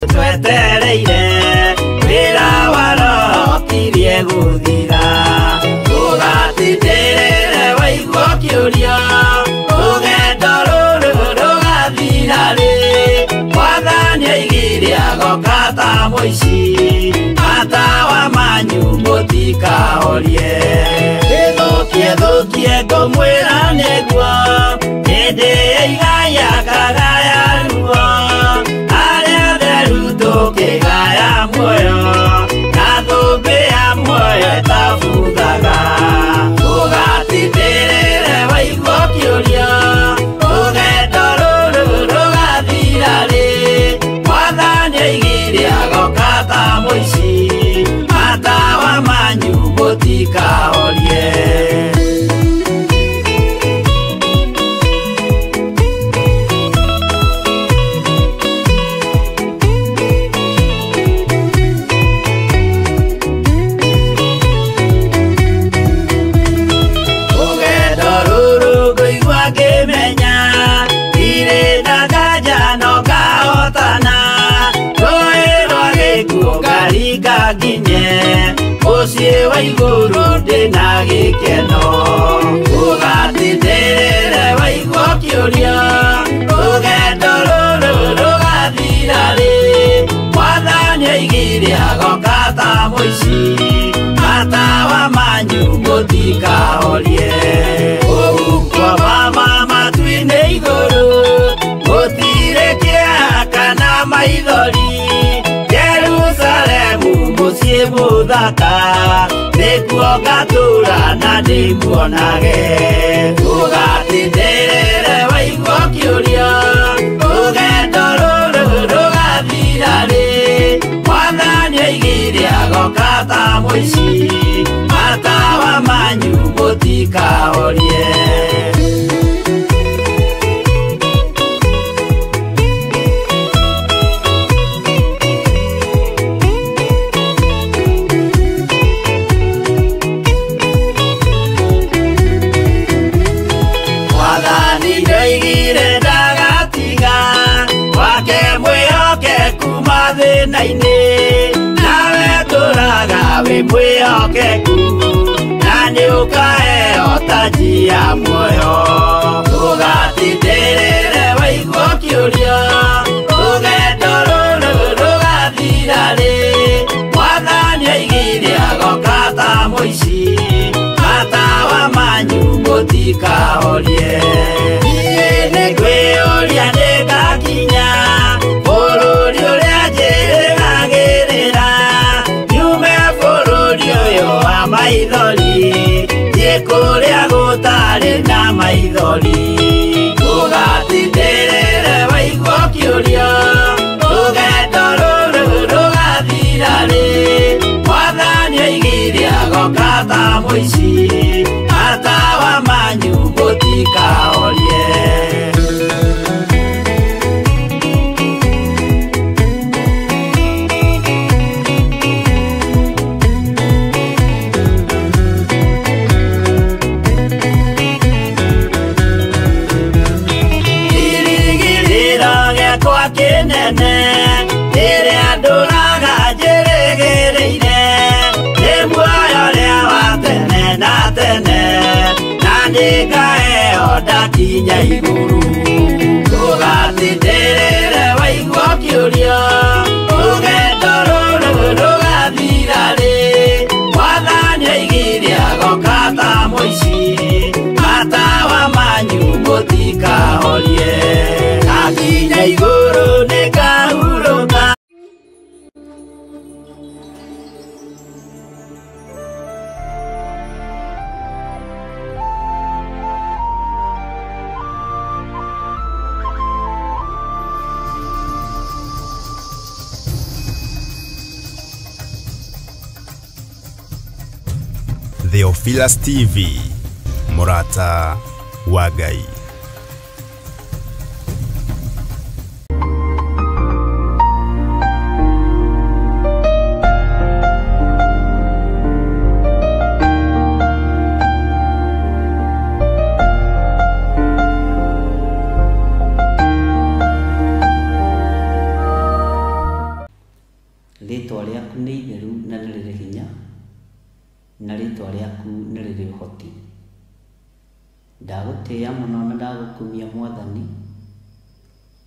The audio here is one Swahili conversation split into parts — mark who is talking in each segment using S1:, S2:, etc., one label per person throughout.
S1: twetereire wira waro tirie guthira tugatindĩrĩre waigua kĩũria rũgendo rũrũ rũgathira rĩ Mwathani aigire agoka ta mũici matawa manyu mũtikahorie thũkie ngũmwĩra nĩguo hĩndĩ ĩigaya kagaya ruo arĩa theru tũkĩgaya muoyo na thũmbĩ ya muoyo ĩtabuthaga tũgatindĩrĩre waigua kĩũria rũgendo rũrũ rũgathira rĩ Mwathani aigire agoka ta mũici matawa manyu mũtikahorie Muciĩ wa igũrũ ndĩna gĩkeno tũgatindĩrĩre waigua kĩũria rũgendo rũrũ rũgathira rĩ Mwathani aigire agoka ta mũici matawa manyu mũtikahorie ũgukwa mama matu-inĩ igũrũ gũtirĩ kĩeha kana maithori Jerusalemu mũciĩ mũthaka nĩkuo ngatũũra na ndĩmuonage tũgatindĩrĩre waigua kĩũria rũgendo rũrũ rũgathira rĩ Mwathani aigire agoka ta mũici matawa manyu mũtikahorie nawe tũraga wĩ mwĩhokeku na nĩũkaheo taji ya muoyo tũgatindĩrĩre waigua kĩũria rũgendo rũrũ rũgathira rĩ Mwathani aigire agoka ta mũici matawa manyu mũtikahorie niĩ nĩngwĩyũria nĩngakinya bũrũri ũrĩa njĩrĩgagĩrĩra nyume bũrũri ũyũ wa maithori thiĩ kũrĩa gũtarĩ na maithori tũgatindĩrĩre waigua kĩũria rũgendo rũrũ rũgathira rĩ Mwathani aigire agoka ta mũici matawa manyu mũtikahorie Kĩnene rĩrĩa ndũraga njĩrĩgĩrĩire nĩ muoyo ũrĩa wa tene na tene na nĩngaheo ndakinya igũrũ tũgatindĩrĩre waigua kĩũria rũgendo rũrũ rũgathira rĩ Mwathani aigire agoka ta mũici matawa manyu mũtikahorie ndakinya igũrũ nĩngahurũka
S2: Theophilus TV Mũrata wa Ngai.
S3: Rĩtwa rĩaku nĩ itheru na nĩ rĩrĩ hinya, na rĩtwa rĩaku nĩ rĩrĩ ũhoti. Ndagũtĩĩa mũno na ndagũkumia Mwathani,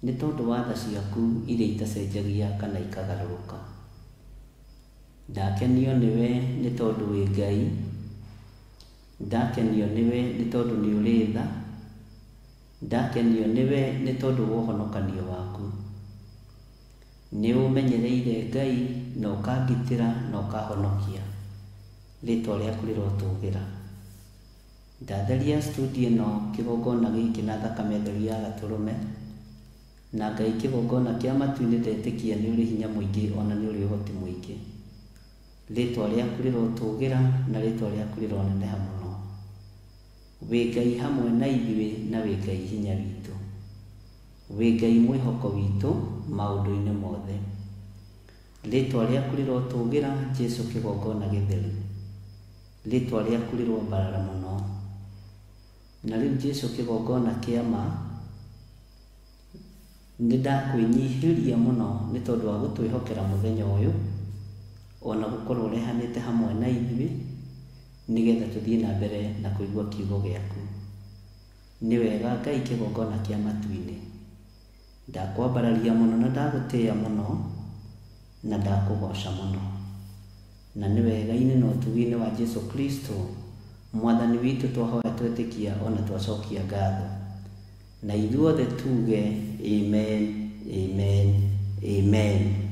S3: nĩ tondũ wa tha ciaku iria itacenjagia kana ikagarũrũka. Ndakenio nĩwe nĩ tondũ wĩ Ngai, ndakenio nĩwe nĩ tondũ nĩ ũrĩ tha, ndakenio nĩwe nĩ tondũ wa ũhonokanio waku. Nĩ ũmenyereire Ngai na ũkangitĩra na ũkahonokia. Rĩtwa rĩaku rĩrotũũgĩra. Ndatheria studio ĩno kĩgongona gĩkĩ na thakame theru ya Gatũrũme, na Ngai kĩgongona kĩa matu-inĩ ndetĩkia nĩ ũrĩ hinya mũingĩ ona nĩ ũrĩ ũhoti mũingĩ. Rĩtwa rĩaku rĩrotũũgĩra na rĩtwa rĩaku rĩroneneha mũno. Wĩ Ngai hamwe na ithuĩ na wĩ Ngai hinya witũ. Wĩ Ngai mwĩhoko witũ maũndũ-inĩ mothe. Rĩtwa rĩaku rĩrotũũgĩra Jesũ kĩgongona gĩtheru. Rĩtwa rĩaku rĩrombarara mũno. Na rĩu Jesũ kĩgongona kĩa ma, nĩ ndakwĩnyihĩria mũno nĩ tondũ wa gũtwĩhokera mũthenya ũyũ, ona gũkorwo ũrehanĩte hamwe na ithuĩ nĩgetha tũthiĩ na mbere na kũigua kiugo gĩaku. Nĩ wega Ngai kĩgongona kĩa matu-inĩ. Ndakwambararia mũno na ndagũtĩĩa mũno na ndakũgoca mũno. Na nĩ wega-inĩ na ũtugi-inĩ wa Jesũ Kristo Mwathani witũ twahoya twetĩkia ona twacokia ngatho. Na ithuothe tuge amen, amen, amen.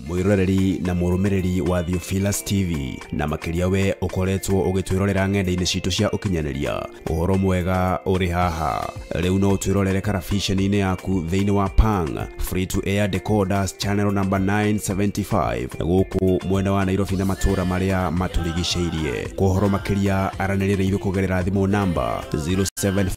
S2: mwiroreri na murumiriri wa Theophilus TV na makiria we ukoretwo ugitwirorera ng'enda-ini citu cia ukinyaniria uhoro mwega uri haha riu no twirorere karabiceni-ini yaku thiini wa Pang free to air decoders channel number 975 guku mwena wa Nairobi na matura maria maturigiceirie kuhoro makiria aranirire ithu kugerera thimu namba 07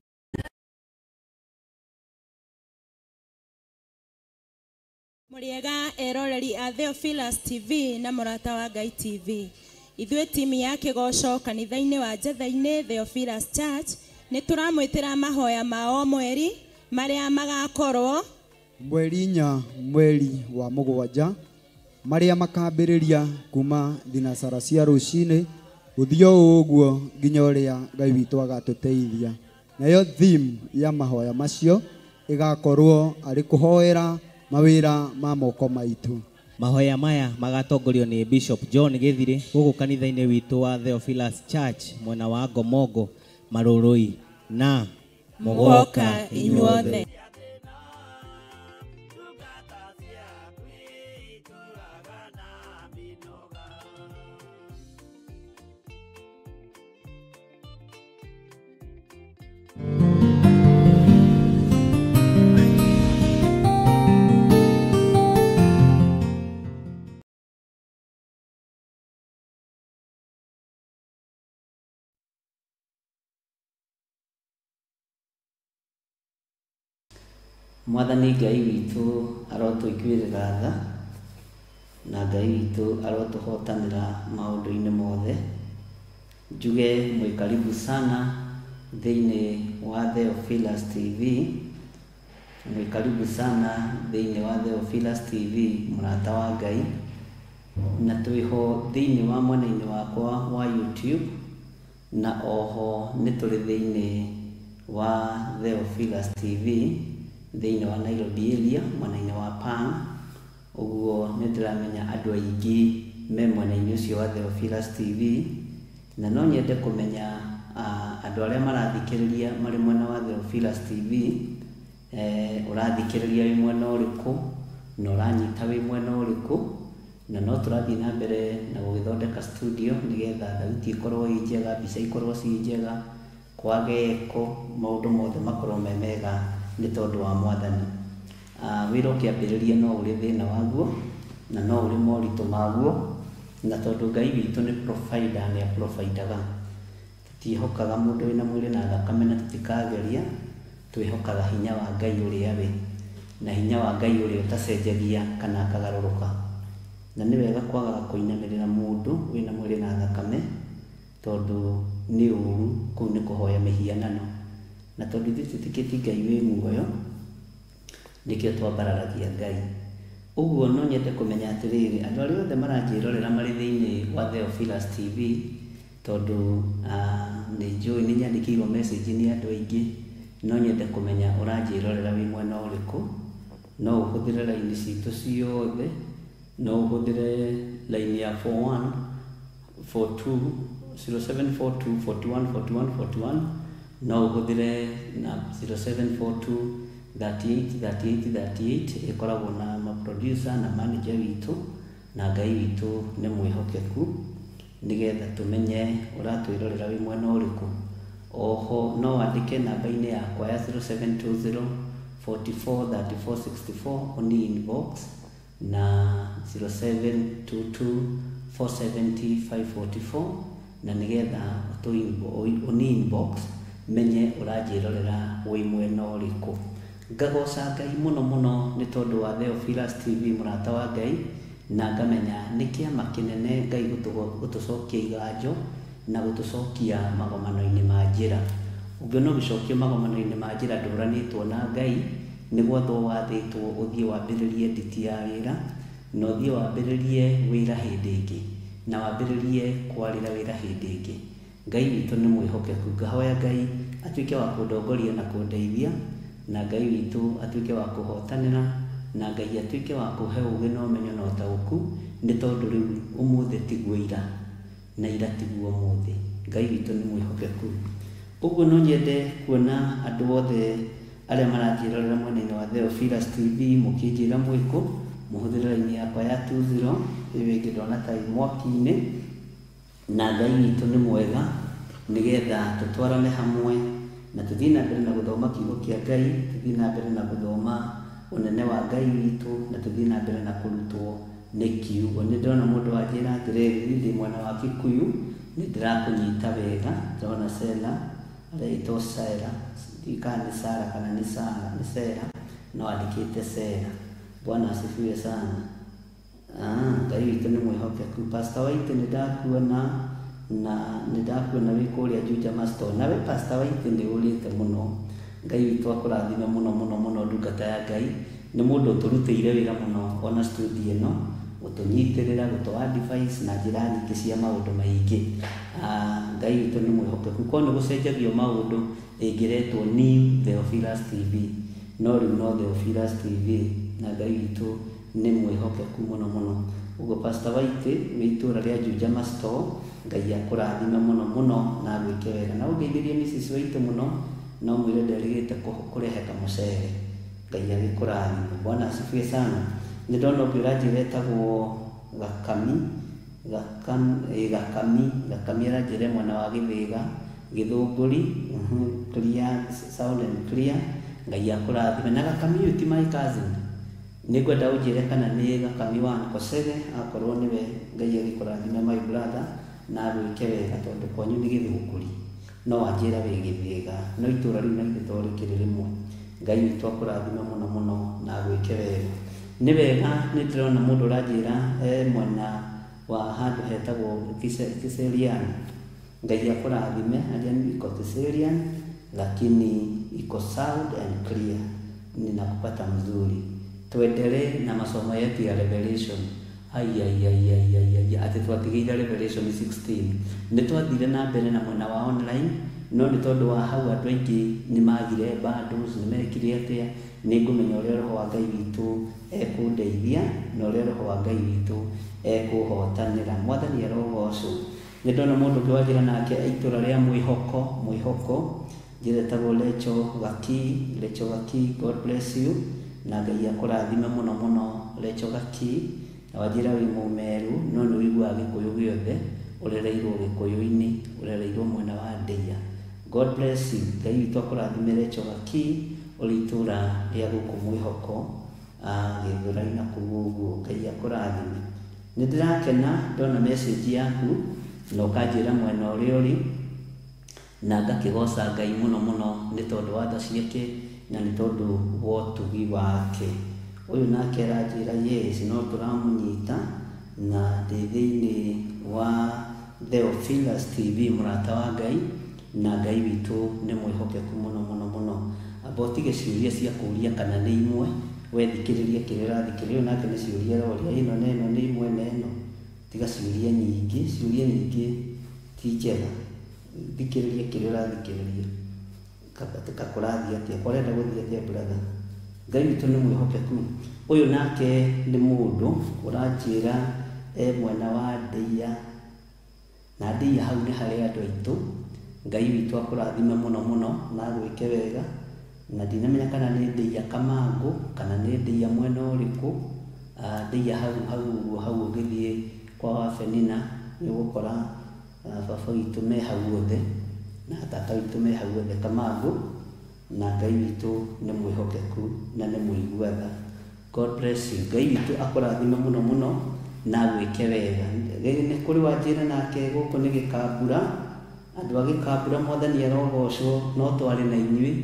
S4: Muriega eroreri a Theophilus TV na Murata wa Ngai TV. Ithuĩ timu ya Kĩgoco kanitha-inĩ wa Njetha-inĩ Theophilus Church nĩ turamwĩtĩra mahoya mao mweri marĩa magakorwo
S5: mweri 4 mweri wa mũgwanja marĩa makambĩrĩria kuma thinacara cia rũcinĩ gũthio ũguo nginya ũrĩa Ngai witũ agatũteithia. Nayo theme ya mahoya macio ĩgakorwo arĩ kũhoera mawĩra ma moko maitũ.
S6: Mahoya maya magatongorio ni Bishop John Githiri guku kanitha-inĩ witũ wa Theophilus Church mwena wa Gomogo Marũrũi na mũgoka inyuothe.
S3: Mwathani Ngai witũ arotũiguĩrĩra tha na Ngai witũ arotũhotanĩra maũndũ-inĩ mothe. Njuge mwĩ karibu sana thĩinĩ wa Theophilus TV, mwĩ karibu sana thĩinĩ wa Theophilus TV mũrata wa Ngai, na twĩho thĩinĩ wa mwena-inĩ wakwa wa YouTube na oho nĩ tũrĩ thĩinĩ wa Theophilus TV thĩinĩ wa Nairobi area mwena-inĩ wa Pang. Ũguo nĩ ndĩramenya andũ aingĩ me mwena-inĩ ũcio wa Theophilus TV, na no nyende kũmenya andũ arĩa marathikĩrĩria marĩ mwena wa Theophilus TV, ũrathikĩrĩria wĩ mwena ũrĩkũ na ũranyita wĩ mwena ũrĩkũ, na no tũrathiĩ na mbere na gũgĩthondeka studio nĩgetha thauti ĩkorwo ĩ njega, mbica ikorwo ci njega, kwage eko, maũndũ mothe makorwo me mega nĩ tondũ wa Mwathani. wĩra ũkĩambĩrĩria no ũrĩ thĩna waguo na no ũrĩ moritũ maguo, na tondũ Ngai witũ nĩ provider, nĩ aprovidaga. Tũtiĩhokaga mũndũ wĩna mwĩrĩ na thakame na tũtikageria, twĩhokaga hinya wa Ngai ũrĩa we, na hinya wa Ngai ũrĩa ũtacenjagia kana akagarũrũka. Na nĩ wega kwagaga kũinamĩrĩra mũndũ wĩna mwĩrĩ na thakame, tondũ nĩ ũru, kũu nĩ kũhoya mĩhianano. Na tondũ ithuĩ tũtikĩtie Ngai wĩ muoyo, nĩkĩo twambararagia Ngai. Ũguo no nyende kũmenya atĩrĩrĩ, andũ arĩa othe maranjĩrorera marĩ thĩinĩ wa Theophilus TV, tondũ nĩ njũĩ nĩ nyandĩkĩirwo message nĩ andũ aingĩ, no nyende kũmenya ũranjĩrorera wĩ mwena ũrĩkũ. No ũhũthĩre raini citũ ciothe, no ũhũthĩre raini ya 41 42 0742 41 41 41, no ũhũthĩre na 0742 38 38 38. Ĩkoragwo na ma-producer na manager witũ, na Ngai witũ nĩ mwĩhokeku, nĩgetha tũmenye ũratwĩrorera wĩ mwena ũrĩkũ. Oho no wandĩke namba-inĩ yakwa ya 0720 44 34 64 oni inbox, na 0722 470 544, na nĩgetha oni inbox menye ũranjĩrorera wĩ mwena ũrĩkũ. Ngagoca Ngai mũno mũno nĩ tondũ wa Theophilus TV, mũrata wa Ngai, na ngamenya nĩ kĩama kĩnene Ngai gũtũcokia iganjo na gũtũcokia magomano-inĩ ma njĩra. Ũngĩona ũgĩcokio magomano-inĩ ma njĩra ndũranĩtwo na Ngai, nĩ gwathwo wathĩtwo ũthiĩ wambĩrĩrie nditi ya wĩra, na ũthiĩ wambĩrĩrie wĩra hĩndĩ ĩngĩ, na wambĩrĩrie kwarĩra wĩra hĩndĩ ĩngĩ. Ngai witũ nĩ mwĩhokeku. Ngahoya Ngai atuĩke wa kũndongoria na kũndeithia, na Ngai witũ atuĩke wa kũhotanĩra, na Ngai atuĩke wa kũhe ũũgĩ na ũmenyo na ũtaũku, nĩ tondũ rĩu ũmũthĩ tiguo ira, na ira tiguo ũmũthĩ. Ngai witũ nĩ mwĩhokeku. Ũguo no nyende kuona andũ othe arĩa maranjĩrorera mwena-inĩ wa Theophilus TV mũkĩnjĩra mwĩkũ, mũhũthĩre raini yakwa ya 20 ĩyo ĩngĩ ndona ta mwaki-inĩ. Na Ngai witũ nĩ mwega, nĩgetha tũtwarane hamwe na tũthiĩ na mbere na gũthoma kiugo kĩa Ngai, tũthiĩ na mbere na gũthoma ũnene wa Ngai witũ, na tũthiĩ na mbere na kũrutwo nĩ kiugo. Nĩ ndĩrona mũndũ wanjĩra atĩrĩrĩ, ndĩ mwena wa Kikuyu, nĩ ndĩrakũnyita wega. Ndĩrona Sela areitwo Sera, ndika nĩ Sara kana nĩ Sara, nĩ Sera, no andĩkĩte Sera. Bwana asifiwe sana. Ngai witũ nĩ mwĩhokeku. Pastor Waite nĩ ndakuona, na nĩ ndakuona wĩ kũrĩa Juja Master. Nawe Pastor Waite nĩ ũrĩte mũno. Ngai witũ akũrathime mũno mũno mũno. Ndungata ya Ngai nĩ mũndũ ũtũrutĩire wĩra mũno ona studio ĩno, gũtũnyitĩrĩra, gũtũ-advise na njĩra nyingĩ cia maũndũ maingĩ. Ngai witũ nĩ mwĩhokeku. Korwo nĩ gũcenjagio maũndũ ĩngĩretwo New Theophilus TV, no rĩu no Theophilus TV, na Ngai witũ nĩ mwĩhokeku mũno mũno. Ũguo Pastor Waite wĩ itũũra rĩa Juja Master, Ngai akũrathime mũno mũno na agwĩke wega. Na ũngeithĩrie Mrs. Waite mũno, no mwĩre nderĩgĩte kũrehe kamũcere. Ngai agĩkũrathime. Bwana asifiwe sana. Nĩ ndona ũngĩ ũranjĩra etagwo Gakami aranjĩra mwena wa Gĩthĩga, Gĩthũngũri, clear, sound and clear. Ngai akũrathime. Na Gakami ũyũ ti my cousin. Nĩ ngwenda ũnjĩre kana nĩ Gakami wa Nkosege. Akorwo nĩwe, Ngai agĩkũrathime my brother, na agwĩke wega, tondũ kwanyu nĩ Gĩthũngũri, no wanjĩra wĩ Gĩthĩga, no itũũra rĩu na ithuĩ to rĩkĩrĩ rĩmwe. Ngai witũ akũrathime mũno mũno na agwĩke wega. Nĩ wega nĩ ndĩrona mũndũ ũranjĩra mwena wa handũ hetagwo Kiserian. Ngai akũrathime, arĩa iko Kiserian, lakini iko sound and clear, ninakupata mzuri. Tuendelee na masomo yetu ya Revelation. Ati twatigĩire Revelation 16. Nĩ twathire na mbere na mwena wa online, no nĩ tondũ wa hau andũ aingĩ nĩ magire bundles, nĩ mekire atĩa. Nĩ ngũmenya ũrĩa Roho wa Ngai witũ ekũndeithia, na ũrĩa Roho wa Ngai witũ ekũhotanĩra. Mwathani arogocwo. Nĩ ndona mũndũ ũngĩ wanjĩra nake itũũra rĩa Mwĩhoko, njĩretagwo Lecho Gaki, God bless you, na Ngai akũrathime mũno mũno Lecho Gaki. Na wanjĩra wĩ Mũmeru, no nĩ ũiguaga Gĩkũyũ gĩothe, ũrereirwo Gĩkũyũ-inĩ, ũrereirwo mwena wa Ndeia. God bless you. Ngai witũ akũrathime Lecho Gaki, ũrĩ itũũra rĩa gũkũ Mwĩhoko, gĩthũrai na kũu ũguo, Ngai akũrathime. Nĩ ndĩrakena ndona message yaku na ũkanjĩra mwena ũrĩa ũrĩ, na ngakĩgoca Ngai mũno mũno nĩ tondũ wa tha ciake na nĩ tondũ wa ũtugi wake. Ũyũ nake aranjĩra yes, no tũramũnyita na ndĩ thĩinĩ wa Theophilus TV, mũrata wa Ngai, na Ngai witũ nĩ mwĩhokeku mũno mũno mũno. Amba ũtige ciũria cia kũũria kana nĩ imwe, wethikĩrĩrie kĩrĩa ũrathikĩrĩria, nake nĩ ciũria ũrĩa ĩno na ĩno nĩ imwe na ĩno. Tiga ciũria nyingĩ, ciũria nyingĩ ti njega. Thikĩrĩria kĩrĩa ũrathikĩrĩria, kakũrathi atĩa, kwarenda gũthiĩ atĩa brother. Ngai witũ nĩ mwĩhokeku. Ũyũ nake nĩ mũndũ ũranjĩra mwena wa Ndeiya, na Ndeiya hau nĩ harĩ andũ aitũ. Ngai witũ akũrathime mũno mũno na agwĩke wega, na ndinamenya kana nĩ Ndeiya Kamangũ kana nĩ Ndeiya mwena ũrĩkũ. Ndeiya hau ũgĩthiĩ kwa Wabenina nĩ ũgũkora baba witũ me hau othe na tata witũ me hau othe Kamangũ, na Ngai witũ nĩ mwĩhokeku na nĩ mũiguatha. God bless you. Ngai witũ akũrathime mũno mũno na agwĩke wega. Nĩ kũrĩ wanjĩra nake gũkũ nĩ Gĩkambura, andũ a Gĩkambura Mwathani arogocwo, no twarĩ na inyuĩ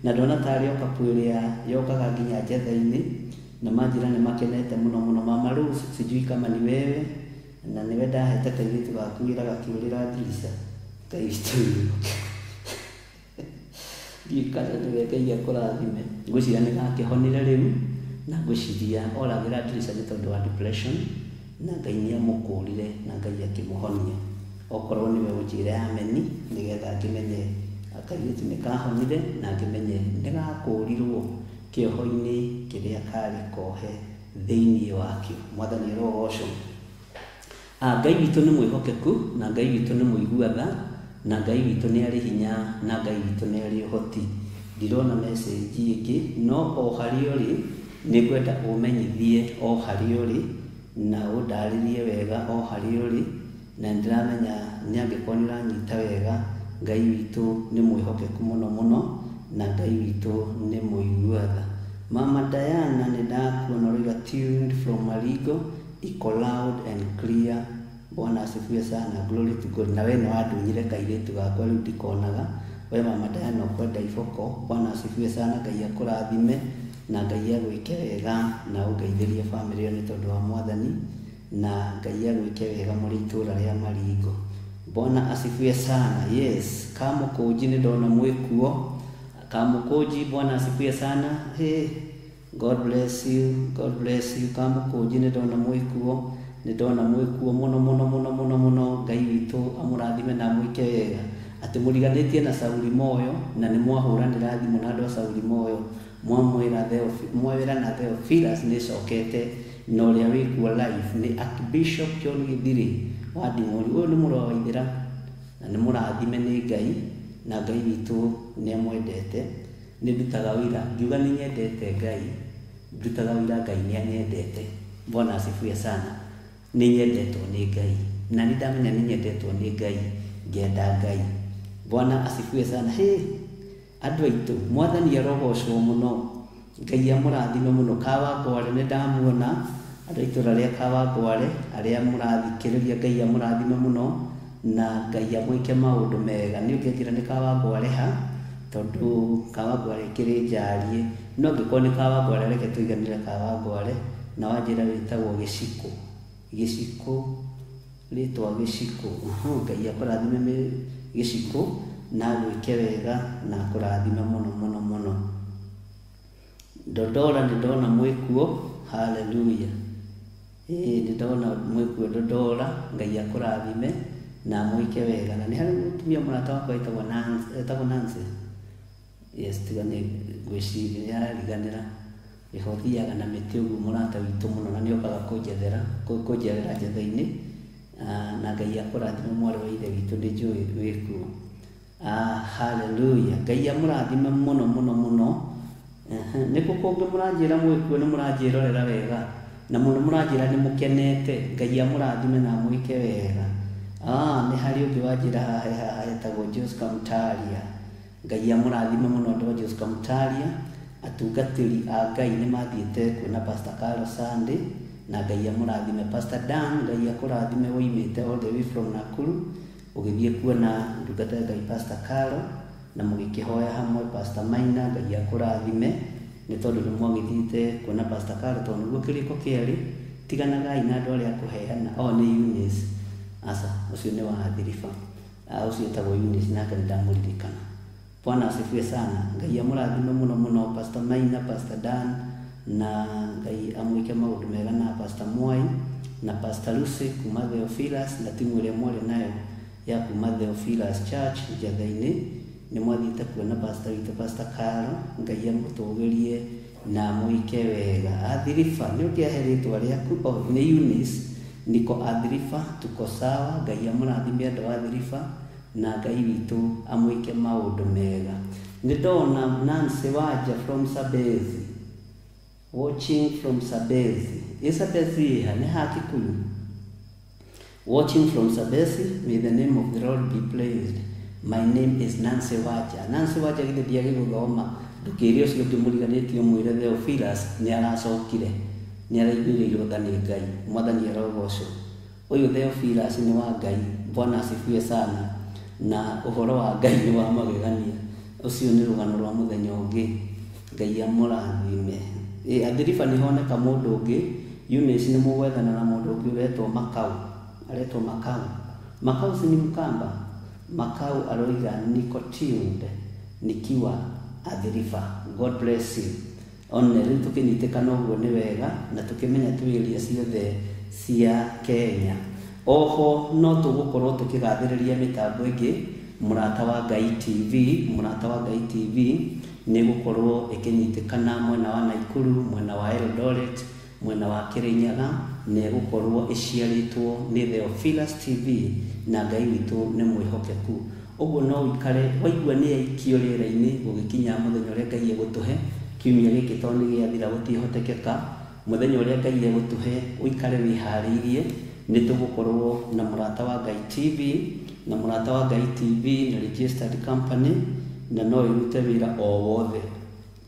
S3: na ndona tarĩ o kapu ĩrĩa yokaga nginya Njetha-inĩ, na manjĩra nĩ makenete mũno mũno. Mama Rose, sijui kama ni wewe, na niwe ndahete kairĩtu gaku wĩra gakiũrĩra ndirica. Ngai witũ ndiũkana nĩwe Ngai akũrathime. Ngwĩciria nĩ gakĩhonire rĩu, na ngwĩciria oragĩra ndirica nĩ tondũ wa depression, na Ngai nĩamũkũrire na Ngai akĩmũhonia. Okorwo nĩwe ũnjĩre ameni, nĩgetha ngĩmenye kairĩtu nĩ kahonire na ngĩmenye nĩ gakũrirwo kĩoho-inĩ kĩrĩa karĩ kohe thĩinĩ wakĩo. Mwathani arogocwo. Ngai witũ nĩ mwĩhokeku na Ngai witũ nĩ mũiguatha, na Ngai witũ nĩ arĩ hinya, na Ngai witũ nĩ arĩ ũhoti. Ndirona message ĩngĩ, no o harĩa ũrĩ nĩ ngwenda ũmenyithie o harĩa ũrĩ na ũndarĩrie wega o harĩa ũrĩ, na ndĩramenya nĩ angĩkorwo nĩ ũranyita wega, Ngai witũ nĩ mwĩhokeku mũno mũno na Ngai witũ nĩ mũiguatha. Mama Diana nĩ ndakuona ũrĩga tuned from Marigo, iko loud and clear. Bwana asifiwe sana, glory to God. Na wewe nĩ wandunyire kairĩtu gakwa rĩu ndikonaga. We Mama Diana ũkwenda iboko, Bwana asifiwe sana. Ngai akũrathime na Ngai agwĩke wega na ũngeithĩrie family ĩyo nĩ tondũ wa Mwathani, na Ngai agwĩke wega mũrĩ itũũra rĩa Marigo. Bwana asifiwe sana. Yes, Kamũkũnji nĩ ndona mwĩkuo. Kamũkũnji, Bwana asifiwe sana. Hey, God bless you, God bless you. Kamũkũnji nĩ ndona mwĩkuo, nĩ ndona mwĩkuo mũno mũno mũno mũno mũno. Ngai witũ amũrathime na mwĩke wega. Atĩ mũriganĩtie na Sauli Moyo na nĩ mwahũranĩra thimũ na andũ a Sauli Moyo, mwawĩra na Theophilus nĩ cokete, na ũrĩa wĩkuo live nĩ Archbishop John Githiri wa Nding'uri. Ũyũ nĩ mũrũ wa Waithĩra na nĩ mũrathime nĩ Ngai, na Ngai witũ nĩ amwendete. Nĩ ndutaga wĩra, ngiuga nĩ nyendete Ngai, ndutaga wĩra Ngai nĩ anyendete. Bwana asifiwe sana. Nĩ nyendetwo nĩ Ngai na nĩ ndamenya nĩ nyendetwo nĩ Ngai, ngenda Ngai. Bwana asifiwe sana. Hey, andũ aitũ, Mwathani arogocwo mũno, Ngai amũrathime mũno. Kawangware nĩ ndamuona, andũ a itũũra rĩa Kawangware arĩa mũrathikĩrĩria, Ngai amũrathime mũno na Ngai amwĩke maũndũ mega. Nĩ ũngĩanjĩra nĩ Kawangware ha, tondũ Kawangware kĩrĩ njarie, no angĩkorwo nĩ Kawangware reke tũiganĩre Kawangware, na wanjĩra wĩtagwo Gĩciko. Gĩciko, rĩtwa Gĩciko. Ngai akũrathime Gĩciko na agwĩke wega na akũrathime mũno mũno mũno. Dodora nĩ ndona mwĩkuo. Hallelujah. Nĩ ndona mwĩkuo Dodora. Ngai akũrathime na mwĩke wega. Na nĩ harĩ mũtumia mũrata wakwa etagwo Nancy. Yes, tiga nĩ ngwĩciria nĩarariganĩra. Nĩhothiaga na mĩtĩ ũguo mũrata witũ mũno, na nĩokaga kũnjerera Njetha-inĩ. Na Ngai akũrathime mwarĩ wa ithe witũ, nĩnjũĩ wĩkuo. Hallelujah. Ngai amũrathime mũno mũno mũno. Nĩ kũkũngĩ mũranjĩra mwĩkuo, nĩ mũranjĩrorera wega na mũno mũranjĩra nĩ mũkenete. Ngai amũrathime na mwĩke wega. Nĩ harĩ ũngĩ wanjĩra haha etagwo Josca Mutaria. Ngai amũrathime mũno andũ a Josca Mutaria atungatĩri a Ngai nĩ mathiĩte kuona Pastor Carlo Sunday, na Ngai amũrathime. Pastor Dan, Ngai akũrathime, woimĩte all the way from Nakuru ũgĩthiĩ kuona ndungata Ngai Pastor Carlo, na mũgĩkĩhoya hamwe. Pastor Maina, Ngai akũrathime nĩ tondũ nĩ mwagĩthiĩte kuona Pastor Carlo, tondũ nĩguo kĩrĩko kĩarĩ. Tiganagai na andũ arĩa akũheana. Nĩ Eunice, aca ũcio nĩ wa Athiriba, ũcio etagwo Eunice, nake nĩndamũririkana. Bwana asifiwe sana. Ngai amũrathime mũno mũno Pastor Maina, Pastor Dan, na Ngai amwĩke maũndũ mega, na Pastor Mwai na Pastor Lucy kuma Theophilus, na timu ĩrĩa mwarĩ nayo ya kuma Theophilus Church Njatha-inĩ. Nĩ mwathiĩte kuona Pastor witũ Pastor Carlo. Ngai amũtũgĩrie na mwĩke wega. Athiriba nĩ ũkĩahe rĩtwa rĩaku. Nĩ Eunice, niko Athiriba, tuko sawa. Ngai amũrathime andũ a Athiriba, na Ngai witũ amwĩke maũndũ mega. Nĩ ndona Nancy Wanja from Sabezi, watching from Sabezi. Sabezi nĩ ha Kikuyu. Watching from Sabezi, may the name of the Lord be praised. My name is Nancy Wanja. Nancy Wanja githĩ ndiagĩgũthoma ndũkĩrĩ ũcio ũngĩmũriganĩtie mwĩre Theophilus nĩ aracokire, nĩ araiguĩrĩirwo tha nĩ Ngai. Mwathani arogocwo. Ũyũ Theophilus nĩ wa Ngai. Bwana asifiwe sana. Na ũhoro wa Ngai nĩ wa magegania. Ũcio nĩ rũgano rwa mũthenya ũngĩ. Ngai amũrathime. Athiriba nĩ honeka mũndũ ũngĩ. Eunice nĩ mũgwethana na mũndũ ũngĩ ũretwo Makau. Aretwo Makau. Makau si ni Mkamba. Makau aroiga niko tuned nikiwa Athiriba. God bless you. Rĩu tũkĩnyitĩkana ũguo nĩ wega, na tũkĩmenya twĩria ciothe cia Kenya. Oho no tũgũkorwo tũkĩgathĩrĩria mĩtambo ĩngĩ. Mũrata wa Ngai TV, Mũrata wa Ngai TV nĩ gũkorwo ĩkĩnyitĩkana mwena wa Naikuru, mwena wa Eldoret, mwena wa Kirinyaga, nĩ gũkorwo ĩciarĩtwo nĩ Theophilus TV, na Ngai witũ nĩ mwĩhokeku. Ũguo no wĩkare waigua nĩ aikio rĩera-inĩ gũgĩkinya mũthenya ũrĩa Ngai egũtũhe. Kiumia gĩkĩ tondũ nĩ gĩathira gũtihotekeka. Mũthenya ũrĩa Ngai egũtũhe ũikare wĩharĩirie. Nĩ tũgũkorwo na Mũrata wa Ngai TV, na Mũrata wa Ngai TV nĩ registered company, na no ĩrute wĩra o wothe.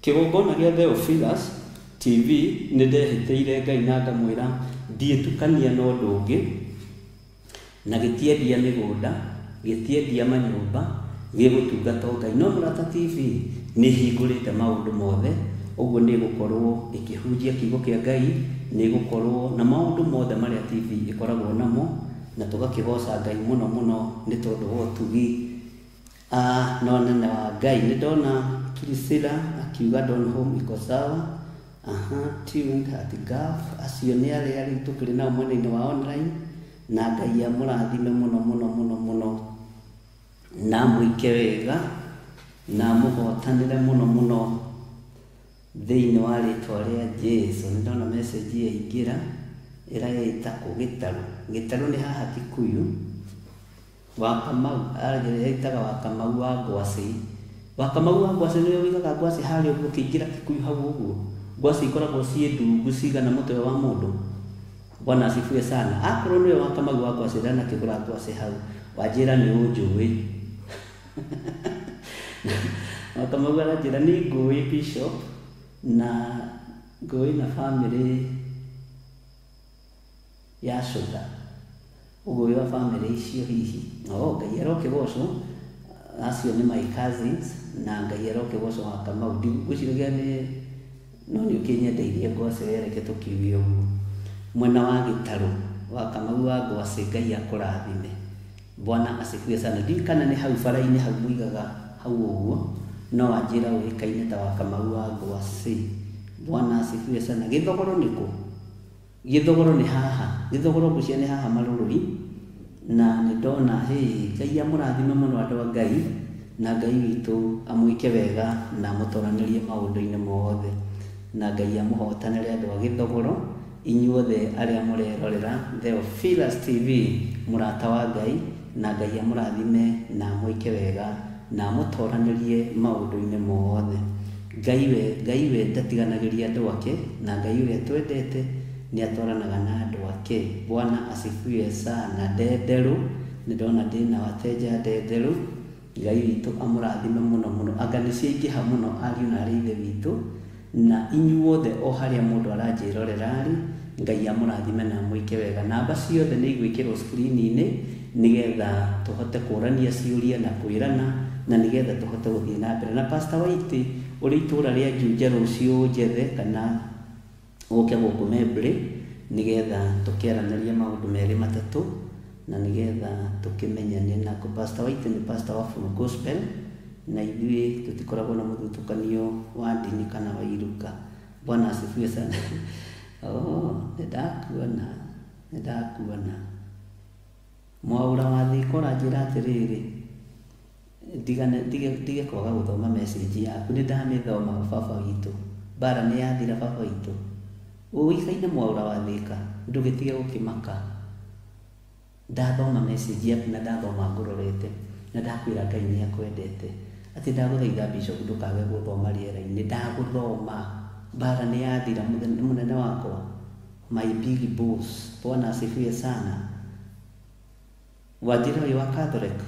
S3: Kĩgongona gĩa Theophilus TV nĩ ndehĩtĩire Ngai na ngamwĩra ndiĩtukania na ũndũ ũngĩ, na gĩtiendia mĩgũnda, gĩtiendia manyũmba, gĩgũtungata Ngai. No Mũrata TV nĩ hingũrĩte maũndũ mothe. Ũguo nĩ gũkorwo ĩkĩhunjia kiugo kĩa Ngai, nĩ gũkorwo na maũndũ mothe marĩa TV ĩkoragwo namo, na tũgakĩgoca Ngai mũno mũno nĩ tondũ wa ũtugi no nene wa Ngai. Nĩ ndona Priscilla akiuga Donholm iko sawa. Tuned at Gulf. Acio nĩ arĩa rĩu tũkĩrĩ nao mwena-inĩ wa online, na Ngai amũrathime mũno mũno mũno mũno, na mwĩke wega, na mũhotanĩre mũno mũno thĩinĩ wa rĩtwa rĩa Jesũ. Nĩ ndona message yaingĩra ĩrĩa ĩtagwo Gĩtarũ. Gĩtarũ nĩ haha Kikuyu. Wakamau ĩtaga Wakamau wa Ngwacĩ. Wakamau wa Ngwacĩ nĩwe wĩigaga ngwacĩ harĩa ũguo ũkĩingĩra Kikuyu hau ũguo. Ngwacĩ ikoragwo ciĩ ndungu cigana mũtwe wa mũndũ. Bwana asifiwe sana. Akorwo nĩwe Wakamau wa Ngwacĩ ndanakĩgũra ngwacĩ hau, wanjĩra nĩ ũnjũĩ. Wakamau aranjĩra nĩ ngũĩ Bishop, na ngũĩ na family ya Cũtha. Ũguo wa family icio hihi. Ngai arokĩgocwo. Acio nĩ my cousins, na Ngai arokĩgocwo Wakamau. Ndigwĩciragia no nĩ ũkĩnyendeirie ngwacĩ wereke tũkiuge ũguo. Mwena wa Gĩtarũ, Wakamau wa Ngwacĩ, Ngai akũrathime. Bwana asifiwe sana. Ndikana nĩ hau bara-inĩ hau mũigaga hau ũguo, no wanjĩra ũĩkaine ta Wakamau wa Ngwacĩ. Bwana asifiwe sana. Gĩthogoro nĩkũ? Gĩthogoro nĩ haha. Gĩthogoro ngũcia nĩ haha Marũrũi, na nĩ ndona Ngai amũrathime mũno andũ a Ngai, na Ngai witũ amwĩke wega na amũtoranĩrie maũndũ-inĩ mothe, na Ngai amũhotanĩre andũ a Gĩthogoro. Inyuothe arĩa mũrerorera Theophilus TV, Mũrata wa Ngai, na Ngai amũrathime na amwĩke wega na amũtoranĩrie maũndũ-inĩ mothe. Ngai we ndatiganagĩria andũ ake, na Ngai ũrĩa twendete nĩ atwaranaga na andũ ake. Bwana asifiwe sana. Ndenderũ, nĩ ndona ndĩna wateja Ndenderũ. Ngai witũ amũrathime mũno mũno. Anga nĩ ciaingĩha mũno ariũ na arĩ ithe witũ, na inyuothe o haria mundu aranjirorera ri Ngai amurathime na mwike wega. Namba ciothe nĩ igwĩkĩrwo screen-inĩ nigetha tuhote kũrania ciũria na kwĩrana na nigetha tuhote gũthiĩ na mbere. Na Pastor White ũrĩ itũra rĩa Juja rũciũ njethe kana ũke gũkũ Membre nigetha tukĩaranĩria maũndũ merĩ matatũ na nigetha tukĩmenyane na Pastor White nĩ pastor wa Full Gospel na ithuĩ tutikoragwo na mũthutũkanio wa ndini kana wa iruka. Bwana asifiwe sana. Nĩndakuona Mwaura wa Thĩkora njĩra atĩrĩrĩ, ndige kwaga gũthoma message yaku. Nĩndamĩthoma baba witũ, mbara nĩ yathira baba witũ. Ũĩkaine Mwaura wa Thĩka, ndũgĩtige gũkĩmaka. Ndathoma message yaku na ndathoma ngũrorete na ndakwĩra Ngai nĩ akwendete. Atĩ ndagũthaitha Bishop ndũkage gũthoma rĩera-inĩ, ndagũthoma. Bara nĩ yathira mũnene wakwa, my big boss. Bwana asifiwe sana. Wajira wa Catholic.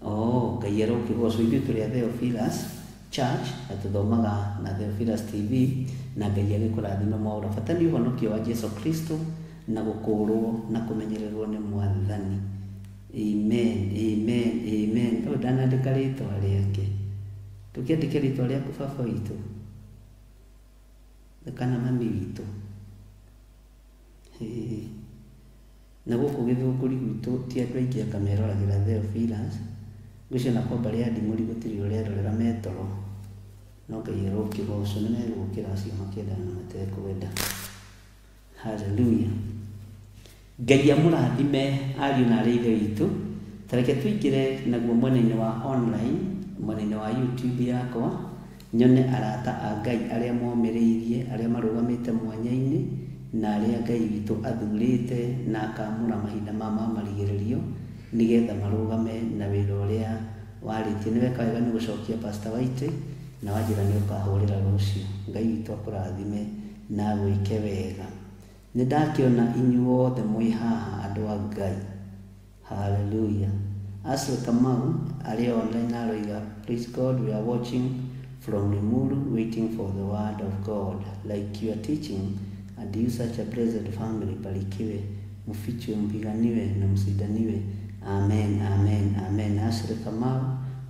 S3: Ngai arokĩgocwo. Ithuĩ tũrĩ a Theophilus Church atuthomaga na Theophilus TV na Ngai agĩkũrathima Mwaura. Bata nĩ ũhonokio wa Jesu Kristo na gũkũũrwo na kũmenyererwo nĩ Mwathani. Amen, amen, amen. Ndanandĩka rĩtwa rĩake. Tũkĩandĩke rĩtwa rĩaku baba witũ kana mami witũ. Na gũkũ Gĩthũngũri gwitũ ti andũ aingĩ anga meroragĩra Theophilus. Ngwĩciria na kwamba rĩa ndimũri gũtirĩ ũrerorera Metoro. No Ngai arokĩgocwo, nĩ megũkĩra acio makĩendaga na matekwenda. Hallelujah. Ngai amũrathime ariũ na arĩ ithe witũ. Tareke tũingĩre naguo mwena-inĩ wa online, mwena-inĩ wa YouTube yakwa, nyone arata a Ngai arĩa momĩrĩirie, arĩa marũgamĩte mwanya-inĩ na arĩa Ngai witũ athurĩte na akamũra mahinda ma marigĩrĩrio nigetha marũgame na wĩra ũrĩa warĩtie. Nĩ weka wega nĩ gũcokia Pastor White na wanjĩra nĩ ũkahũrĩra rũciũ. Ngai witũ akũrathime na gwĩke wega. Nĩ ndakĩona inyuothe mwĩ haha andũ a Ngai. Hallelujah. Asle Kamau arĩ online aroiga, praise God, we are watching from Limuru, waiting for the word of God like you are teaching, and you such a blessed family. Barikiwe, mfichwe, mpiganiwe na msidaniwe. Amen, amen, amen. Asle Kamau,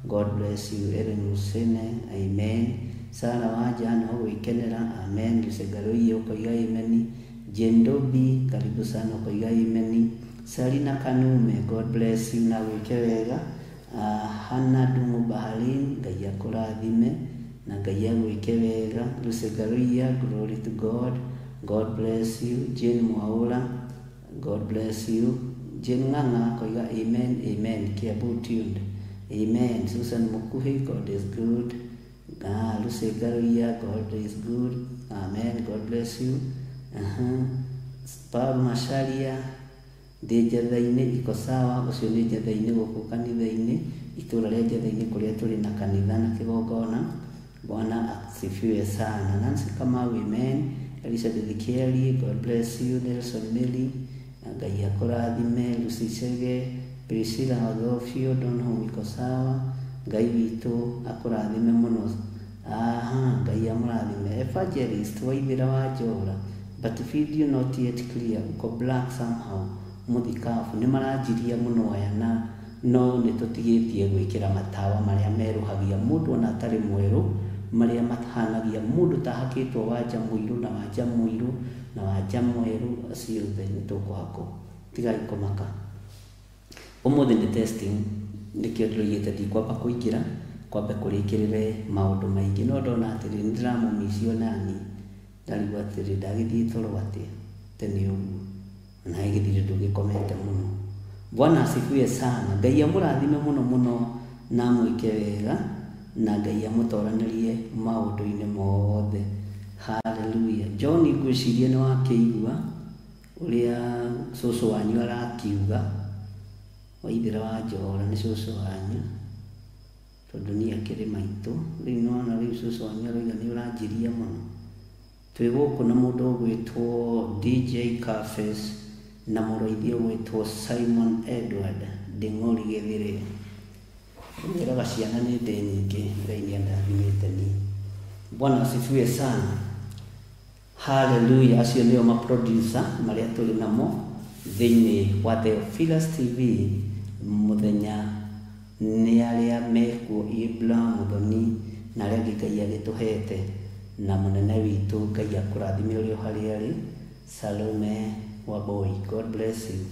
S3: God bless you. Ellen Musene, amen. Sara waja na gwikenera, amen. Lusegaroiye ukoiga imeni. Jendobi, karibu sana ukoiga imeni. Salina Kanume, God bless you na gwike wega. Hana Dungu Baharin, Ngai akũrathime na Ngai agwĩke wega. Lusegaroiya, glory to God. God bless you. Jane Mwaura, God bless you. Jane Ng'ang'a koiga amen, amen. Kiambu tuned, amen. Susan Mukuhi, God is good. Lusegaroiya, God is good, amen. God bless you. Paul Masharia, ndĩ njetha-inĩ iko sawa. Ũcio nĩ njetha-inĩ gũkũ kanitha-inĩ, itũra rĩa njetha-inĩ kũrĩa tũrĩ na kanitha na kĩgongona. Bwana asifiwe sana. Nancy Kamau, amen. Elizabeth Kieli, God bless you. Nelson Meli, Ngai akũrathime. Lucy Chege, Priscilla Odhofio, Donholm iko sawa. Ngai witũ akũrathime mũno. Ngai amũrathime. Evangelist Waithĩra wa Njora, but video not yet clear. Uko black somehow. Muthikabu nĩ maranjiria mũno aya na no nĩ tũtigĩtie gwĩkĩra matawa marĩa meruhagia mũndũ ona atarĩ mwerũ, marĩa matahanagia mũndũ tahakĩtwo wanja mũirũ na wanja mũirũ na wanja mwerũ. Acio othe nĩ tũkwako, tigai kũmaka. Ũmũthĩ nĩ testing, nĩkĩo ndĩroigĩte ndikwamba kũingĩra kwambe kũrĩkĩrĩre maũndũ maingĩ. No ndona atĩrĩ nĩ ndĩramũmicio nani, ndarigwo atĩrĩ ndagĩthiĩ toro atĩa tene ũguo na gĩthire ndũgĩkomete mũno. Bwana asifiwe sana. Ngai amũrathime mũno mũno na mwĩke wega na Ngai amũtoranĩrie maũndũ-inĩ mothe. Hallelujah. John ngwĩciria nĩ wakĩigua ũrĩa cũcũ wanyu arakiuga. Waithĩra wa Njora nĩ cũcũ wanyu, tondũ niĩ akĩrĩ maitũ. Rĩu nĩwona rĩu cũcũ wanyu aroiga nĩ ũranjiria mũno. Twĩ gũkũ na mũndũ ũgwĩtwo DJ Cafes na mũrũithia ũgwĩtwo Simon Edward Nding'ori Gĩthĩrĩ. Wĩraga ciana nĩ ndĩ nyingĩ, Ngai nĩ andathimĩte niĩ. Bwana asifiwe sana. Hallelujah. Acio nĩo maproducer marĩa tũrĩ namo thĩinĩ wa Theophilus TV mũthenya nĩ arĩa mekuo Ibrahim Muthoni na arĩa Ngai agĩtũhete na mũnene witũ Ngai akũrathime ũrĩ harĩa arĩ Salome Waboi. God bless you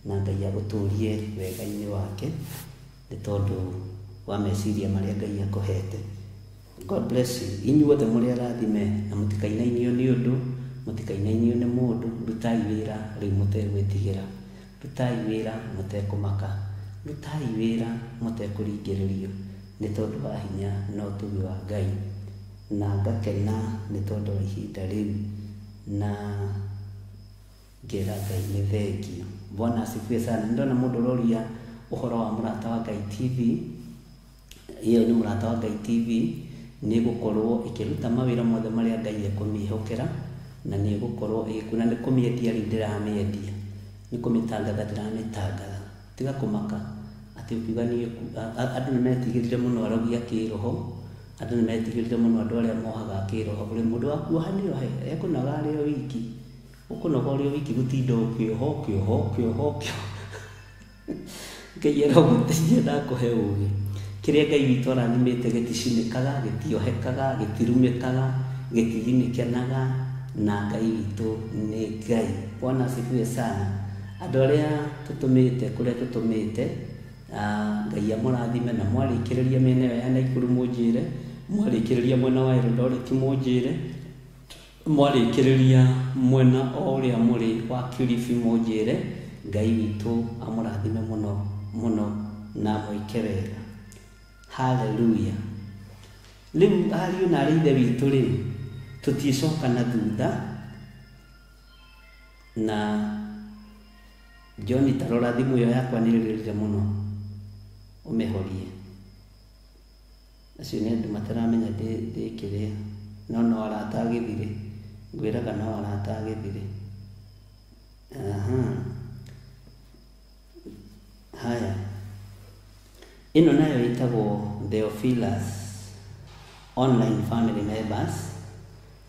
S3: na Ngai agũtũrie wega-inĩ wake nĩ tondũ wa meciria marĩa Ngai akũhete. God bless you. Inyuothe mũrĩ arathime na mũtikainainio nĩ ũndũ, mũtikainainio nĩ mũndũ. Rutai wĩra rĩu mũtegwĩtigĩra, rutai wĩra mũtekũmaka, rutai wĩra mũtekũringĩrĩrio nĩ tondũ wa hinya na ũtugi wa Ngai. Na ngakena nĩ tondũ wa ihinda rĩu na ngera Ngai nĩ thengio. Bwana asifiwe sana. Ndona mũndũ ũroria ũhoro wa mũrata wa Ngai TV. Iyo nĩ mũrata wa Ngai TV nĩ gũkorwo ĩkĩruta mawĩra mothe marĩa Ngai ekũmĩhokera na nĩ gũkorwo ĩgĩkuna nĩ kũmĩendia rĩu ndĩramĩendia, nĩ kũmĩtangatha ndĩramĩtangatha. Tiga kũmaka atĩ ukiuga nĩ andũ nĩ metigĩrire mũno arogia kĩroho, andũ nĩ metigĩrire mũno andũ arĩa mohaga kĩroho. Bũrĩ mũndũ wakuoha nĩohe ekũnoga arĩ o wiki, ũkũnoga ũrĩ o wiki gũtinda ũkĩoho Ngai arogũteithia ndakũhe ũũgĩ. Kĩrĩa Ngai witũ arathimĩte gĩticinĩkaga, gĩtiohekaga, gĩtirumĩkaga, gĩtithinĩkanaga na Ngai witũ nĩ Ngai. Bwana asifiwe sana. Andũ arĩa tũtũmĩte kũrĩa tũtũmĩte, Ngai amũrathime na mwarĩkĩrĩria mĩena ĩyo ya Naikuru mũnjĩre, mwarĩkĩrĩria mwena wa Eldoret mũnjĩre, mwarĩkĩrĩria mwena o ũrĩa mũrĩ wa Kilifi mũnjĩre. Ngai witũ amũrathime mũno mũno na mwĩke wega. Hallelujah. Rĩu ariũ na arĩ ithe witũ rĩ, tũticoka na thutha na John tarora thimũ ĩyo yakwa nĩ ĩrĩrire mũno, ũmĩhorie. Acio nĩ andũ mataramenya ndĩkĩrĩa, no arata agĩthire, ngwĩraga no arata agĩthire. Haya, ĩno nayo ĩtagwo Theophilus Online Family Members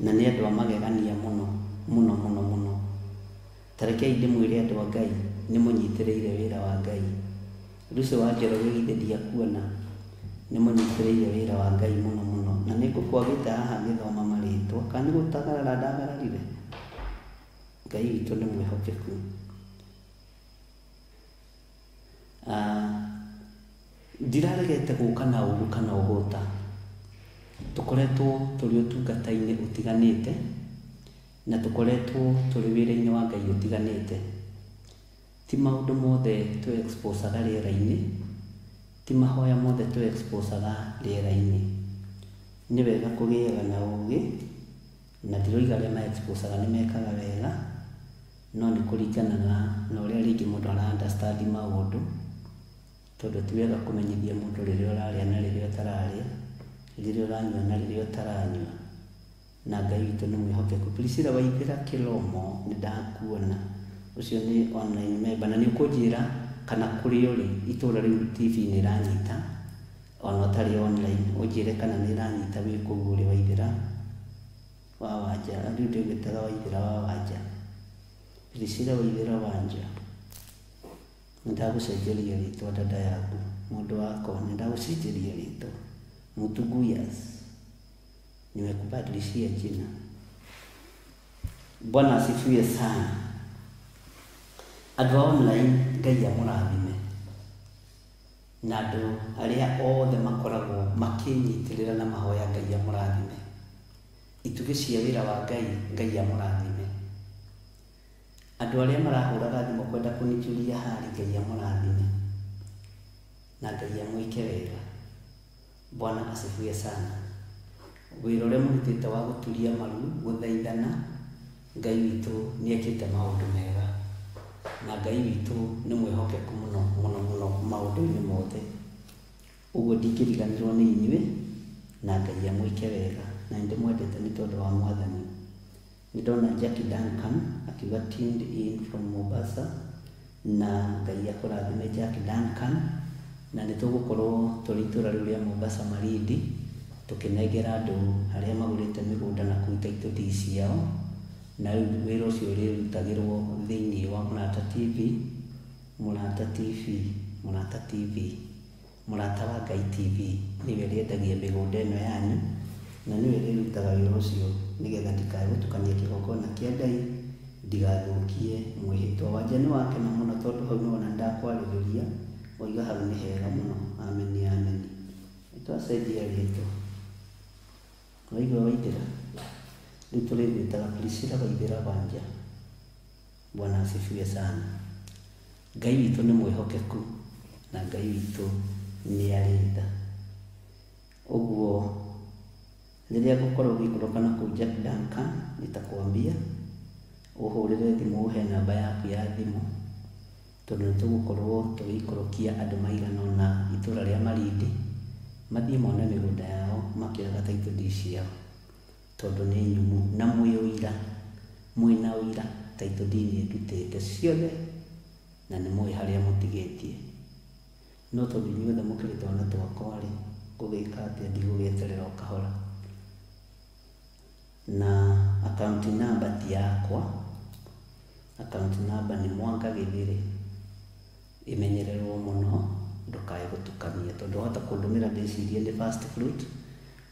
S3: na nĩ andũ a magegania mũno mũno mũno mũno. Tarekei ndĩmwĩre andũ a Ngai nĩ mũnyitĩrĩire wĩra wa Ngai. Lucio wa Njoroge githĩ ndiakuona nĩ mũnyitĩrĩire wĩra wa Ngai mũno mũno, na nĩ ngũkwagĩte haha gĩthoma marĩtwa kana nĩ gũtagarara ndagararire. Ngai witũ nĩ mwĩhokeku. Ndiraregete gũka na ũru kana ũgũta. Tũkoretwo tũrĩ ũtungata-inĩ ũtiganĩte na tũkoretwo tũrĩ wĩra-inĩ wa Ngai ũtiganĩte. Ti maũndũ mothe tũ-exposaga rĩera-inĩ, ti mahoya mothe tũ-exposaga rĩera-inĩ. Nĩ wega kũgĩaga na ũũgĩ, na ndiroiga arĩa ma-exposaga nĩ mekaga wega, no nĩ kũringanaga na ũrĩa rĩngĩ mũndũ ara-understand maũndũ, tondũ ti wega kũmenyithia mũndũ rĩrĩa ũrarĩa na rĩrĩa ũtararĩa, rĩrĩa ũranyua na rĩrĩa ũtaranyua. Na Ngai witũ nĩ mwĩhokeku. Priscilla Waithĩra Kĩlomo nĩ ndakuona, ũcio nĩ online member, na nĩ ũkũnjĩra kana kũrĩ ũrĩ itũũra rĩu TV nĩ ĩranyita ona ũtarĩ online, ũnjĩre kana nĩ ĩranyita wĩ kũu ũrĩ Waithĩra wa Wanja. Rĩu ndĩgwĩtaga Waithĩra wa Wanja, Priscilla Waithĩra Wanja. Nĩndagũcenjeria rĩtwa dada yaku, mũndũ wako, nĩndagũcenjeria rĩtwa Mutuguyas, nimekubadilishia jina. Bwana asifiwe sana. Andũ a online Ngai amũrathime, na andũ arĩa othe makoragwo makĩnyitĩrĩra na mahoya Ngai amũrathime. Itugĩ cia wĩra wa Ngai, Ngai amũrathime. Andũ arĩa marahũraga thimũ kwenda kũnijũria harĩ, Ngai amũrathime na Ngai amwĩke wega. Bwana asifiwe sana. Wĩra ũrĩa mũrutĩte wa gũturia maru, gũthaithana, Ngai witũ nĩ ekĩte maũndũ mega, na Ngai witũ nĩ mwĩhokeku mũno mũno mũno maũndũ-inĩ mothe. Ũguo ndingĩriganĩrwo nĩ inyuĩ, na Ngai amwĩke wega, na nĩndĩmwendete nĩ tondũ wa Mwathani. Nĩndona Jackie Duncan akiuga tuned in from Mombasa, na Ngai akũrathime Jackie Duncan, na nĩtũgũkorwo tũrĩ itũũra rĩu rĩa Mombasa Marindi tukinengera andu haria magurite migunda na kuita ituthi ciao na wira ucio urutagirwo thiini wa Murata TV, Murata TV, Murata TV, Murata wa Ngai TV niwe riendagia migunda ino yanyu na niwe rirutaga wira ucio nigetha ndikae gutukania kigongona kia Ngai ndigathukie mwihitwa wanja ni wake na muno tondu hau nona ndakwariria oiga hau ni hega muno. Amen, amen. Twasaidia rito waigua Waithira riu turigwitaga Priscilla Waithira Wanja. Bwana asifiwe sana. Ngai witu ni mwihokeku na Ngai witu ni arinda. Uguo riria gukorwo gikurukana ku Jack Duncan nitakwambia uhurire thimu uhe namba yaku ya thimu tondu nitugukorwo tugikurukia andu maigana na itura ria Malindi mathie mone migunda yao makioga taituthi ciao tondu ni nyumu na mwina uira taituthi ni ndutite ciothe na ni mwi haria mutigitie no tondu nyuothe mukirite ona twakwa ri gugika atia ndigugieterera ukahora na account number ti yakwa. Account number ni Mwanga Githiri. Imenyererwo muno ndukae gutukania tondu wahota kundumira ndicirie ni first fruit,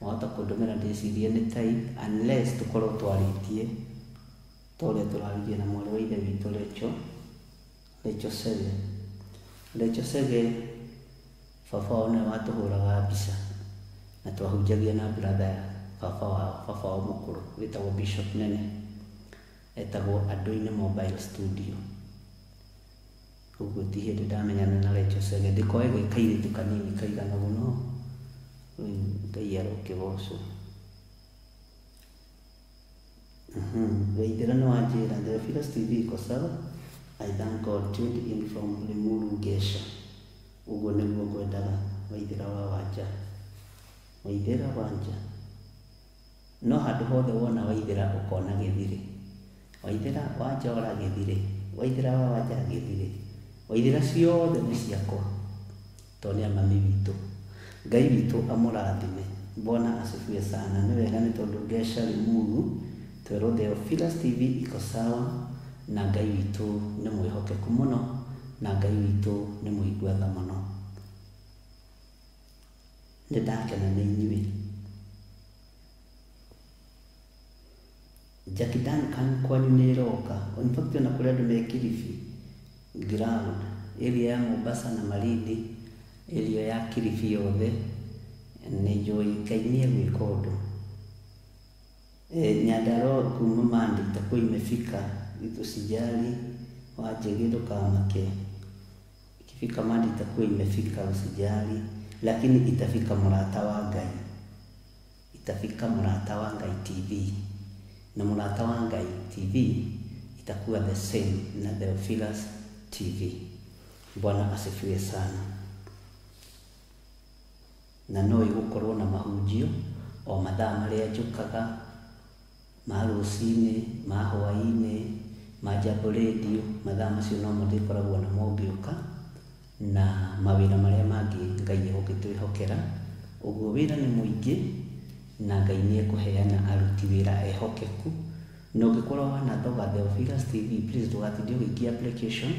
S3: wahota kundumira ndicirie ni tithe unless tukorwo twaritie toria turaririe na mwari wa ithe witu Lecho Sege baba ona watuhuraga mbica na twahunjagia na brother baba wao mukuru witagwo Bishop Nene etagwo Adoine Mobile Studio. Uguo ti hindi ndamenyana na Lecho Sege ndikoe gwikairitu kanini kaigana muno Ngai aroke boco. Waithira no anjira the Theophilus TV iko sawa. I thank God tuned in from Limuru Gesha. Uguo niguo ngwendaga Waithira wa Wanja. Waithira Wanja no handu hothe wona Waithira ukona Githiri. Waithira Wanja ora Githiri, Waithira wa Wanja Githiri, Waithira ciothe ni ciakwa tondu ni mami witu. Ngai witu amurathime. Bwana asifiwe sana. Ni wega ni tondu Gesha Limuru twero Theophilus TV iko sawa na Ngai witu ni mwihokeku muno na Ngai witu ni mwiguatha muno. Ndakena ni inyuĩ. Jack Duncan kwanyu ni roka. In fact na kule andu me Kilifi ground area ya Mombasa na Malindi area ya Kilifi yothe ni njui kainie gwika undu. Nyandaro kuma Mandi itakuwa imefika, usijali waje kamake. Ikifika Mandi itakuwa imefika, usijali, lakini itafika Murata wa Ngai. Itafika Murata wa Ngai TV. Na Murata wa Ngai TV itakuwa the same na Theophilus TV. Bwana asifiwe sana. Na no igukorwo na mahunjio o mathaa maria njukaga ma rucini, ma hwaini, ma Jambo Radio, mathaa macio no mutikoragwo na mongiuka na mawira maria mangi Ngai egukitwihokera. Uguo wira ni muingi na Ngai ni ekuheana aruti wira ehokeku. No ungikorwo wana thoga Theophilus TV, please ndugatindie ugikia application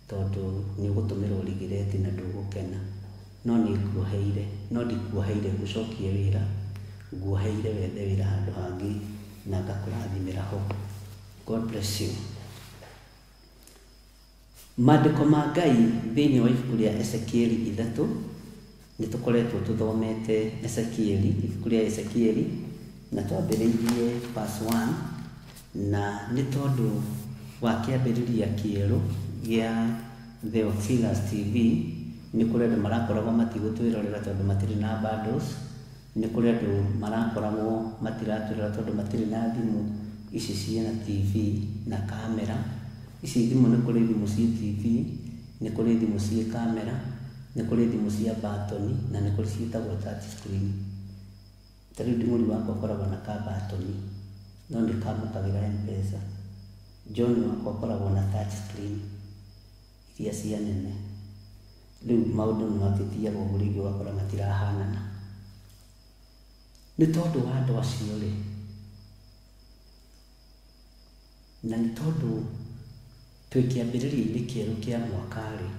S3: tondu ni ugutumirwo rigireti na ndugukena. No ni nguoheire, no ndikuoheire gucokie wira, nguoheire wethe wira handu hangi na ngakurathimira ho. God bless you. Maandiko ma Ngai thiini wa ibuku ria Ezekieli 3 ni tukoretwo tuthomete ibuku ria Ezekieli na twambiriirie verse 1 na ni tondu wa kiambiriria kieru gia Theophilus TV ni kuri andu marakoragwo matigutwirorera tondu matiri na bundles, ni kuri andu marakoragwo matiratwirora tondu matiri na thimu ici ciina TV na kamera. Ici thimu ni kuri thimu cia TV, ni kuri thimu cia kamera, ni kuri thimu cia batoni na ni kuri ciitagwo touch screen. Tariu thimũ wakwa ũkoragwo na ka batoni no nĩ kamũkagĩra M-Pesa. John wakwa ũkoragwo na touch screen iria cia nene. Rĩu maũndũ nĩ makĩtiagwo ũguo rĩngĩ ũgakora matirahanana. nĩ tondũ wa andũ acio rĩ, na nĩ tondũ twĩ kĩambĩrĩria-inĩ kĩerũ kĩa mwaka rĩ,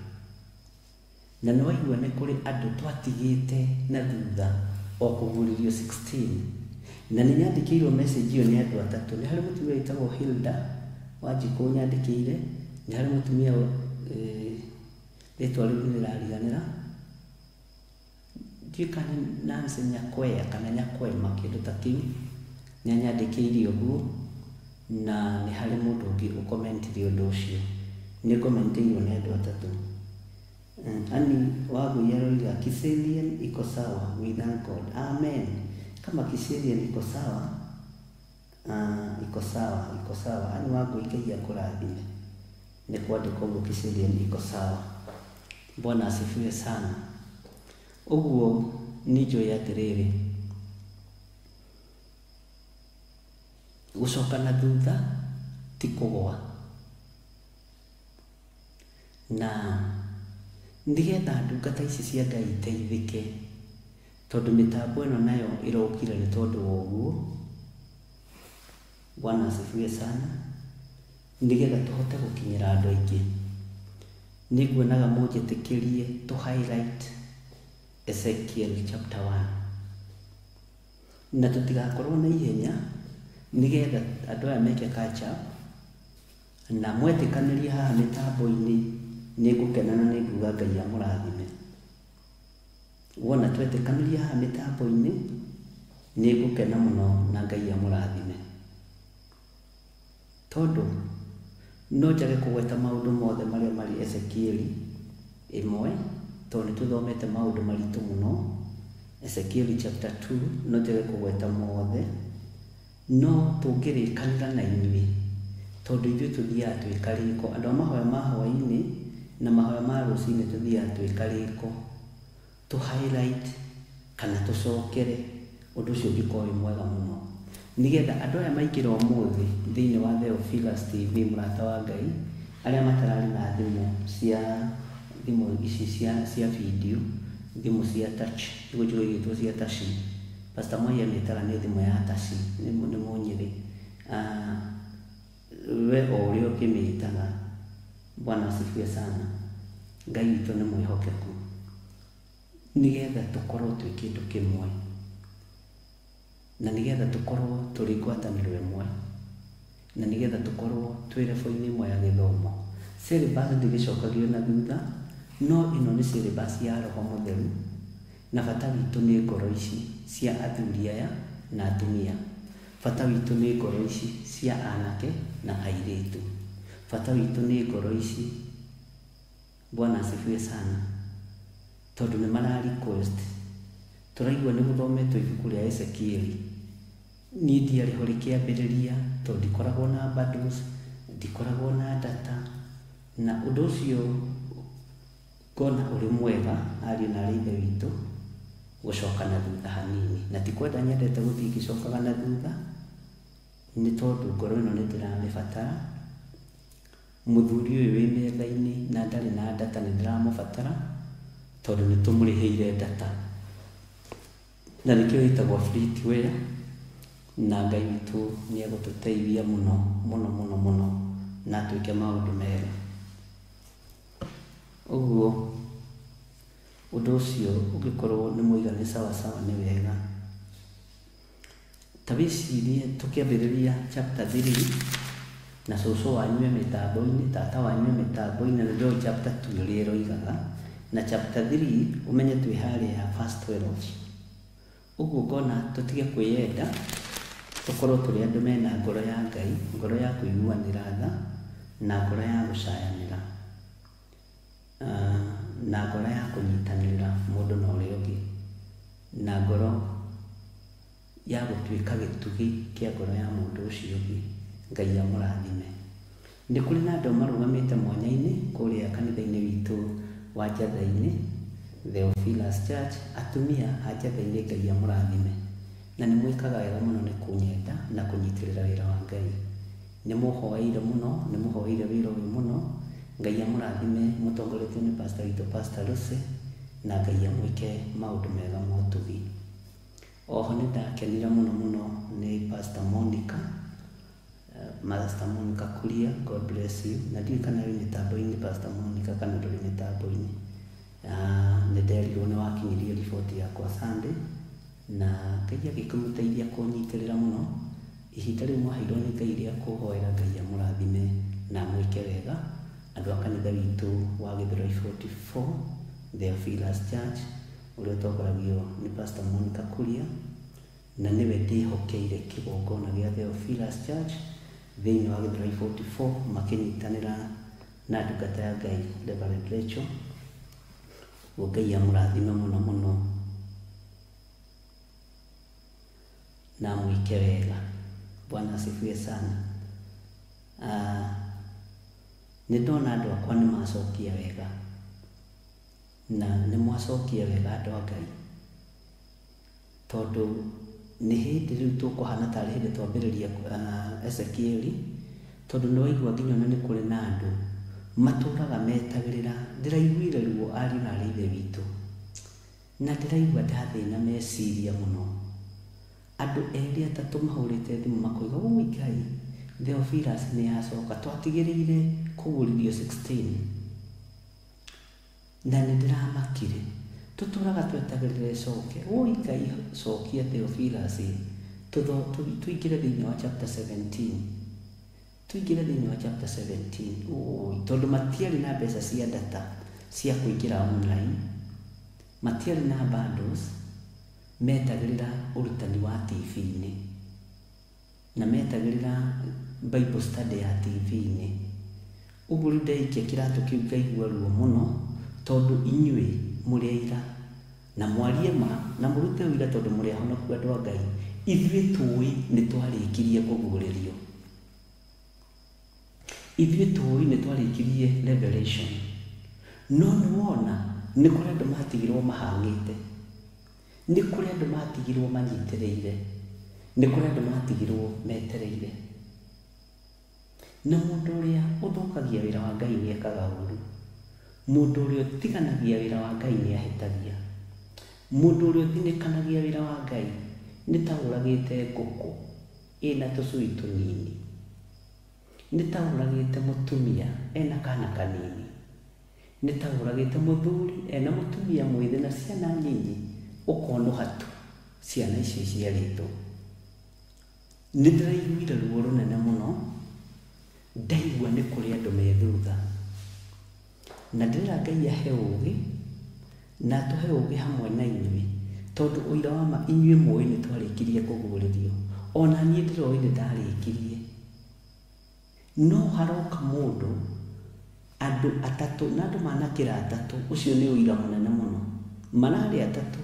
S3: na nĩ waigua nĩ kũrĩ andũ twatigĩte na thutha o kũguũrĩrio 16, na nĩ nyandĩkĩirwo message ĩyo nĩ andũ atatũ. Nĩ harĩ mũtumia wĩtagwo Hilda Wanjikũ nyandĩkĩire, nĩ harĩ mũtumia rĩtwa rĩu nĩrĩrariganĩra, ndiũĩ kana Nancy Nyakwea kana Nyakwema kĩndũ ta kĩu, nĩ anyandĩkĩire ũguo, na nĩ harĩ mũndũ ũngĩ ũkomentire ũndũ ũcio. Nĩ komentĩirwo nĩ andũ atatũ. Ani Wagũi aroiga Kiserian iko sawa, we thank God. Amen. Kama Kiserian iko sawa, iko sawa, iko sawa. Ani Wagũi Ngai akũrathime. Nĩ kwandĩka ũguo Kiserian iko sawa. Bwana asifiwe sana. Ũguo nĩ njũĩ atĩrĩrĩ, gũcoka na thutha ti kũgwa, na nĩgetha ndungata ici cia Ngai iteithĩke, tondũ mĩtambo ĩno nayo ĩrokire nĩ tondũ wa ũguo. Bwana asifiwe sana. Nĩgetha tũhote gũkinyĩra andũ aingĩ, nĩguonaga mũnjĩtĩkĩrie to highlight Ezekiel chapter 1, na tũtigakorwo na ihenya, nĩgetha andũ aya meke catch up, na mwetĩkanĩria haha mĩtambo-inĩ, nĩngũkena na nĩnguga Ngai amũrathime. Wona twetĩkanĩria haha mĩtambo-inĩ, nĩngũkena mũno na Ngai amũrathime, tondũ no njage kũgweta maũndũ mothe marĩa marĩ Ezekieli 1, tondũ nĩtũthomete maũndũ maritũ mũno. Ezekieli chapter 2 no njage kũgweta mothe, no tũngĩrĩkanĩra na inyuĩ, tondũ ithuĩ tũthiaga twĩ karĩko. Andũ a mahoya ma hwaĩ-inĩ na mahoya ma rũcinĩ tũthiaga twĩ karĩko, tũ highlight kana tũcokere ũndũ ũcio ũngĩkorwo wĩ mwega mũno, nĩgetha andũ aya maingĩra ũmũthĩ thĩinĩ wa Theophilus TV mũrata wa Ngai, arĩa matararĩ na thimũ ici cia video, thimũ cia touch, igũjũra igĩtwo cia touch. Pastor Moi amĩtaga nĩ thimũ ya touch, nĩ Mũnyĩrĩ. We o ũrĩa ũkĩmĩtaga, Bwana asifiwe sana. Ngai witũ nĩ mwĩhokeku, nĩgetha tũkorwo twĩ kĩndũ kĩmwe, na nĩgetha tũkorwo tũrĩ ngwatanĩro ĩmwe, na nĩgetha tũkorwo twĩ level-inĩ ĩmwe ya gĩthomo. Syllabus ndĩgĩcokagio na thutha, no ĩno nĩ syllabus ya Roho Mũtheru, na bata witũ nĩ ngoro ici cia athuri aya na atumia. Bata witũ nĩ ngoro ici cia anake na airĩtu. Bata witũ nĩ ngoro ici, Bwana asifiwe sana, tondũ nĩ mara request. Tũraigua nĩ gũthometwo ibuku rĩa Ezekieli. Niĩ ndiarĩ ho rĩkĩambĩrĩria, tondũ ndikoragwo na bundles, ndikoragwo na data, na ũndũ ũcio ngona ũrĩ mwega, ariũ na aarĩ a Ithe witũ, gũcoka na thutha hanini. Na ti kwenda nyendete gũthiĩ ngĩcokaga na thutha, nĩ tondũ ngoro ĩno nĩndĩramĩbatara. Mũthuri ũyũ wĩ metha-inĩ na ndarĩ na data nĩndĩramũbatara, tondũ nĩtũmũrĩhĩire data, na nĩkĩo ĩtagwo freeware, na Ngai witũ nĩegũtũteithia mũno mũno mũno mũno, na twĩke maũndũ mega. Ũguo ũndũ ũcio ũngĩkorwo nĩ mũigane sawa sawa nĩ wega. Ta wĩcirie tũkĩambĩrĩria chapter 3, na cũcũ wanyu e mĩtambo-inĩ, tata wanyu e mĩtambo-inĩ, na ndio chapter 2 ũrĩa ĩroigaga, na chapter 3 ũmenye twĩ harĩa ya verse 12. Ũguo ngona tũtige kwĩyenda, tũkorwo tũrĩ andũ mena ngoro ya Ngai, ngoro ya kũiguanĩra tha, na ngoro ya gũcayanĩra, na ngoro ya kũnyitanĩra mũndũ na ũrĩa ũngĩ, na ngoro ya gũtuĩka gĩtugĩ kĩa ngoro ya mũndũ ũcio ũngĩ. Ngai amũrathime. Nĩ kũrĩ na andũ marũgamĩte mwanya-inĩ kũrĩa kanitha-inĩ witũ wa Njatha-inĩ, Theophilus Church, atumia a Njatha-inĩ, Ngai amũrathime. Na nĩ mwĩkaga wega mũno nĩ kũnyenda na kũnyitĩrĩra wĩra wa Ngai. Nĩ mũhoeire mũno, nĩ mũhoeire wĩra ũyũ mũno. Ngai amũrathime, mũtongoretio nĩ pastor witũ Pastor Lucy, na Ngai amwĩke maũndũ mega ma ũtugi. Oho nĩ ndakenire mũno nĩ Pastor Monica, Master Monica Kuria, God bless you. Na ndiũĩ kana wĩ mĩtambo-inĩ Pastor Monica kana ndũrĩ mĩtambo-inĩ. Nĩ nderirwo nĩ wakinyirie riboti yakwa Sunday, na Ngai agĩkũmũteithia kũnyitĩrĩra mũno. Ihinda rĩu mwaheirwo nĩ Ngai rĩa kũhoera Ngai amũrathime na mwĩke wega. Andũ a kanitha witũ wa Gĩthũrai 44 Theophilus Church ũrĩa ũtongoragio nĩ Pastor Monica Kuria, na nĩwe ndĩhokeire kĩgongona gĩa Theophilus Church thĩinĩ wa Gĩthũrai 44 makĩnyitanĩra na ndungata ya Ngai Reverend Rachel. Ngai amũrathime mũno na mwĩke wega. Bwana asifiwe sana. Nĩ ndona andũ akwa nĩ macokia wega, na nĩ mwacokia wega andũ a Ngai, tondũ nĩ hĩndĩ rĩu tũkũhana tarĩ hĩndĩ twambĩrĩria Ezekieli, tondũ nĩ waigua nginya ona nĩ kũrĩ na andũ matũraga metagĩrĩra. Ndĩraiguire ruo ariũ na aarĩ a Ithe witũ, na ndĩraigua ndathĩna meciria mũno. Andũ erĩ atatũ mahũrĩte thimũ makoiga, "Oi Ngai, Theophilus nĩ yacoka, twatigĩrĩire kũgũrithio 16." Na nĩ ndĩramakire, tũtũraga twetagĩrĩra ĩcoke. "Oi Ngai, cokia Theophilus, tũingĩre thĩinĩ wa chapter 17." Tũingĩre thĩinĩ wa chapter 17. Tondũ matiarĩ na mbeca cia data cia kũingĩra online, matiarĩ na bundles, metagĩrĩra ũrutani wa TV-inĩ na metagĩrĩra Bible study ya TV-inĩ. Ũguo rĩu ndaikia kĩratũ kĩu ngaigua ruo mũno, tondũ inyuĩ mũrĩ aira na mwarie ma na mũrute ũira, tondũ mũrĩ ahonoku andũ a Ngai. Ithuĩ tũĩ nĩ twarĩkirie kũguũrĩrio, ithuĩ tũĩ nĩ twarĩkirie Revelation, no nĩ wona nĩ kũrĩ andũ matigirwo mahang'ĩte, nĩ kũrĩ andũ matigirwo manyitĩrĩire, nĩ kũrĩ andũ matigirwo metereire. Na mũndũ ũrĩa ũthũkagia wĩra wa Ngai nĩ ekaga ũũru. Mũndũ ũrĩa ũtiganagia wĩra wa Ngai nĩ ahĩtagia. Mũndũ ũrĩa ũthinĩkanagia wĩra wa Ngai nĩ ta ũragĩte ngũkũ ĩna tũcui tũnini, nĩ ta ũragĩte mũtumia ena kana kanini, nĩ ta ũragĩte mũthuri ena mũtumia mwĩthĩ na ciana nyinyi, ũkonoha tu ciana icio iciarĩtwo. Nĩ ndĩraiguire ruo rũnene mũno, ndaigua nĩ kũrĩ andũ me thutha, na ndĩrera Ngai ahe ũũgĩ na tũhe ũũgĩ hamwe na inyuĩ, tondũ ũira wa ma inyuĩ mũĩ nĩ twarĩkirie kũguũrĩrio. Ona niĩ ndĩroĩ nĩ ndarĩkirie, no haroka mũndũ, andũ atatũ na andũ manakĩra atatũ. Ũcio nĩ ũira mũnene mũno, mararĩ atatũ,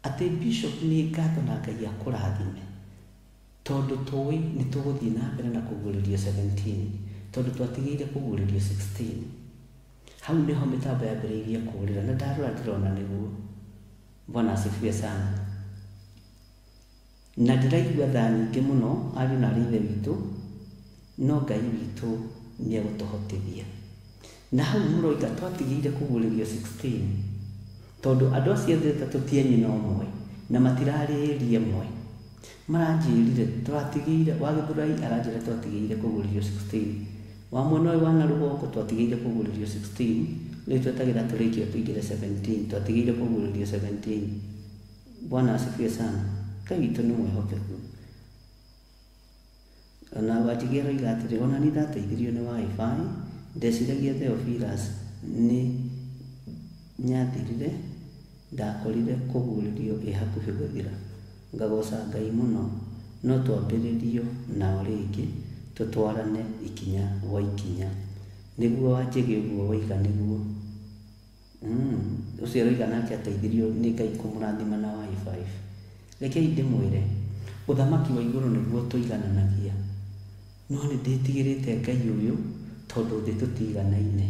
S3: atĩ Bishop nĩ ngatho na Ngai akũrathime, tondũ tũĩ nĩ tũgũthiĩ na mbere na kũguũrĩrio 17, tondũ twatigĩire kũguũrĩrio 16. Hau nĩho mĩtambo yambĩrĩirie kũũrĩra, na ndarora ndĩrona nĩguo. Bwana asifiwe sana. Na ndĩraigua tha nyingĩ mũno ariũ na aarĩ a Ithe witũ, no Ngai witũ nĩ egũtũhotithia. Na hau mũroiga twatigĩire kũguũrĩrio 16, tondũ andũ acio atatũ ti nyina ũmwe na matirarĩrĩria ĩmwe. Maranjĩrire twatigĩire, wa Gĩthũrai aranjĩra twatigĩire kũguũrĩrio 16, wa mwena ũyũ wa na rũgongo twatigĩire kũguũrĩrio 16, rĩu twetagĩra tũrĩkio tũingĩre 17, twatigĩire kũguũrĩrio 17. Bwana asifiwe sana. Ngai witũ nĩ mwĩhokeku. Na wanjigĩra oiga atĩrĩ, ona niĩ ndateithirio nĩ Wi-Fi, ndeciragia Theophilus nĩ nyathirire, ndakorire kũguũrĩrio ĩ hakuhĩ gũthira. Ngagoca Ngai mũno, no twambĩrĩrio nao rĩngĩ, tũtwarane ikinya gwa ikinya. Nĩguo wanjĩge ũguo waiga nĩguo. Ũcio aroiga nake ateithirio nĩ Ngai kũmũrathima na Wi-Fi. Rekei ndĩmwĩre, ũthamaki wa igũrũ nĩguo tũigananagia, no nĩ ndĩtigĩrĩte Ngai ũyũ, tondũ thĩ tũtiganaine.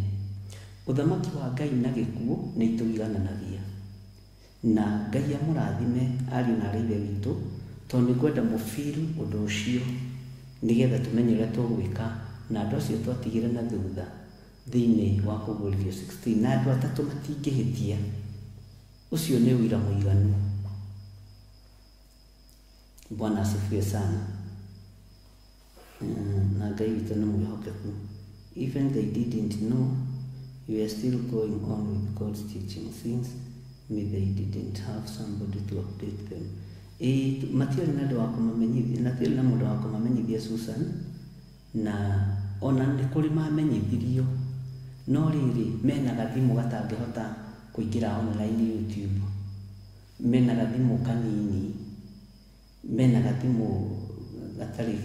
S3: Ũthamaki wa Ngai na gĩkuũ nĩ itũigananagia, na Ngai amũrathime ariũ na aarĩ a Ithe witũ, tondũ nĩ ngwenda mũbiru ũndũ ũcio, nĩgetha tũmenye ũrĩa tũgwĩka na andũ acio twatigire na thutha thĩinĩ wa kũguũrĩrio 16, na andũ atatũ matingĩhĩtia. Ũcio nĩ ũira mũiganu. Bwana asifiwe sana. Na Ngai witũ nĩ mwĩhokeku. Even they didn't know, you are still going on with God's teaching since they didn't have somebody to update them. Matiarĩ na andũ wa kũmamenyithia, na tiarĩ na mũndũ wa kũmamenyithia Susan, na ona nĩ kũrĩ mamenyithirio, no rĩrĩ mena gathimũ gatangĩhota kũingĩra online YouTube, mena gathimũ kanini, mena gathimũ gatarĩ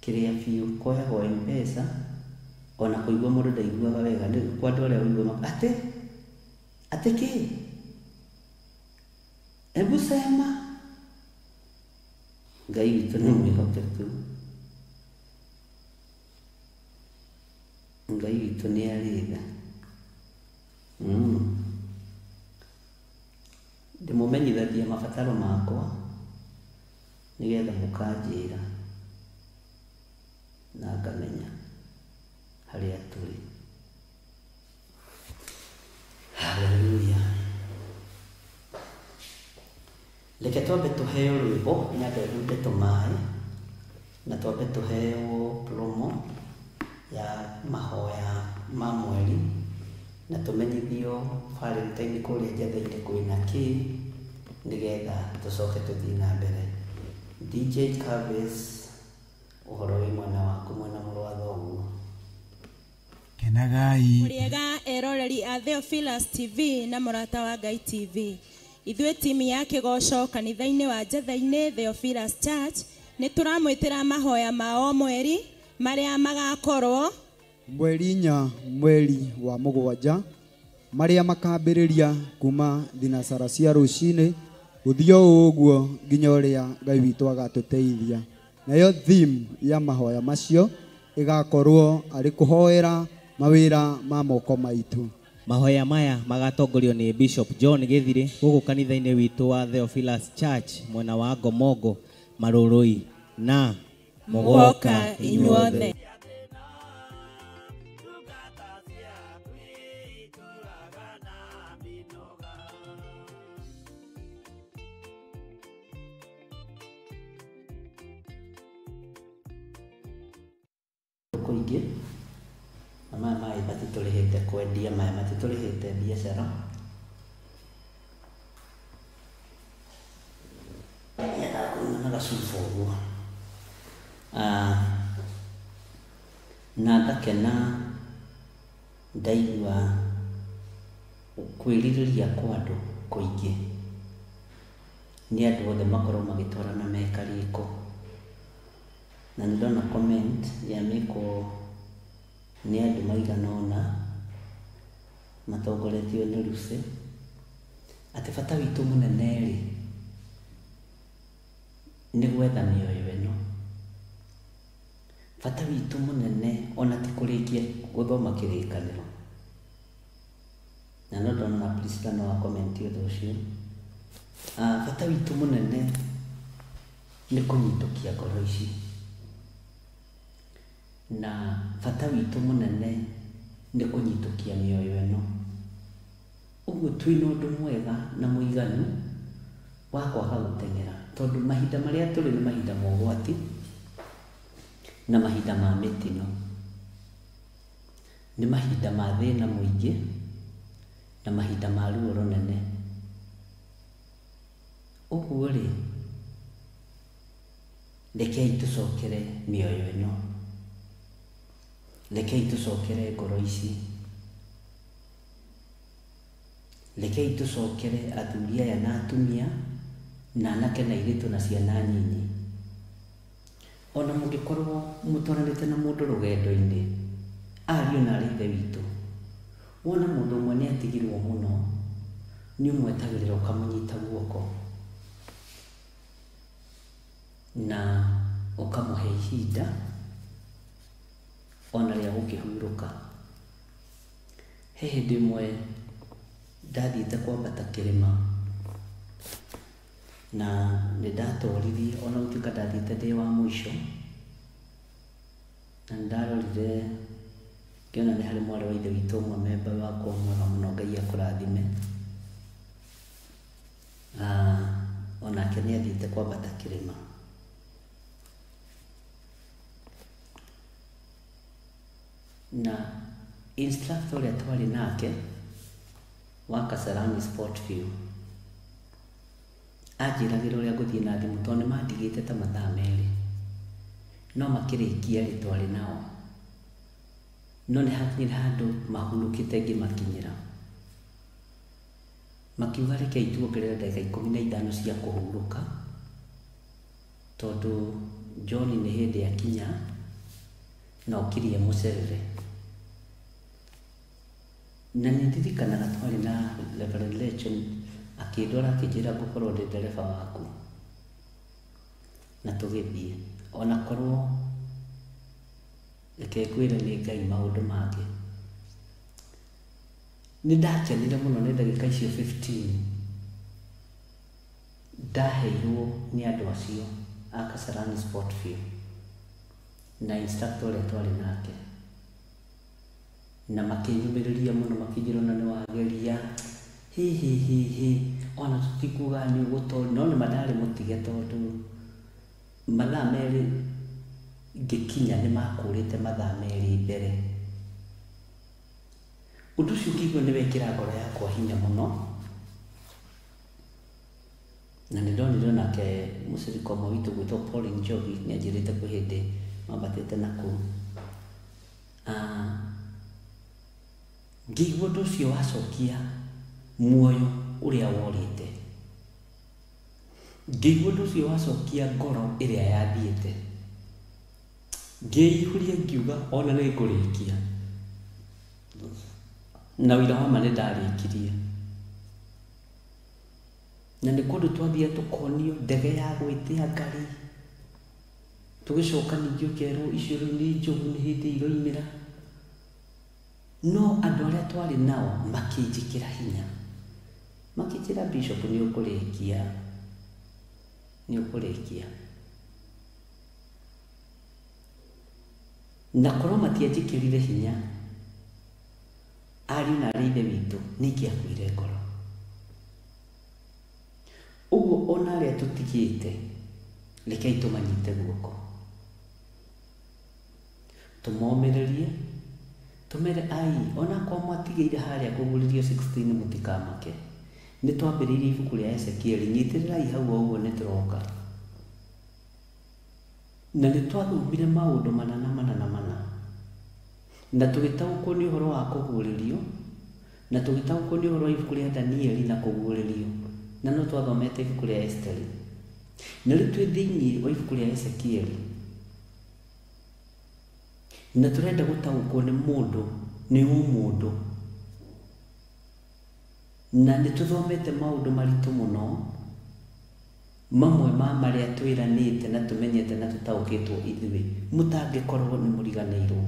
S3: kĩrĩa biũ, koyagwo M-Pesa, ona kũigua mũndũ ndaiguaga wega, kwa andũ arĩa ũigua ate kĩ? Ebu sema. Ngai witũ nĩ mwĩhokeku. Ngai witũ nĩ arĩ tha. Ndĩmũmenyithagia mabataro makwa nĩgetha mũkanjĩra na ngamenya harĩa tũrĩ. Haleluya. Reke twambe tũheo rwĩmbo nĩ andũ ehumbe tũmaĩ, na twambe tũheo promo ya mahoya ma mweri, na tũmenyithio Valentine kũrĩa Njatha-inĩ kwĩna kĩ, nĩgetha tũcoke tũthiĩ na mbere. DJ Kavis, ũhoro wĩ mwena waku, mwena mũrũ wa thoguo.
S2: Kenagai.
S4: Mũrĩega eroreri a Theophilus TV na mũrata wa Ngai TV. Ithuĩ timu ya kĩgoco kanitha-inĩ wa Njatha-inĩ Theophilus Church nĩ tũramwĩtĩra mahoya ma o mweri marĩa magakorwo
S5: mweri 4 mweri wa mũgwanja, marĩa makambĩrĩria kuma thinacara cia rũcinĩ gũthio ũguo nginya ũrĩa Ngai witũ agatũteithia. Nayo theme ya mahoya macio ĩgakorwo arĩ kũhoera mawĩra ma moko maitũ.
S6: Mahoya maya magatongorio nĩ Bishop John Gĩthirĩ gũkũ kanitha-inĩ witũ wa Theophilus Church mwena wa Gomogo, Marũrũi, na mũgoka inyuothe.
S3: Kũingĩ na maya maĩ matitũrĩhĩte kwendia, maya matitũrĩhĩte biacara. Na gacuba ũguo. Na ngakena ndaigua kwĩrirĩria kwa andũ kũingĩ, nĩ andũ othe makorwo magĩtwarana meka rĩko. Na ndona comment yamĩkwo nĩ andũ maigana ũna matongoretio nĩ Lucy, atĩ bata witũ mũnene rĩ nĩ gwetha mĩoyo ĩno. Bata witũ mũnene ona ti kũrĩkia gũthoma kĩrĩkanĩro. Na no ndona Priscilla no akomenti ũndũ ũcio. Bata witũ mũnene nĩ kũnyitũkia ngoro ici, na bata witũ mũnene nĩ kũnyitũkia mĩoyo ĩno. Ũguo twĩna ũndũ mwega na mũiganu wa kwaga gũteng'era, tondũ mahinda marĩa tũrĩ nĩ mahinda ma ũgwati na mahinda ma mĩtino, nĩ mahinda ma thĩna mũingĩ na mahinda ma ruo rũnene. Ũguo rĩ, rekei tũcokere mĩoyo ĩno, rekei tũcokere ngoro ici, rekei tũcokere athuri aya na atumia na anake na airĩtu na ciana nyinyi. Ona mũngĩkorwo mũtwaranĩte na mũndũ rũgendo-inĩ, ariũ na arĩ ithe witũ, wona mũndũ ũmwe nĩ atigirwo mũno, nĩ ũmwetagĩrĩra ũkamũnyita guoko na ũkamũhe ihinda ona rĩa gũkĩhurũka. He hĩndĩ ĩmwe ndathiĩte kwambata kĩrĩma na nĩ ndatwaririe, ona gũtuĩka ndathiĩte ndĩ wa mũico, na ndarorire ngĩona nĩ harĩ mwarĩ wa ithe witũ ũmwe memba wakwa mwega mũno, Ngai akũrathime. Onake nĩ athiĩte kwambata kĩrĩma, na instructor ũrĩa twarĩ nake wa Kasarani Sport View anjĩragĩra ũrĩa ngũthiĩ na thimũ tondũ nĩmandigĩte ta mathaa merĩ no makĩrĩkia rĩ twarĩ nao no nĩ hakinyire handũ mahurũkĩte ngĩmakinyĩra makiuga reke tuongerere ndagĩka 15 cia kũhurũka tondũ John nĩ hĩndĩ akinya na okirie mũcerere na nĩndirikanaga twarĩ na Reverend Legend akĩndwara akĩnjĩra ngũkorwo ndĩ ndereba waku na tũgĩthiĩ ona korwo reke ngwĩre nĩ Ngai maũndũ mangĩ nĩ ndakenire mũno nĩ ndagĩka icio 15 ndaheirwo nĩ andũ acio a Kasarani Sport View na instructor ũrĩa twarĩ nake na makĩnyumĩrĩria mũno makĩnjĩra ona nĩ wageria hi ona tũtikuga nĩ ũguo tondũ no nĩ mandarĩ mũtige tondũ mathaa merĩ ngĩkinya nĩ makũrĩte mathaa merĩ mbere ũndũ ũcio ngĩigua nĩ wekĩra ngoro yakwa hinya mũno na nĩ ndonire nake mũcirikoma witũ gwĩtwo Pauline Njogi nĩ anjĩrĩte kwĩ hĩndĩ mambatĩte nakũu ngĩigua ũndũ ũcio wacokia muoyo ũrĩa worĩte ngĩigua ũndũ ũcio wacokia ngoro ĩrĩa yathiĩte ngĩihũria ngiuga ona nĩ ngũrĩkia na wĩra wa ma nĩ ndarĩkirie na nĩ kũndũ twathiĩ tũkonio ndege ya gwĩtia ngari tũgĩcoka ningĩ ũkerwo icio rĩu nĩ njogu nĩ hĩndĩ iroimĩra no andũ arĩa twarĩ nao makĩnjĩkĩra hinya makĩnjĩra Bishop nĩ ũkũrĩkia na korwo matianjĩkĩrire hinya ariũ na arĩ ithe witũ nĩingĩakuire ngoro ũguo ona arĩa tũtigĩte rekei tũmanyite guoko tũmomĩrĩrie tũmere ai ona kwa mwatigĩire harĩa kũgũrĩrio 16 mũtikamake nĩ twambĩrĩirie ibuku rĩa Ezekieli nyitĩrĩrai hau ũguo nĩ tũroka na nĩ twathomire maũndũ mana na tũgĩtaũkwo nĩ ũhoro wa kũguũrĩrio na tũgĩtaũkwo nĩ ũhoro wa ibuku rĩa Danieli na kũguũrĩrio na no twathomete ibuku rĩa Esteri na rĩu twĩ thĩinĩ wa ibuku rĩa Ezekieli na tũrenda gũtaũkwo nĩ mũndũ nĩ mũndũ na nĩ tũthomete maũndũ maritũ mũno mamwe ma marĩa twĩranĩte na tũmenyete na tũtaũkĩtwo ithuĩ mũtangĩkorwo nĩ mũriganĩirwo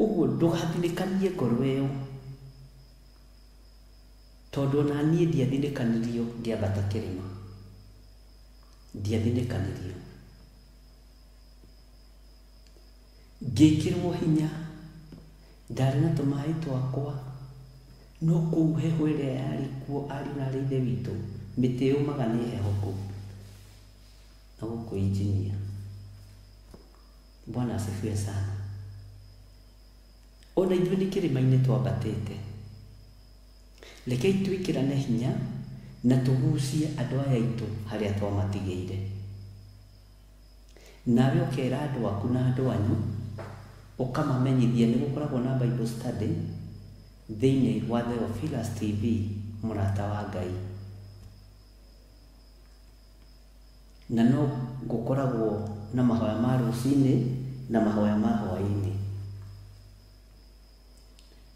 S3: ũguo ndũgathinĩkanie ngoro ĩyo tondũ ona niĩ ndiathinĩkanirio ngĩambata kĩrĩma ndiathinĩkanirio ngĩkĩrwo hinya ndarĩ na tũmaĩ twakwa no kũu heho ĩrĩa yarĩ kuo ariũ na arĩ ithe witũ mĩtĩ yũmaga nĩ heho kũu na gũkũ injinia Bwana asifiwe sana ona ithuĩ nĩ kĩrĩma-inĩ twambatĩte rekei twĩkĩrane hinya na tũgucie andũ aya aitũ harĩa twamatigĩire nawe ũkera andũ aku na andũ anyu ũkamamenyithia nĩ gũkoragwo na Bible study thĩinĩ wa Theophilus TV mũrata wa Ngai na no gũkoragwo na mahoya ma rũcinĩ na mahoya ma hwaĩ-inĩ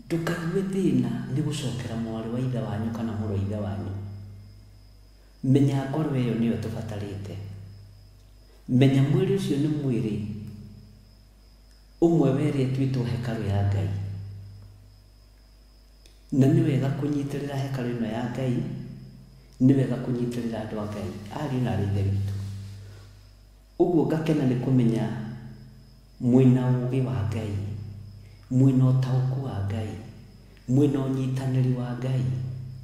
S3: ndũkaigue thĩna nĩ gũcokera mwarĩ wa ithe wanyu kana mũrũ wa ithe wanyu menya ngoro ĩyo nĩyo tũbatarĩte menya mwĩrĩ ũcio nĩ mwĩrĩ ũmwe werĩ twĩtwo hekarũ ya Ngai na nĩ wega kũnyitĩrĩra hekarũ ĩno ya Ngai nĩ wega kũnyitĩrĩra andũ a Ngai ariũ na arĩ ithe witũ ũguo ngakena nĩ kũmenya mwĩna ũũgĩ wa Ngai mwĩna ũtaũku wa Ngai mwĩna ũnyitanĩri wa Ngai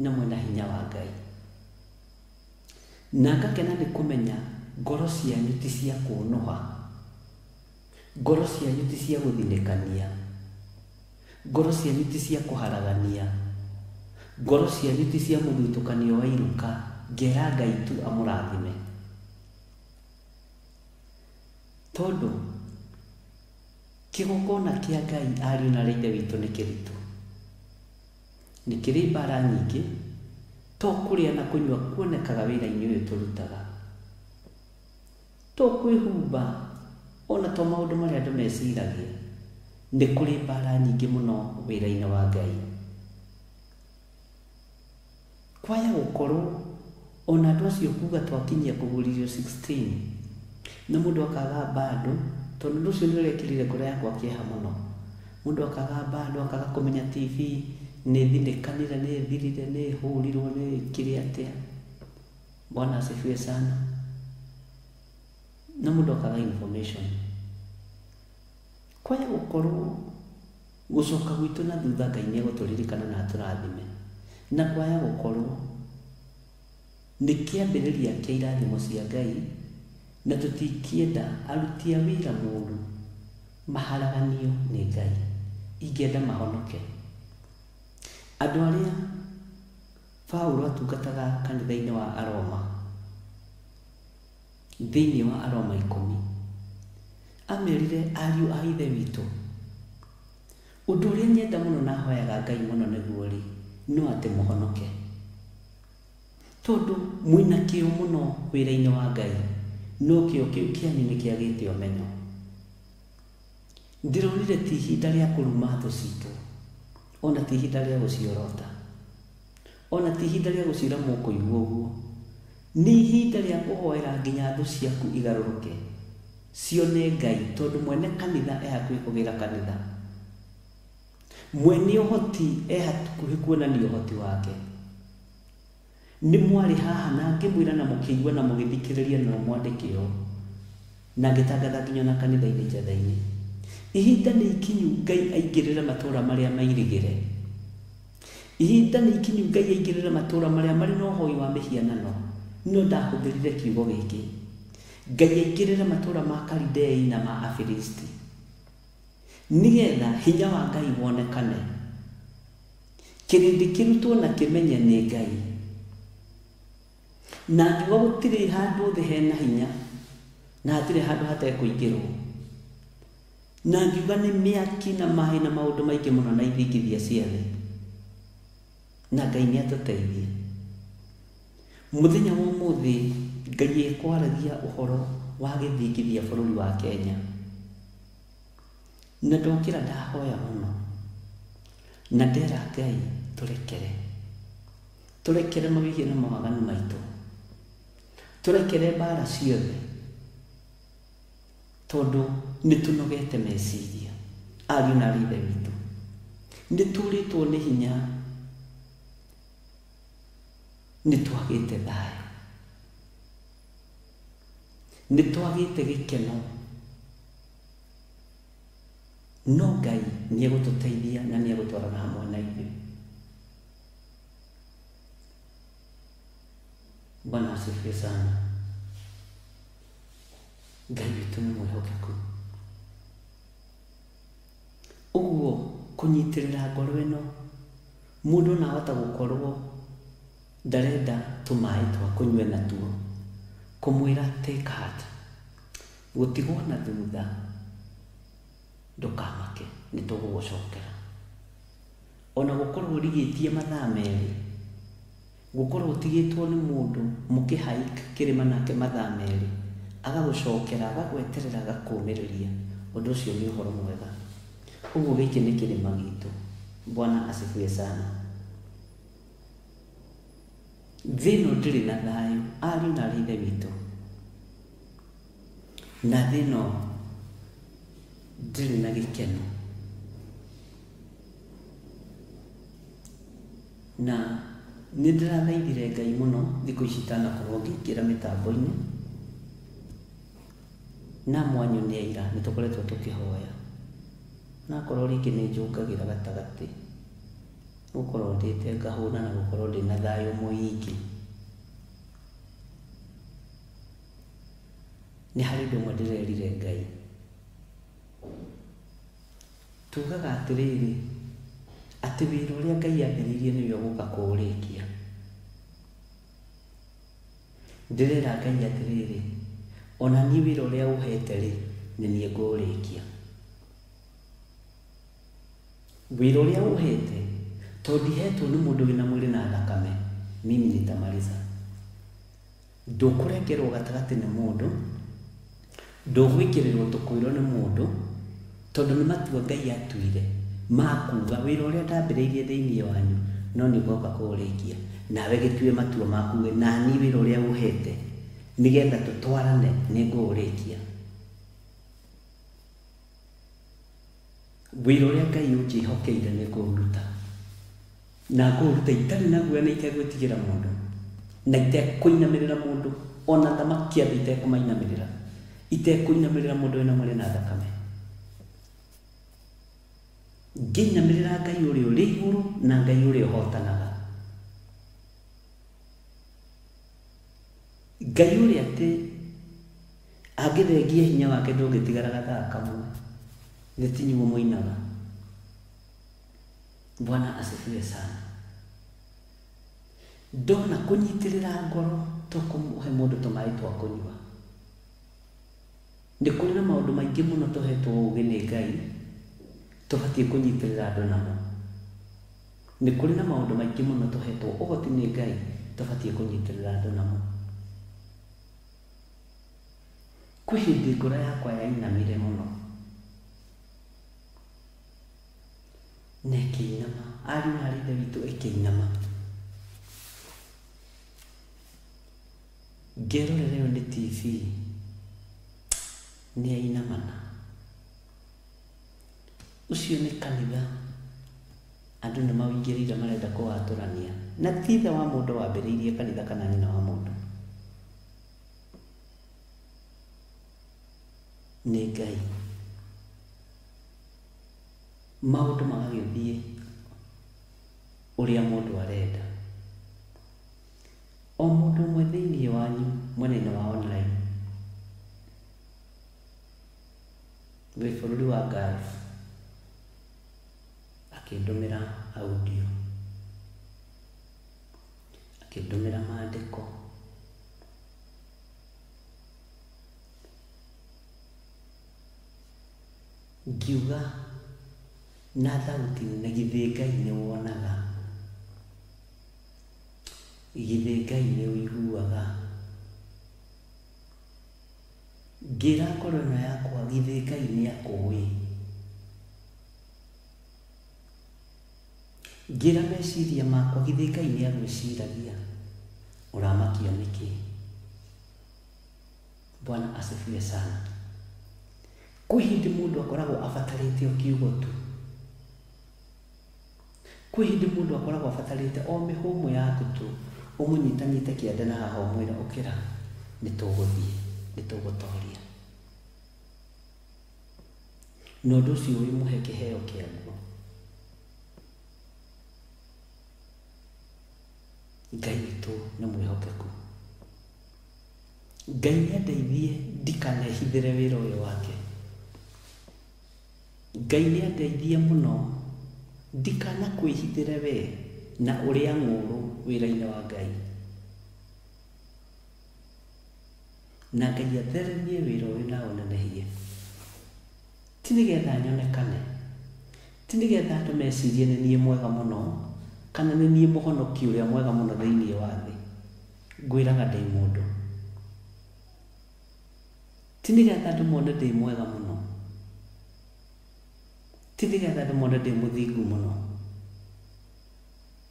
S3: na mwĩna hinya wa Ngai na ngakena nĩ kũmenya ngoro cianyu ti cia kũnoha ngoro cianyu ti cia gũthinĩkania, ngoro cianyu ti cia kũharagania, ngoro cianyu ti cia mũthutũkanio wa iruka. Ngera Ngai tu amũrathime, tondũ kĩgongona kĩa Ngai ariũ na Ithe witũ nĩ kĩritũ, nĩ kĩrĩ mbara nyingĩ, to kũrĩa na kũnyua kuonekaga wĩra-inĩ ũyũ tũrutaga, to kwĩhumba ona to maũndũ marĩa andũ meciragia. Nĩ kũrĩ mbara nyingĩ mũno wĩra-inĩ wa Ngai. Kwaya gũkorwo ona andũ acio kuga twakinyia kũgũririo 16 na mũndũ akaga bado, tondũ ũndũ ũcio nĩ ũrekĩrire ngoro yakwa kĩeha mũno. Mũndũ akaga bado, akaga kũmenya TV nĩ thinĩkanire, nĩ thirire, nĩ hũrirwo, nĩ kĩrĩ atĩa. Bwana asifiwe sana. Na mũndũ akaga information. Kwaya gũkorwo gũcoka gwitũ na thutha Ngai nĩ egũtũririkana na atũrathime, na kwaya gũkorwo nĩ kĩambĩrĩria kĩa irathimo cia Ngai, na tũtingĩenda aruti a wĩra mũũru maharaganio nĩ Ngai. Ingĩenda mahonoke. Andũ arĩa Paulo atungataga kanitha-inĩ wa Aroma, thĩinĩ wa Aroma 10, amerire ariũ a Ithe witũ, ũndũ ũrĩa nyenda mũno na hoyaga Ngai mũno nĩguo rĩ, no atĩ mũhonoke, tondũ mwĩna kĩo mũno wĩra-inĩ wa Ngai, no kĩo kĩu kĩanyu nĩ kĩagĩte ũmenyo. Ndĩronire ti ihinda rĩa kũruma thũ citũ, ona ti ihinda rĩa gũciorota, ona ti ihinda rĩa gũcira mũkũigua ũguo. Nĩ ihinda rĩa kũhoera nginya thũ ciaku igarũrũke, cione Ngai, tondũ mwene kanitha hakuhĩ kũgĩra kanitha, mwene ũhoti hakuhĩ kuonania ũhoti wake. Nĩ mwarĩ haha na ngĩmwĩra na mũkĩigua na mũgĩthikĩrĩria na mwandĩke ũũ, na ngĩtangatha nginya na kanitha-inĩ njatha-inĩ. Ihinda nĩ ikinyu Ngai aingĩrĩre matũũra marĩa mairigĩre. Ihinda nĩ ikinyu Ngai aingĩrĩre matũũra marĩa marĩ na ũhoi wa mĩhianano. No ndahũthĩrire kiugo gĩkĩ, Ngai aingĩrĩre matũũra ma Kalidei na ma Afilisti, nĩgetha hinya wa Ngai wonekane, kĩrĩndĩ kĩrutwo na kĩmenye nĩ Ngai. Na ngiuga gũtirĩ handũ thĩ hena hinya, na hatirĩ handũ hatekũingĩrwo. Na ngiuga nĩ mĩaki na maaĩ na maũndũ maingĩ mũno na ithingithia cia thĩ, na Ngai nĩ atũteithie. Mũthenya wa ũmũthĩ Ngai ekwaragia ũhoro wa gĩthingithia bũrũri wa Kenya, na ndokĩra ndahoya mũno, na ndera Ngai tũrekere mawĩgie na mawaganu maitũ, tũrekere mbara ciothe, tondũ nĩ tũnogete meciria. Ariũ na Ithe witũ, nĩ tũrĩtwo nĩ hinya, nĩ twagĩte thayũ, nĩ twagĩte gĩkeno, no Ngai nĩ egũtũteithia na nĩ egũtwarana hamwe na ithuĩ. Bwana asifiwe sana. Ngai witũ nĩ mwĩhokeku. Ũguo kũnyitĩrĩra ngoro ĩno, mũndũ na ahota gũkorwo ndarenda tũmaĩ twa kũnyua natuo, kũmwĩra take heart, gũtigwo na thutha, ndũkamake, nĩ tũgũgũcokera. Ona gũkorwo ũrigĩtie mathaa merĩ, gũkorwo ũtigĩtwo nĩ mũndũ mũkĩhaika kĩrĩma nake mathaa merĩ, agagũcokera, agagweterera, agakũũmĩrĩria, ũndũ ũcio nĩ ũhoro mwega. Ũguo gĩkĩ nĩ kĩrĩma gitũ. Bwana asifiwe sana. Thĩ ĩno ndĩrĩ na thayũ, ariũ na Ithe witũ, na thĩ ĩno ndĩrĩ na gĩkeno, na nĩ ndĩrathaithire Ngai mũno thikũ ici itanakorwo ngĩingĩra mĩtambo-inĩ, na mwanyu nĩ aira nĩ tũkoretwo tũkĩhoya, na korwo rĩngĩ nĩ njũngagĩra gatagatĩ, gũkorwo ndĩte ngahũna na gũkorwo ndĩna thayũ mũingĩ. Nĩ harĩ ũndũ ũmwe ndĩrerire Ngai, tugaga atiriri ati wira uria Ngai ambiririe niwe uguka kuurikia. Ndirera Ngai atiriri ona ni wira uria uhete ri ni nie ngurikia. Wira uria uhete tondihetwo ni mundu wina mwiri na thakame, mimi nitamaliza. Ndukurengerwo gatagati ni mundu, ndugwikirirwo tukwirwo ni mundu, tondu ni matua Ngai atuire makuga wira uria ndambiriirie thiini wanyu no ni goka kuurikia, nawe gitue matua makuge na ni wira uria uhete nigetha tutwarane ni ngurikia. Wira uria Ngai unjihokeire ni kuruta na kuruta itari na guoya na itegwitigira mundu na itekuinamirira mundu ona thamaki itekumainamirira, itekuinamirira mundu wina mwiri na thakame. Nginamirira Ngai uria uri iguru na Ngai uria uhotanaga, Ngai uria ati agithengia hinya wake ndungitigara gathaa kamwe gitinyuo muinaga. Bwana asifiwe sana. Ndona kunyitirira ngoro tukumuhe mundu tumai twa kunywa. Ni kuri na maundu maingi muno tuhetwo ugi ni Ngai tubatie kunyitirira andu namo. Ni kuri na maundu maingi muno tuhetwo ugoti ni Ngai tubatie kunyitirira andu namo. Kwi hindi ngoro yakwa yainamire muno nekinama, ari na rithe witu ikinama, ngerorereo ni TV ni ainamana. Ucio ni kanitha andu ni mawingirire marenda kuwaturania, na titha wa mundu wambiriirie kanitha kana nyina wa mundu ni Ngai. Maundu magagithie uria mundu arenda. O mundu umwe thiini wanyu mwena-ini wa online wi bururi wa Gulf akindumira audio, akindumira maandiko, ngiuga na thauti na githĩ Ngai nĩ wonaga, githĩ Ngai nĩ ũiguaga. Ngĩra ngoro ĩno yakwa githĩ Ngai nĩ akũĩ. Ngĩra meciria makwa githĩ Ngai nĩ agwĩciragia, ũramakio nĩkĩ? Bwana asifiwe sana. Kwĩ hĩndĩ mũndũ akoragwo abatarĩte o kiugo tu. Kwĩ hĩndĩ mũndũ akoragwo abatarĩte o mĩhũmũ yaku tu ũmũnyitanyite kĩande na haha ũmwĩra ũkĩra nĩtũgũthiĩ, nĩtũgũtoria. Na ũndũ ũcio wĩmũhe kĩheo kĩaguo. Ngai witũ nĩ mwĩhokeku. Ngai nĩandeithie ndikanehithĩre wĩra ũyũ wake. Ngai nĩandeithie mũno ndikana kwĩhithĩre we na ũrĩa ng'ũrũ wĩra-inĩ wa Ngai. Na Ngai atheremie wĩra ũyũ na ũnenehie. Ti nĩgetha nyonekane, ti nĩgetha andũ mecirie nĩ niĩ mwega mũno kana nĩ niĩ mũhonoki ũrĩa mwega mũno thĩinĩ wa thĩ. Ngwĩraga ndĩ mũndũ. Ti nĩgetha andũ mone ndĩ mwega mũno, ti nĩgetha andũ mone ndĩ mũthingu mũno,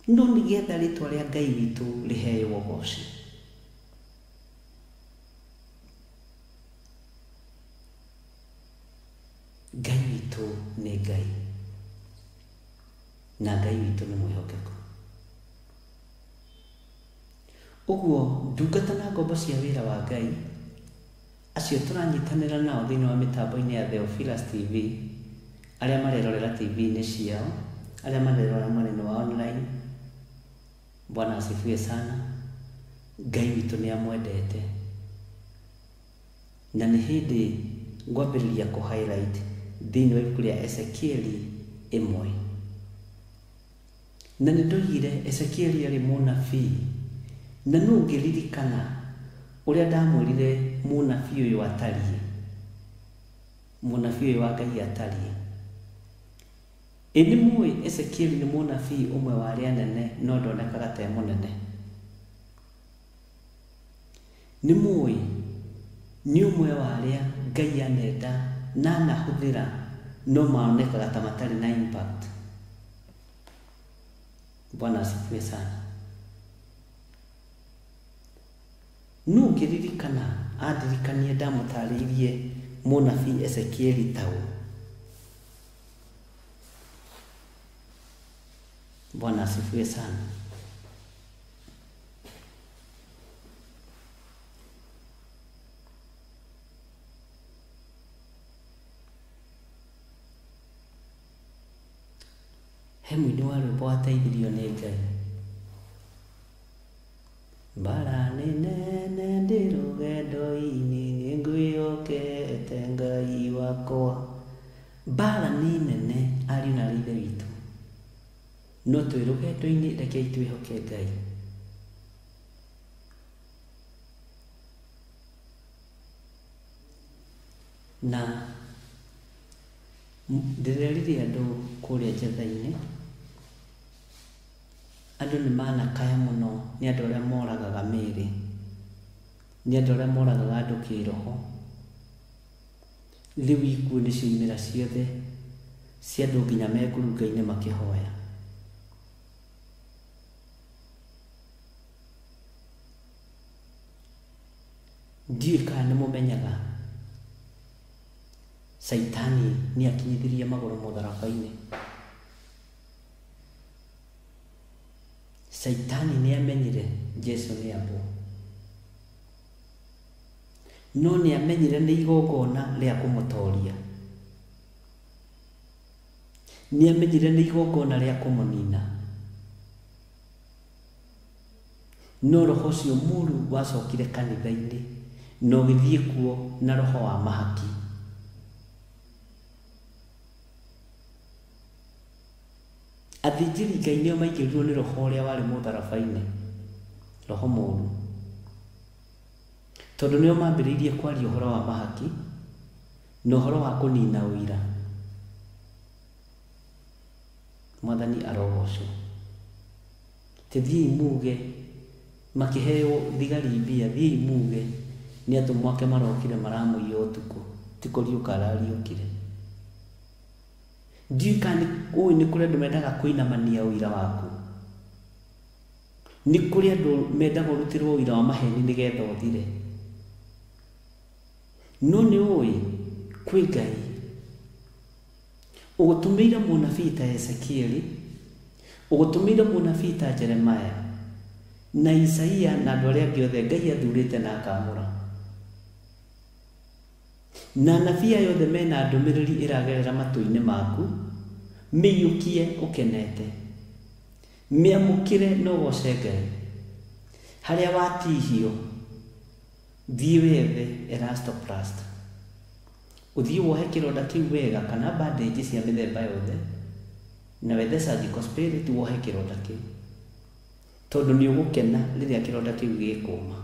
S3: no nĩgetha rĩtwa rĩa Ngai witũ rĩheo ũgooci. Ngai witũ nĩ Ngai na Ngai witũ nĩ mwĩhokeku. Ũguo ndungata na ngombo cia wĩra wa Ngai acio tũranyitanĩra nao thĩinĩ wa mĩtambo-inĩ ya Theophilus TV, arĩa marerorera TV-inĩ ciao, arĩa marerorera mwena-inĩ wa online. Bwana asifiwe sana. Ngai witũ nĩ amwendete na nĩ hĩndĩ ngwambĩrĩria kũ highlight thĩinĩ wa ibuku rĩa Ezekieli 1. Na nĩ ndoigire Ezekieli arĩ mũnabii, na nũ ũngĩririkana ũrĩa ndamwĩrire mũnabii ũyũ atariĩ, mũnabii ũyũ wa Ngai atariĩ. Ĩ nĩ mũĩ Ezekieli nĩ mũnabii ũmwe wa arĩa anene no ndonekaga ta mũnene? Nĩ mũĩ nĩ ũmwe wa arĩa Ngai anenda na anahũthĩra no maonekaga ta matarĩ na impact? Bwana asifiwe sana. Nũ ũngĩririkana andirikanie ndamũtarĩirie mũnabii Ezekieli ta ũũ? Bwana asifiwe sana. Hemũ-inĩ wa rwĩmbo wateithirio nĩ Ngai. Mbara nĩ nene ndĩ rũgendo-inĩ, ngwĩhokete Ngai wakwa. Mbara nĩ nene ariũ na ithe witũ, no twĩ rũgendo-inĩ, rekei twĩhoke Ngai. Na ndĩrerire andũ kũrĩa njetha-inĩ, andũ nĩ manakaya mũno nĩ andũ arĩa moragaga mĩĩrĩ, nĩ andũ arĩa moragaga andũ kĩroho. Rĩu ikuũ nĩ cioimĩra ciothe cia andũ nginya me ngurunga-inĩ makĩhoya. Ndiũĩ kana nĩ mũmenyaga Saitani nĩ akinyithirie magũrũ mũtharaba-inĩ. Saitani nĩ amenyire Jesũ nĩ ambũ, no nĩ amenyire nĩ igongona rĩa kũmũtooria, nĩ amenyire nĩ igongona rĩa kũmũnina, no roho ũcio mũũru wacokire kanitha-inĩ na ũgĩthiĩ kuo na roho wa mahaki. Athĩnjĩri Ngai nĩo maingĩrirwo nĩ roho ũrĩa warĩ mũtharaba-inĩ, roho mũũru, tondũ nĩo maambĩrĩirie kwaria ũhoro wa mahaki na ũhoro wa kũnina ũira. Mwathani arogocwo. Thiĩi muge, makĩheo thigari mbia, thiĩi muge nĩ atũmwo ake marokire maramũiya ũtukũ, ti kũriũka arariũkire. Ndiũĩ kana ũĩ nĩ kũrĩ andũ mendaga kũinamania ũira waku, nĩ kũrĩ andũ mendaga ũrutĩrwo ũira wa maheni nĩgetha ũthire. No nĩ ũĩ kwĩ Ngai ũgũtũmĩire mũnabii ta Ezekieli, ũgũtũmĩire mũnabii ta Jeremaya na Isaia na andũ arĩa angĩ othe Ngai athurĩte na akamũra. Na anabii aya othe mena ndũmĩrĩri ĩragerera matũ-inĩ maku, mĩiyũkie ũkenete, mĩamũkĩre na ũgoce Ngai. Harĩa watihio, thiĩ wethe elastoplast, ũthiĩ wohe kĩronda kĩu wega, kana bandage cia mĩthemba yothe, na wethe surgical spirit wohe kĩronda kĩu, tondũ nĩ ũgũkena rĩrĩa kĩronda kĩu gĩkũma.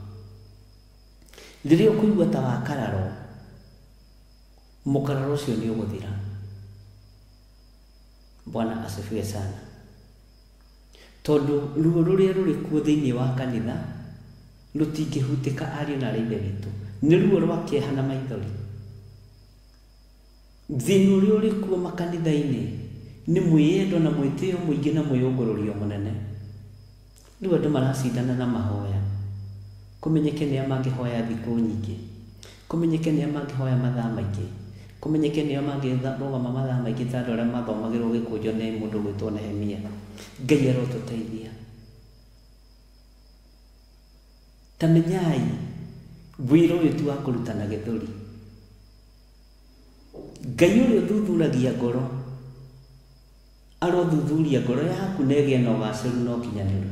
S3: Rĩrĩa ũkũigua ta wakararwo, mũkararo ũcio nĩ ũgũthira. Bwana asifiwe sana. Tondũ ruo rũrĩa rũrĩ kuo thĩinĩ wa kanitha rũtingĩhutĩka ariũ na ithe witũ, nĩ ruo rwa kĩeha na maithori. Thĩna ũrĩa ũrĩ kuo makanitha-inĩ nĩ mwĩyendo na mwĩtĩo mũingĩ na mwĩyũngũrũrio mũnene. Rĩu andũ maracindana na mahoya, kũmenyeke nĩa mangĩhoya thikũ nyingĩ, kũmenyeke nĩa mangĩhoya mathaa maingĩ, kũmenyeke nĩa mangĩrũgama mathaa maingĩ ta andũ arĩa mathomagĩrwo gĩkũnjo nĩ mũndũ gwĩtwo Nehemia. Ngai arotũteithia. Ta menyai wĩra ũyũ ti wa kũrutana gĩthũri. Ngai ũrĩa ũthuthuragia ngoro arothuthuria ngoro yaku na ĩgĩe na ũgacĩru na ũkinyanĩru.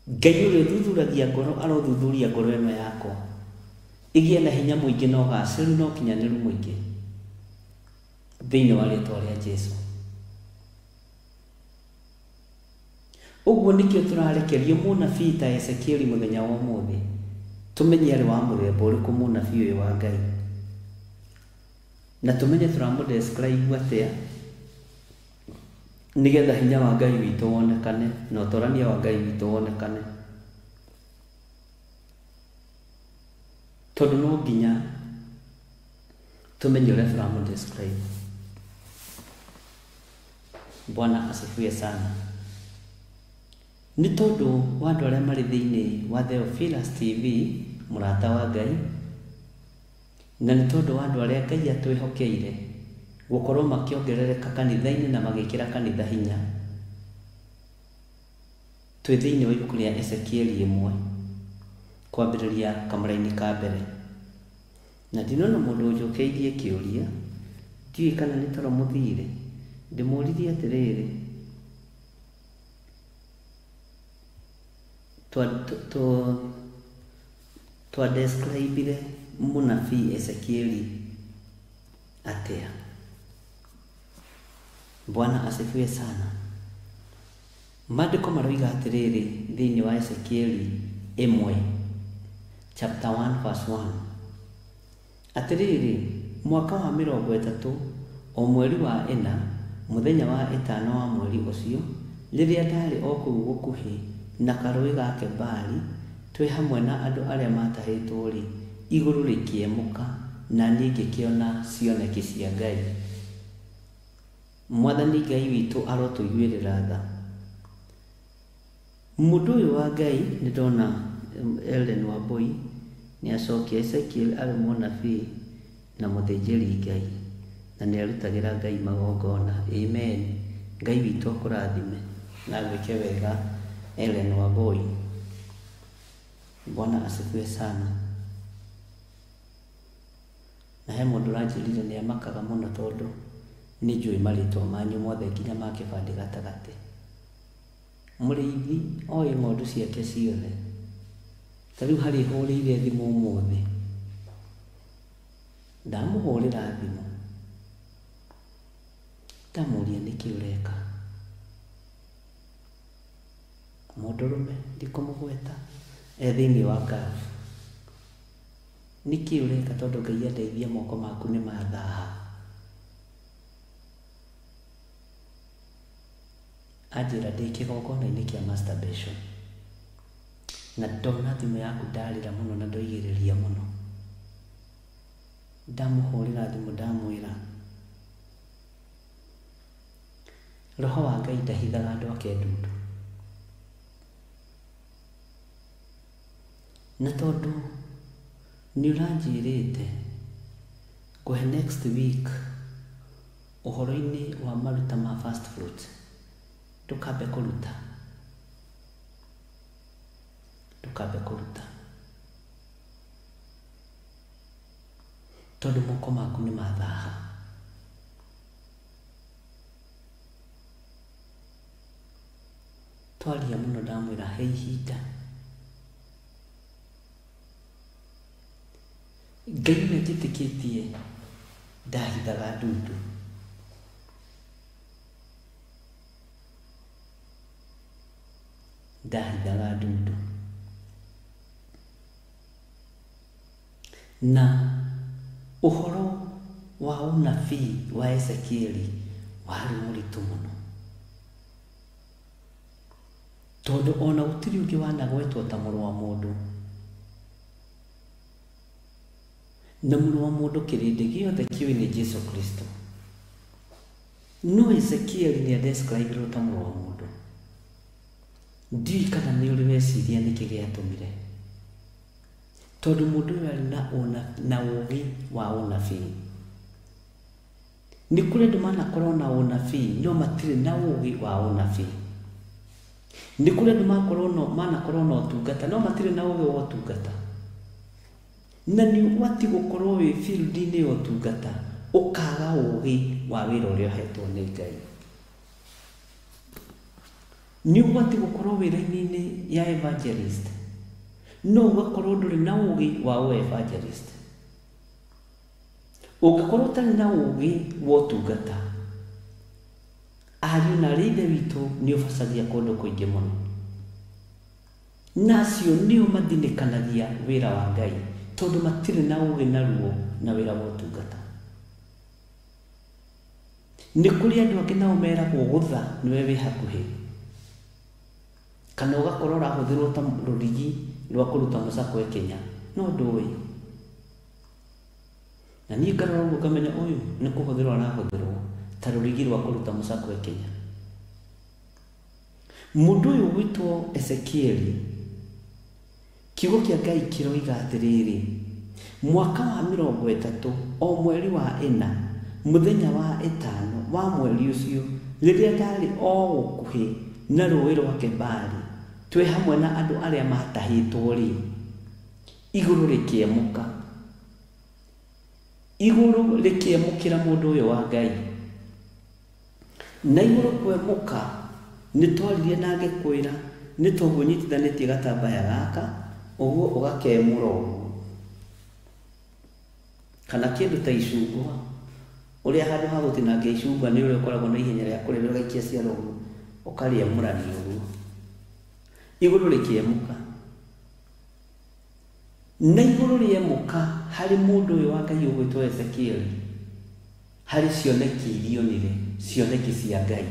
S3: Ngai ũrĩa ũthuthuragia ngoro arothuthuria ngoro ĩno yakwa ĩgĩe na hinya mũingĩ na ũgacĩru na ũkinyanĩru mũingĩ. thĩinĩ wa rĩĩtwa rĩa Jesũ. Ũguo nĩkĩo tũrarekerio mũnabii ta Ezekieli mũthenya wa ũmũthĩ, tũmenye arĩ wa mũthemba ũrĩkũ mũnabii ũyũ wa Ngai, na tũmenye tũramũdescribe atĩa, nĩgetha hinya wa Ngai witũ wonekane na ũtũrania wa Ngai witũ wonekane. Tondũ no nginya tumenye ũrĩa tũramũdescribe. Bwana asifiwe sana. Nĩ tondũ wa andũ arĩa marĩ thĩinĩ wa Theophilus TV, mũrata wa Ngai, na nĩ tondũ wa andũ arĩa Ngai atwĩhokeire gũkorwo makĩongerereka kanitha-inĩ na magĩkĩra kanitha hinya, twĩ thĩinĩ wa ibuku rĩa Ezekieli 1 kwambĩrĩria kamũra-inĩ ka mbere. Na ndinona mũndũ ũnjũkĩirie kĩũria, ndiũĩ kana nĩ toro mũthire, ndĩmũririe atĩrĩrĩ, twadescribire mũnabii Ezekieli atĩa? Bwana asifiwe sana. Maandĩko maroiga atĩrĩrĩ thĩinĩ wa Ezekieli 1 chapter 1 verse 1 atĩrĩrĩ, mwaka wa 30 o mweri wa 4 mũthenya wa 5 wa mweri ũcio, rĩrĩa ndarĩ o kũu gũkuhĩ na karũĩ ga Kebari, twĩ hamwe na andũ arĩa matahĩtwo rĩ, igũrũ rĩkĩemũka na niĩ ngĩkĩona cioneki cia Ngai. Mwathani Ngai witũ arotũiguĩrĩra tha. Mũndũ ũyũ wa Ngai nĩ ndona Ellen Wambui nĩ acokia Ezekiel arĩ mũnabii na mũthĩnjĩri Ngai, na nĩ arutagĩra Ngai magongona. Amen. Ngai witũ akũrathime na gwĩke wega Ellen Wambui. Bwana asifiwe sana. Na he mũndũ ũranjĩrire nĩ amakaga mũno tondũ nĩ njũĩ marĩtwa manyu mothe nginya ma kĩbandĩ gatagatĩ. Mũrĩithi oĩ ng'ondu ciake ciothe. Ta rĩu harĩ hũrĩire thimũ ũmũthĩ, ndamũhũrĩra thimũ ndamũria nĩkĩ ũreka. Mũndũrũme ndikũmũgweta thĩinĩ wa Ngai, nĩkĩ ũreka? Tondũ Ngai andeithia moko maku nĩ mathaha. Anjĩra ndĩ kĩgongona-inĩ kĩa masturbation, na ndona thimũ yaku ndarĩra mũno na ndoigĩrĩria mũno. Ndamũhũrĩra thimũ ndamwĩra Roho wa Ngai ndahithaga andũ ake ndundu, na tondũ nĩ ũranjĩrĩte ngũhe next week ũhoro-inĩ wa maruta ma first fruit, ndũkambe kũruta, ndũkambe kũruta, tondũ moko maku nĩ mathaha. Twaria mũno ndamwĩra he ihinda. Ngai nĩ njĩtĩkĩtie ndahithaga ndundu, ndahithaga ndundu, na ũhoro wa ũnabii wa Ezekieli warĩ mũritũ mũno, tondũ ona gũtirĩ ũngĩ wanagwetwo ta mũrũ wa mũndũ, na mũrũ wa mũndũ kĩrĩndĩ gĩothe kĩũĩ nĩ Jesũ Kristo. No Ezekieli nĩ adescribirwo ta mũrũ wa mũndũ. Ndiũĩ kana nĩ ũrĩ weciria nĩkĩ gĩatũmire, tondũ mũndũ ũyũ arĩ na ũũgĩ wa ũnabii. Nĩ kũrĩ andũ manakorwo na ũnabii no matirĩ na ũũgĩ wa ũnabii. Nĩ kũrĩ andũ manakorwo na ũtungata no matirĩ na ũũgĩ wa ũtungata. Na nĩ ũbatiĩ gũkorwo wĩ field-inĩ ya ũtungata ũkaga ũũgĩ wa wĩra ũrĩa ũhetwo nĩ Ngai. Nĩ ũbatiĩ gũkorwo wĩra-inĩ ya evangelist no ũgakorwo ndũrĩ na ũũgĩ wa evangelist. Ũngĩkorwo ũtarĩ na ũũgĩ wa ũtungata, ariũ na arĩa ithe witũ nĩ ũbacagia kũndũ kũingĩ mũno, nacio nĩo mathinĩkanagia wĩra wa Ngai tondũ matirĩ na ũũgĩ naruo na wĩra wa ũtungata. Nĩ kũrĩ andũ angĩ nao meragwo gũtha nĩwe wĩ hakuhĩ, kana ũgakorwo ũrahũthĩrwo ta rũrigi rwa kũruta mũcakwe Kenya, no ndũĩ. Na niĩ ngarora ũguo ngamenya ũyũ nĩ kũhũthĩrwo arahũthĩrwo ta rũrigi rwa kũruta mũcakwe Kenya. Mũndũ ũyũ gwĩtwo Ezekieli, kiugo kĩa Ngai kĩroiga atĩrĩrĩ, mwaka wa 30 o mweri wa 4 mũthenya wa 5 wa mweri ũcio, rĩrĩa ndarĩ o gũkuhĩ na rũũĩ rwa Kebari, twĩ hamwe na andũ arĩa matahĩtwo rĩ, igũrũ rĩkĩemũka. Igũrũ rĩkĩemũkĩra mũndũ ũyũ wa Ngai, na igũrũ kwemũka nĩ twaririe na ngĩkwĩra nĩ tondũ ũnyitithanĩtie gatambaya gaka ũguo ũgakemũra ũguo, kana kĩndũ ta icungwa, ũrĩa handũ ha gũtinangia icungwa nĩ ũrĩa ũkoragwo na ihenya rĩa kũrĩa ũgaikia ciara ũguo ũkarĩemũrania ũguo, igũrũ rĩkĩemũka. Na igũrũ rĩemũka harĩ mũndũ ũyũ wa Ngai ũgwĩtwo Ezekieli, harĩ cioneki irionire, cioneki cia Ngai.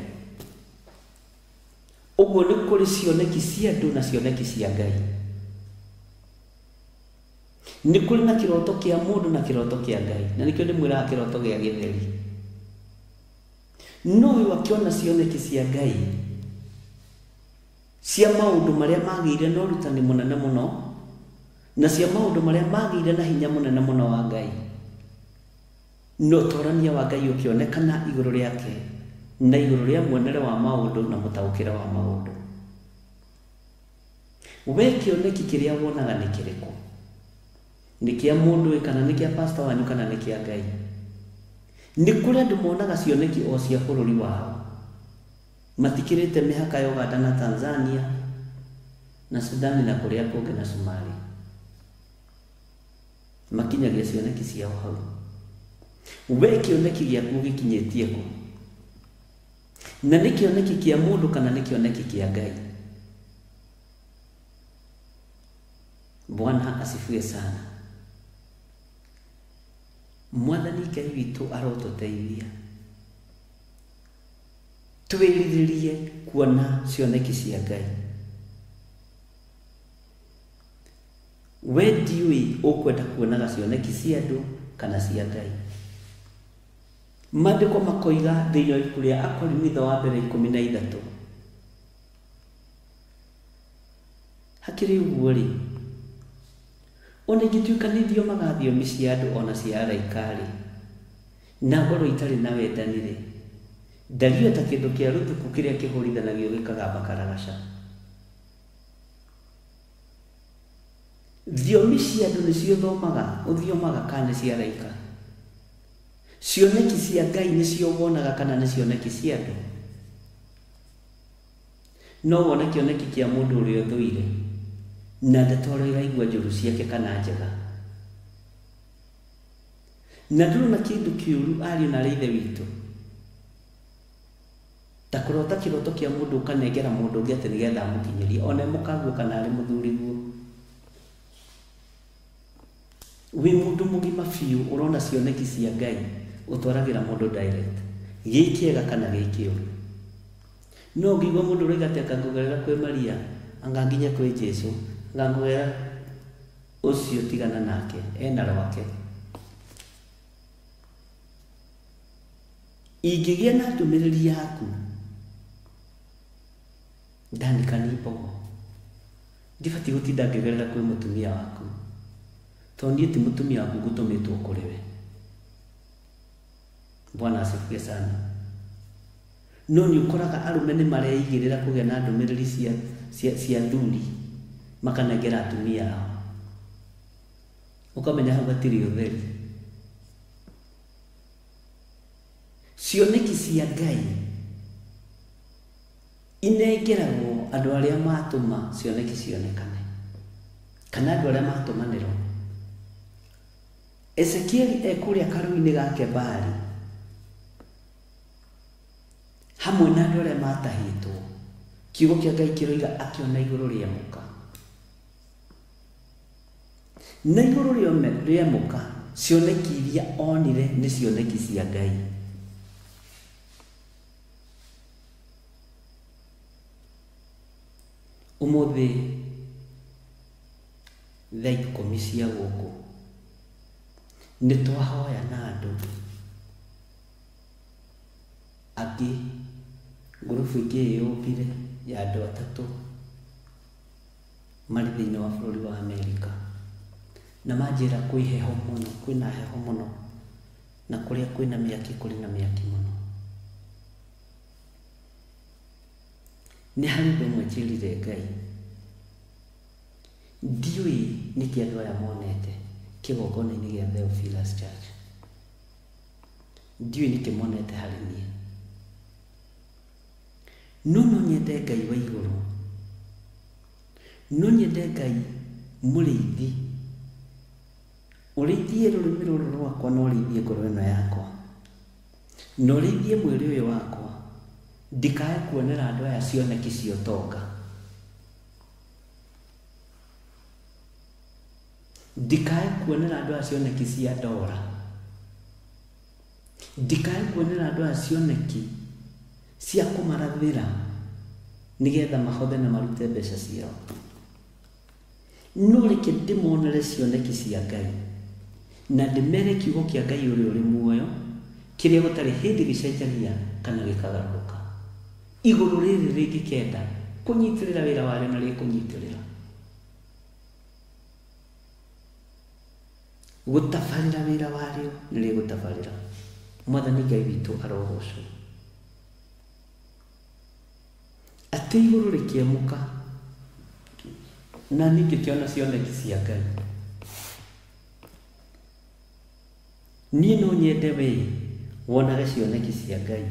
S3: Ũguo nĩ kũrĩ cioneki cia andũ na cioneki cia Ngai. Nĩ kũrĩ na kĩroto kĩa mũndũ na kĩroto kĩa Ngai, na nĩkĩo ndĩmwĩraga kĩroto gĩa gĩtheri. No ũyũ akĩona cioneki cia Ngai, cia maũndũ marĩa magĩire na ũrutani mũnene mũno, na cia maũndũ marĩa magĩire na hinya mũnene mũno wa Ngai, no ũtorania wa Ngai ũkĩonekana igũrũ rĩake na igũrũ rĩa muonere wa maũndũ na mũtaũkĩre wa maũndũ. We kĩoneki kĩrĩa wonaga nĩ kĩrĩkũ? Nĩ kĩa mũndũ kana nĩ kĩa pastor wanyu kana nĩ kĩa Ngai? Nĩ kũrĩ andũ monaga cioneki o cia bũrũri wao, matikĩrĩte mĩhaka ya Uganda na Tanzania na Sudani na kũrĩa kũngĩ na Somalia, makinyagia cioneki ciao hau. We kĩoneki gĩaku gĩkinyĩtie kũ? Na nĩ kĩoneki kĩa mũndũ kana nĩ kĩoneki kĩa Ngai? Bwana asifiwe sana. Mwathani Ngai witũ arotũteithia twĩrirĩrie kuona cioneki cia Ngai. We ndiũĩ ũkwenda kuonaga cioneki cia andũ kana cia Ngai. Maandĩko makoiga thĩinĩ wa ibuku rĩa Akorinitho wa mbere 13, hakĩrĩ ũguo rĩ, ona ingĩtuĩkanithio magathiomi cia andũ ona cia araika rĩ, na ngoro itarĩ na wendani rĩ, ndariyo ta kĩndũ kĩa rũthuku kĩrĩa kĩhũrithanagio gĩkagamba karagaca. Thiomi cia andũ nĩcio thomaga, ũthiomaga kana nĩ cia araika? Cioneki cia Ngai nĩcio wonaga kana nĩ cioneki cia andũ? No wone kĩoneki kĩa mũndũ ũrĩa ũthũire na ndatoro iraigua njũru ciake kana njega. Na ndũrĩ na kĩndũ kĩũru ariũ na arĩa ithe witũ ta kũrota kĩroto kĩa mũndũ ũkanengera mũndũ ũngĩ atĩ nĩgetha amũkinyĩrie, ona mũkaguo kana arĩ mũthuriguo. Wĩ mũndũ mũgima biũ ũrona cioneki cia Ngai ũtwaragĩra mũndũ direct, gĩ kĩega kana gĩ kĩũru. No ngĩigua mũndũ ũroiga atĩ akangũgerera kwĩ Maria, anga nginya kwĩ Jesũ, ngangũgera ũcio tigana nake, ena rwake. Ingĩgĩa na ndũmĩrĩri yaku ndandĩkani mbogo, ndibatiĩ gũtinda ngĩgerera kwĩ mũtumia waku, tondũ niĩ ti mũtumia waku ngũtũmĩtwo kũrĩ we. Bwana asifiwe sana. No nĩ ũkoraga arũme nĩ mareigĩrĩra kũgĩa na ndũmĩrĩri cia thuri makanengera atumia ao, ũkamenya hau hatirĩ ũtheri. Cioneki cia Ngai inengeragwo andũ arĩa matũma cioneki cionekane, kana andũ arĩa matũmanĩrwo. Ezekieli ekuria karuini gake Bali hamwe na andũ arĩa matahĩtwo. Kiugo kĩa Ngai kĩroiga akĩona igũrũ rĩamuka. Na igũrũ rĩamuka cioneki iria onire nĩ cioneki cia Ngai. Ũmũthĩ thaa 10 cia gũkũ nĩ twahoya na andũ angĩ ngurubu ingĩ yũmbire ya andũ atatũ marĩ thĩinĩ wa bũrũri wa Amerika, na manjĩra kwĩ heho mũno, kwĩna heho mũno, na kũrĩa kwĩna mĩaki kũrĩ na mĩaki mũno. Nĩ harĩ ũndũ ũmwe njĩrire Ngai, ndiũĩ nĩkĩ andũ aya monete kĩgongona-inĩ gĩa Theophilus Church, ndiũĩ nĩkĩ monete harĩ niĩ, no nyende Ngai wa igũrũ, no nyende Ngai mũrĩithi ũrĩithie rũrĩmĩ rũrũ rwakwa, na ũrĩithie ngoro ĩno yakwa, na ũrĩithie mwĩrĩ ũyũ wakwa, ndikae kuonera andũ aya cioneki cia ũtonga, ndikae kuonera andũ aya cioneki cia ndora, ndikae kuonera andũ aya cioneki cia kũmarathĩra nĩgetha mahothe na marute mbeca ciao, no reke ndĩmonere cioneki cia Ngai, na ndĩmere kiugo kĩa Ngai ũrĩa ũrĩ muoyo, kĩrĩa gũtarĩ hĩndĩ gĩcenjagia kana gĩkagarũrũka. Igũrũ rĩrĩ rĩngĩkenda kũnyitĩrĩra wĩra warĩo na rĩkũnyitĩrĩra, gũtabarĩra wĩra warĩo nĩ rĩgũtabarĩra. Mwathani Ngai witũ arogocwo. Atĩ igũrũ rĩkĩamũka na ningĩ kĩona cioneki cia Ngai, niĩ no nyende we wonage cioneki cia Ngai.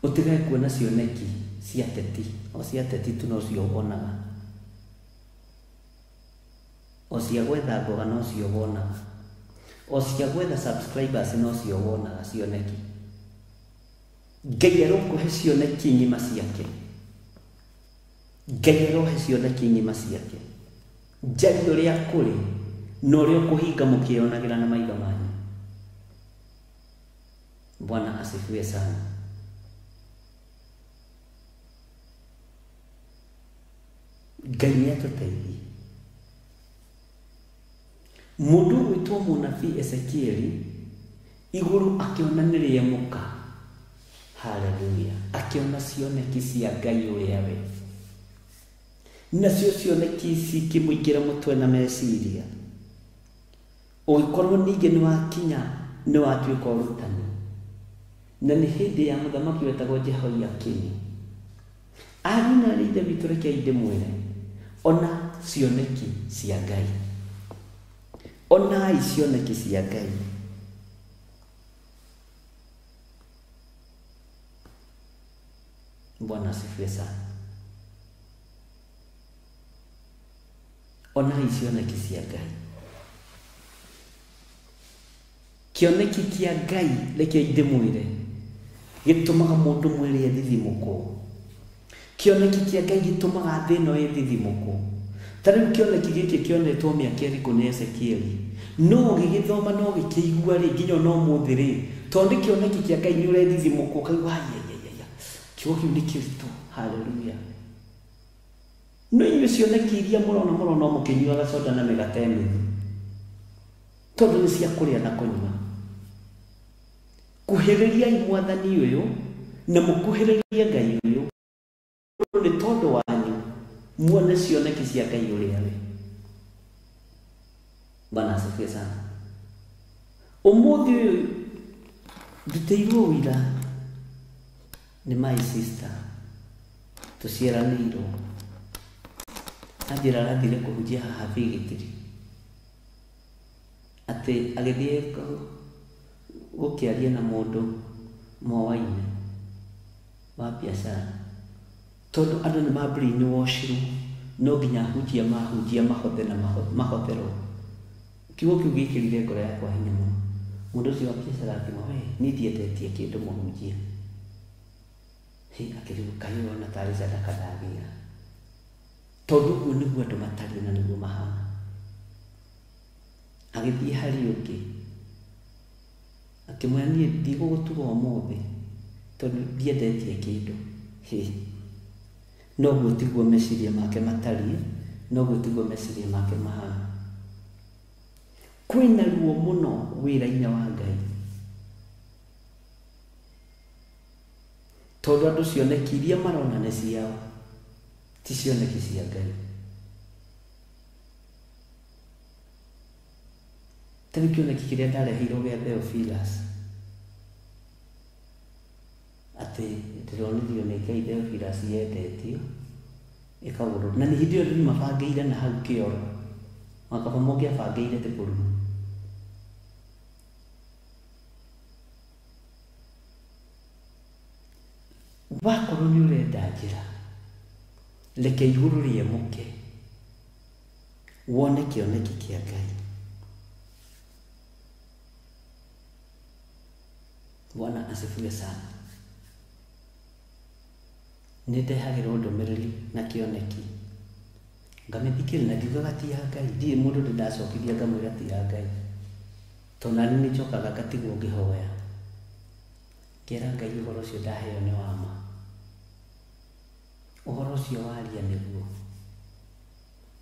S3: Ũtigae kuona cioneki cia teti, o cia teti tu no cio wonaga, o cia gwetha mboga no cio wonaga, o cia gwetha subscribers no cio wonaga cioneki. Ngai arokũhe cioneki ng'ima ciake, Ngai arohe cioneki ng'ima ciake, njari ũrĩa kũrĩ na ũrĩa ũkũhinga mũkĩonagĩra na maitho manyu. Bwana asifiwe sana. Ngai nĩatũteithie. Mũndũ wĩtwo mũnabii Ezekieli igũrũ akĩona nĩ rĩamũka. Haleluya. Akĩona cioneki cia Ngai ũrĩa we, nacio cioneki ici ikĩmũingĩra mũtwe na meciria. Ũgĩkorwo ningĩ nĩ watuĩka ũrutani, na nĩ hĩndĩ ya mũthamaki wetagwo Jehoiakimu. Ariũ na aarĩ a Ithe witũ rekei ndĩmwĩre, ona cioneki cia Ngai, onai cioneki cia Ngai. Bwana asifiwe sana. Onai cioneki cia Ngai. Kĩoneki kĩa Ngai rekei ndĩmwĩre gĩtũmaga mũndũ mwĩrĩ ethithimũkwo. Kĩoneki kĩa Ngai gĩtũmaga thĩ ĩno ĩthithimũkwo. Ta rĩu kĩoneki gĩkĩ kĩonetwo mĩaka ĩrĩkũ nĩ Ezekieli, no gĩgĩthoma no gĩkĩigua rĩ nginya no mũthĩ rĩ, tondũ kĩoneki kĩa Ngai nĩ ũrethithimũkwo ũkaigua kiugo kĩu nĩ kĩritũ. Haleluya. No inyuĩ cioneki iria mũrona mũkĩnyuaga soda na mĩgate mĩthu, tondũ nĩ cia kũrĩa na kũnyua. Kuhĩrĩriai Mwathani ũyũ na mũkuhĩrĩrie Ngai ũyũ, nĩ tondũ wanyu muone cioneki cia Ngai ũrĩa we. Bwana asifiwe sana. Ũmũthĩ ũyũ ndutĩirwo ũira nĩ my sister, tũciaranĩirwo. Anjĩra arathire kũhunjia haha Bigitiri, atĩ agĩthiĩ gũkĩaria na mũndũ mowaine wa biacara, tondũ andũ nĩ mambĩrĩirie wocirwo no nginya hunjia mahote na mahotero kiugo kiu gikirire ngoro yakwa hinya muno mundu ucio akicera ati we ni ndiendetie kindu muhunjia akiriruka yona tari sadaka ndagira tondu guo niguo andu matari na niguo mahana agithii hari ungi akimwira nie ndigũgũtuga ũmũthĩ tondu ndiendetie kindu noguo tiguo meciria make matariĩ noguo tiguo meciria make mahana kwĩna ruo mũno wĩra-inĩ wa Ngai tondu andu cioneki iria marona nĩ ciao ti cioneki cia Ngai tari kĩoneki kĩrĩa ndareheirwo gĩa Theophilus atĩ ndĩronirio nĩ Ngai Theophilus yendetio ĩkagũrwo na nĩ hĩndĩ ĩyo nĩ mabangĩire na hau kĩoro makaba mongĩabangĩire tĩ kũruma wakorwo nĩ ũrenda njĩra reke igũrũ rĩemuke wone kĩoneki kĩa Ngai Bwana asifiwe sana nĩndehagĩrwo ndũmĩrĩri na kĩoneki ngamĩthikĩrĩria na ndiugaga ti ya Ngai ndirĩ mũndũ ndĩndacokithia ngamwĩra ti ya Ngai tondũ nani nĩnjokaga ngatigwo ngĩhoya ngera Ngai ũhoro ũcio ndaheo nĩ wa ma ũhoro ũcio waria nĩguo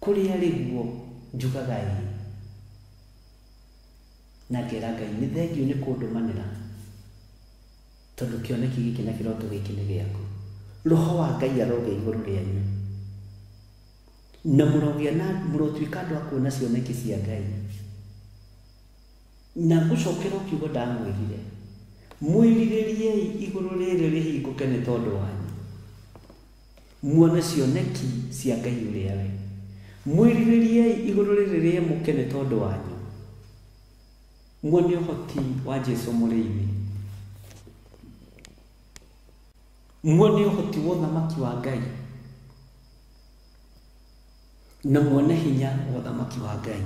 S3: kũrĩa rĩguo njugaga ĩ na ngera Ngai nĩ thengiũ nĩ kũndũmanĩra tondu kĩoneki gĩkĩ na kĩroto gĩkĩ nĩ gĩaku roho wa Ngai aroge igũrũ rĩanyu na mũrotuĩka andũ a kuona cioneki cia Ngai na gũcokera kiugo ndamwĩrire mwĩrirĩriei igũrũ rĩrĩ rĩhingũke nĩ tondũ wanyu muone cioneki cia Ngai ũrĩa we mwĩrirĩriei igũrũ rĩrĩ rĩemuke nĩ tondũ wanyu muone ũhoti wa Jesũ mũrĩithi muone ũhoti wa ũthamaki wa Ngai na muone hinya wa ũthamaki wa Ngai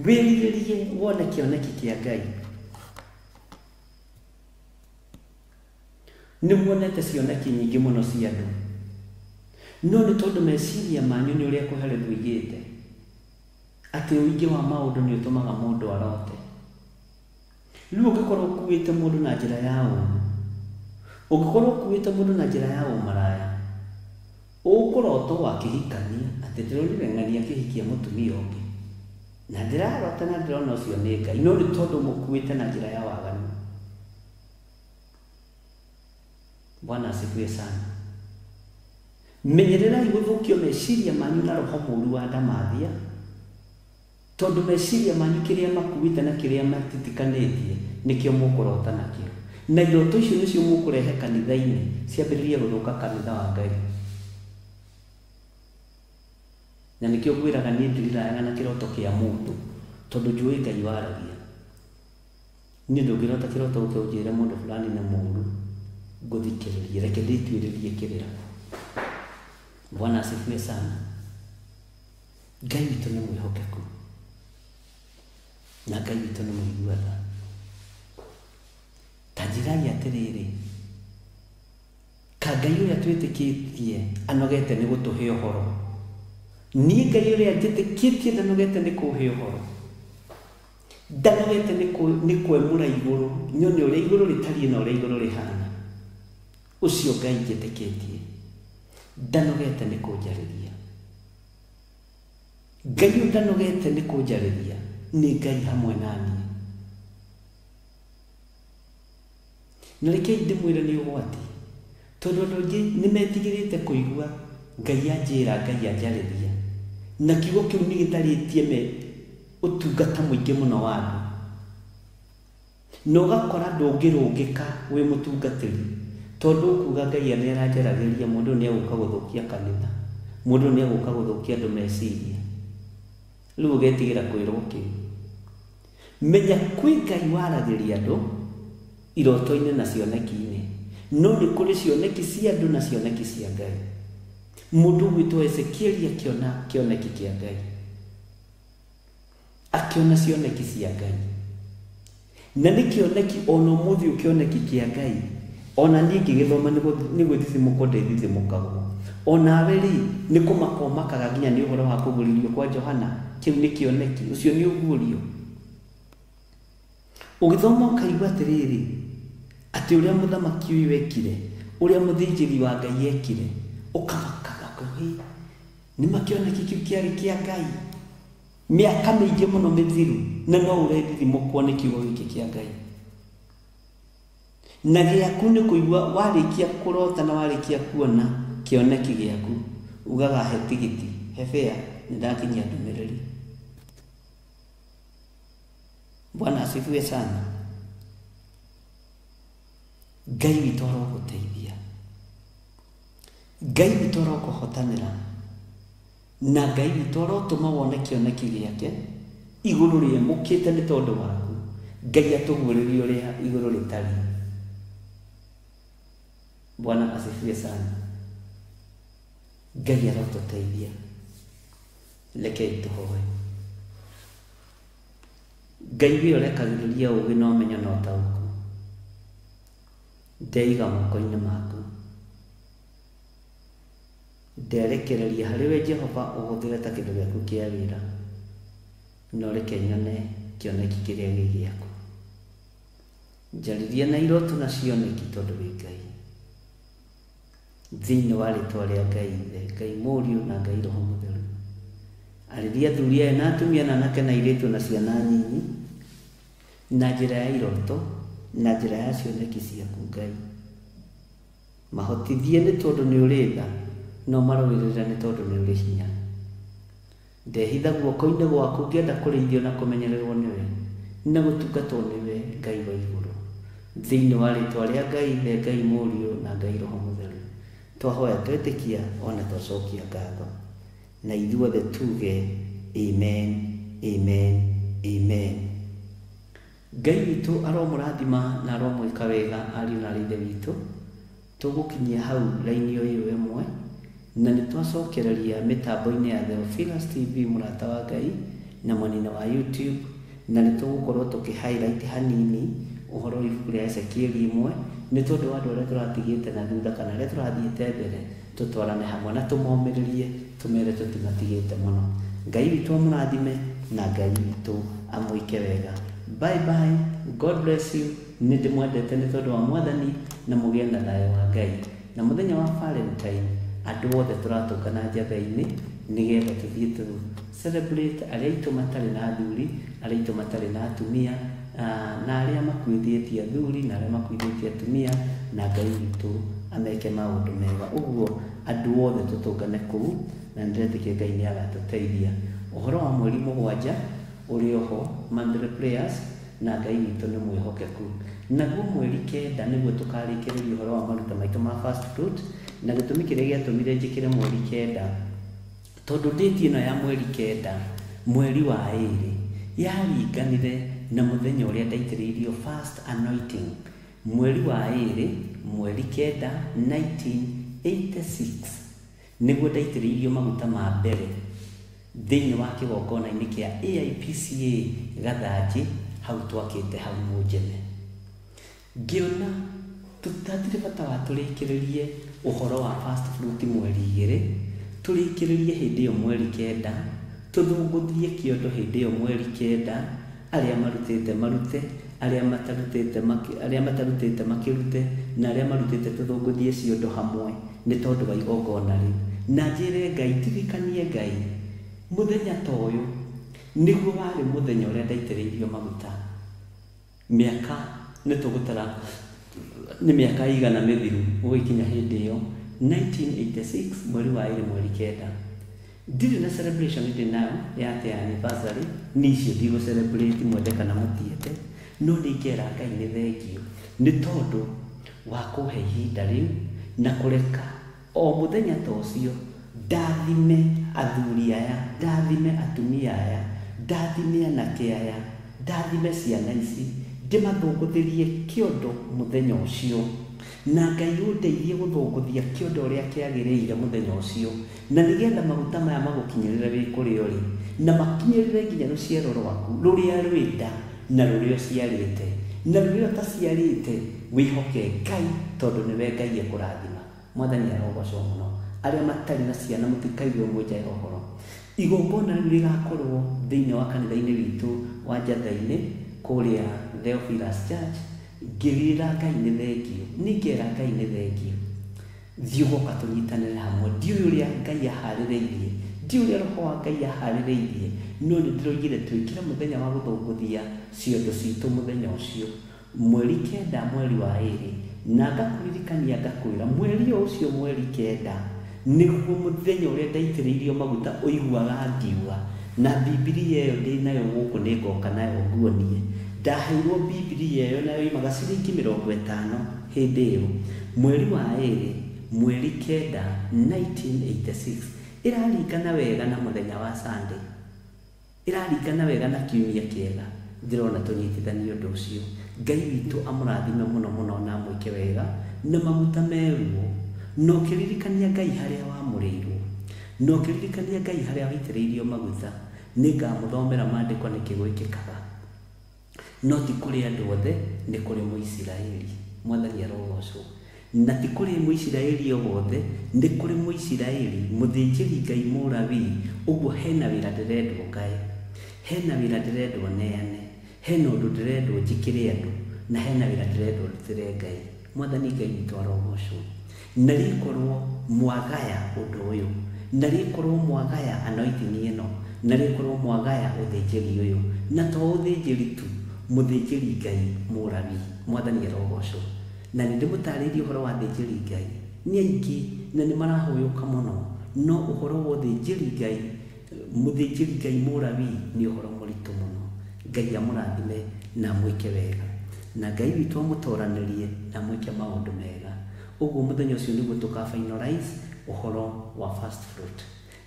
S3: wĩrirĩrie wone kĩoneki kĩa Ngai nĩ muonete cioneki nyingĩ mũno cia andũ no nĩ tondũ meciria manyu nĩ ũrĩa kũheretwo igĩte atĩ ũingĩ wa maũndũ nĩ ũtũmaga mũndũ arote rĩu ũngĩkorwo ũkuĩte mũndũ na njĩra ya ũũru ũngĩkorwo ũkuĩte mũndũ na njĩra ya ũmaraya ũkũrotwo wakĩhikania atĩ ndĩronire ng'ania akĩhikia mũtumia ũngĩ na ndĩrarota na ndĩrona ũcio nĩ Ngai no nĩ tondũ mũkuĩte na njĩra ya waganu Bwana asifiwe sana menyererai gũthũkio meciria manyu na roho mũũru wa ndamathia tondu meciria manyu kĩrĩa makuĩte na kĩrĩa matitikanĩtie nĩkĩo mũkũrota nakĩo na iroto icio nĩcio mũkũrehe kanitha-inĩ ciambĩrĩrie gũthũka kanitha wa Ngai na nĩkĩo ngwĩraga niĩ ndirirayaga na kĩroto kĩa mũndũ tondu njũĩ Ngai waragia niĩ ndũngĩrota kĩroto gũkĩa ũnjĩre mũndũ fulani nĩ mũũru ngũthikĩrĩrie reke ndĩtuĩrĩrie kĩrĩra Bwana asifiwe sana Ngai witũ nĩ mwĩhokeku na Ngai witũ nĩ mũiguaga ta njĩrai atĩrĩrĩ ka Ngai ũrĩa twĩtĩkĩtie anogete nĩ gũtũhe ũhoro niĩ Ngai ũrĩa njĩtĩkĩtie ndanogete nĩ kũhe ũhoro ndanogete nĩ kwemũra igũrũ nyone ũrĩa igũrũ rĩtariĩ na ũrĩa igũrũ rĩhana ũcio Ngai njĩtĩkĩtie ndanogete nĩ kũnjarĩria Ngai ndanogete nĩ kũnjarĩria nĩ Ngai hamwe naniĩ na reke ndĩmwĩre nĩ ũgwati tondũ andũ aingĩ nĩ metigĩrĩte kũigua Ngai anjĩra Ngai anjarĩria na kiugo kĩu nĩ gĩtharĩtie ũtungata mũingĩ mũno wa andũ na ũgakora ndũngĩrũngĩka wĩ mũtungatĩri tondu ukuga Ngai nĩ aranjaragĩria mũndũ nĩ egũka gũthũkia kanitha mũndũ nĩ egũka gũthũkia andũ meciria rĩu ũgetigĩra kwĩrwo kĩu menya kwĩ Ngai waragĩria andũ iroto-inĩ na cioneki-inĩ no nĩ kũrĩ cioneki cia andũ na cioneki cia Ngai Mundu gwitwo Ezekieli akiona kioneki kia Ngai, akiona cioneki cia Ngai, na nĩ kĩoneki ona mũthĩ ũkĩoneki kĩa Ngai, ona niĩ ngĩgĩthoma nĩ gwĩthithimũka ndĩthithimũkagwo, onawe rĩ nĩ kũmakomakaga nginya nĩ ũhoro wa kũgũrĩrio kwa Johana, kĩu nĩ kĩoneki, ũcio nĩ ũguũrio. Ũgĩthoma ũkaigua atĩrĩrĩ atĩ ũrĩa mũthamaki ũyũ ekire, ũrĩa mũthĩnjĩri wa Ngai ekire, ũkamakaga kũhĩ nĩ makĩoneki kĩu kĩarĩ kĩa Ngai, mĩaka mĩingĩ mũno mĩthiru, na no ũrethithimũkwo nĩ kiugo gĩkĩ kĩa Ngai. Na gĩaku nĩ kũigua warĩkia kũrota na warĩkia kuona kĩoneki gĩaku, ugaga he tigiti, he fare, nĩ ndakinyia ndũmĩrĩri. Bwana asifiwe sana. Ngai witũ arogũteithia, Ngai witũ arokũhotanĩra, na Ngai witũ arotũma wone kĩoneki gĩake igũrũ rĩemũkĩte nĩ tondũ waku. Ngai atũguũrĩrie ũrĩa igũrũ rĩtariĩ. Bwana asifiwe sana. Ngai arotũteithia. Rekei tũhoe. Ngai wĩ ũrekagĩrĩria ũũgĩ na ũmenyo na ũtaũku, ndeiga moko-inĩ maku, nderekereria harĩ we Jehova ũhũthĩre ta kĩndũ gĩaku kĩa wĩra, no reke nyone kĩoneki kĩrĩa gĩ gĩaku. Njarĩria na iroto na cioneki tondũ wĩ Ngai, thĩinĩ wa rĩĩtwa rĩa Ngai Ithe, Ngai Mũriũ na Ngai Roho Mũtheru. Arĩria athuri aya na atumia na anake na airĩtu na ciana nyinyi na njĩra ya iroto na njĩra ya cioneki ciaku Ngai. Mahotithie nĩ tondũ nĩ ũrĩ tha, no marũĩrĩre nĩ tondũ nĩ ũrĩ hinya. Ndehitha guoko-inĩ gwaku ngĩenda kũrĩithio na kũmenyererwo nĩwe na gũtungatwo nĩwe Ngai wa igũrũ, thĩinĩ wa rĩĩtwa rĩa Ngai Ithe, Ngai Mũriũ na Ngai Roho Mũtheru. Twahoya twetĩkia ona twacokia ngatho, na ithuothe tuge amen, amen, amen. Ngai witũ aromũrathima na aromwĩka wega ariũ na aarĩ a Ithe witũ. Tũgũkinyia hau raini ũyũ ĩmwe, na nĩ twacokereria mĩtambo-inĩ ya Theophilus TV mũrata wa Ngai na mwena wa YouTube, na nĩ tũgũkorwo tũkĩ-highlight hanini ũhoro wa ibuku rĩa Ezekieli 1, nĩ tondũ wa andũ arĩa tũratigĩte na thutha kana arĩa tũrathiĩte mbere tũtwarane hamwe na tũmomĩrĩrie, tũmere tũtimatigĩte mũno. Ngai witũ amũrathime na Ngai witũ amwĩke wega. Bye bye, God bless you. Nĩ ndĩmwendete nĩ tondũ wa Mwathani, na mũgĩe na thayũ wa Ngai. Na mũthenya wa Valentine andũ othe tũratũngana njatha-inĩ nĩgetha tũthiĩ tũ celebrate arĩa aitũ matarĩ na athuri, arĩa aitũ matarĩ na atumia, na arĩa makuithĩtie athuri na arĩa makuithĩtie atumia, na Ngai witũ ameke maũndũ mega. Ũguo andũ othe tũtũngane kũu, na ndĩretĩkia Ngai nĩ agatũteithia. Ũhoro wa mweri mũgwanja ũrĩ oho, monthly prayers, na Ngai witũ nĩ mwĩhokeku. Naguo mweri kenda nĩguo tũkarĩkĩrĩria ũhoro wa maruta maitũ ma first fruit, na gĩtũmi kĩrĩa gĩatũmire njĩkĩre mweri kenda, tondũ ndĩti ĩno ya mweri kenda, mweri wa ĩrĩ, yaringanire na mũthenya ũrĩa ndaitĩrĩirio first anointing. Mweri wa ĩrĩ, mweri kenda 1986, nĩguo ndaitĩrĩirio maguta ma mbere thĩinĩ wa kĩgongona-inĩ kĩa AIPCA Gathanji, hau twakĩte hau Mũnjene. Ngĩona tũtatirĩ bata wa tũrĩkĩrĩrie ũhoro wa first fruit mweri igĩrĩ, tũrĩkĩrĩrie hĩndĩ ĩyo mweri kenda, tũthũngũthie kĩondo hĩndĩ ĩyo mweri kenda, arĩa marutĩte marute, arĩa matarutĩte makĩrute, na arĩa marutĩte tũthũngũthie ciondo hamwe nĩ tondũ wa igongona rĩu. Na njĩre Ngai, tirikanie Ngai, mũthenya ta ũyũ nĩguo warĩ mũthenya ũrĩa ndaitĩrĩirio maguta. Mĩaka nĩ tũgũtara nĩ mĩaka igana mĩthiru gũgĩkinya hĩndĩ ĩyo 1986 mweri wa ĩrĩ mweri kenda. Ndirĩ na celebration ndĩ nayo ya anniversary, nĩ icio ndigũ celebrate mwende kana mũtiende, no nĩingĩra Ngai nĩ thengio nĩ tondũ wa kũhe ihinda rĩu na kũreka o mũthenya ta ũcio ndathime athuri aya, ndathime atumia aya, ndathime anake aya, ndathime ciana ici, ndĩmathũngũthĩrie kĩondo mũthenya ũcio, na Ngai ũndeithie gũthũngũthia kĩondo ũrĩa kĩagĩrĩire mũthenya ũcio, na nĩgetha maguta maya magũkinyĩrĩre wĩ kũrĩa ũrĩ, na makinyĩrĩre nginya rũciaro rwaku rũrĩa rwĩnda na rũrĩa ũciarĩte, na rũrĩa ũtaciarĩte wĩhoke Ngai, tondũ nĩwe Ngai ekũrathima. Mwathani arogocwo mũno. Arĩa matarĩ na ciana mũtikaigue mwĩnjae ũhoro. Igongona rĩu rĩgakorwo thĩinĩ wa kanitha-inĩ witũ wa Njatha-inĩ kũrĩa Theophilus Church. Ngĩrĩra Ngai nĩ thengio, nĩngera Ngai nĩ thengio. Thiĩ ũgoka tũnyitanĩre hamwe. Ndiũĩ ũrĩa Ngai aharĩrĩirie, ndiũĩ ũrĩa Roho wa Ngai aharĩrĩirie, no nĩ ndĩroigire twĩkĩre mũthenya wa gũthũngũthia ciondo citũ mũthenya ũcio, mweri 9 mweri wa 2, na ngakũririkania ngakwĩra mweri ũcio mweri 9 nĩguo mũthenya ũrĩa ndaitĩrĩirio maguta ũiguaga ngiuga, na Bibilia ĩyo ndĩ nayo gũkũ nĩngoka nayo nguonie. Ndaheirwo Bibilia ĩyo nayo imaga ciringi 50 hĩndĩ ĩyo, mweri wa 2 mweri 9 1986. Ĩraringana wega na mũthenya wa Sunday, ĩraringana wega na kiumia kĩega. Ndĩrona tũnyitithanie ũndũ ũcio. Ngai witũ amũrathime mũno mũno na mwĩke wega na maguta meruo, no kĩririkania Ngai harĩa wamũrĩirwo, no kĩririkania Ngai harĩa waitĩrĩirio maguta. Nĩngamũthomera maandĩko nĩkĩ gwĩkĩkaga, no ti kũrĩ andũ othe, nĩ kũrĩ Mũisiraeli. Mwathani arogocwo. Na ti kũrĩ Mũisiraeli o wothe, nĩ kũrĩ Mũisiraeli mũthĩnjĩri Ngai Mũlawii. Ũguo hena wĩra ndĩrendwo ngae, hena wĩra ndĩrendwo neane, hena ũndũ ndĩrendwo njĩkĩre andũ, na hena wĩra ndĩrendwo ndutĩre Ngai. Mwathani Ngai witũ arogocwo. Na rĩkorwo mwagaya ũndũ ũyũ, na rĩkorwo mwagaya anointing ĩno, na rĩkorwo mwagaya ũthĩnjĩri ũyũ, na to ũthĩnjĩri tu, mũthĩnjĩri Ngai Mũlawii. Mwathani arogocwo. Na nĩ ndĩmũtarĩirie ũhoro wa thĩnjĩri Ngai, nĩ aingĩ na nĩ marahũyũka mũno, no ũhoro wa ũthĩnjĩri Ngai, mũthĩnjĩri Ngai Mũlawii nĩ ũhoro mũritũ mũno. Ngai amũrathime na mwĩke wega, na Ngai witũ amũtoranĩrie na mwĩke maũndũ mega. Ũguo mũthenya ũcio nĩguo tũka-finalize ũhoro wa first fruit,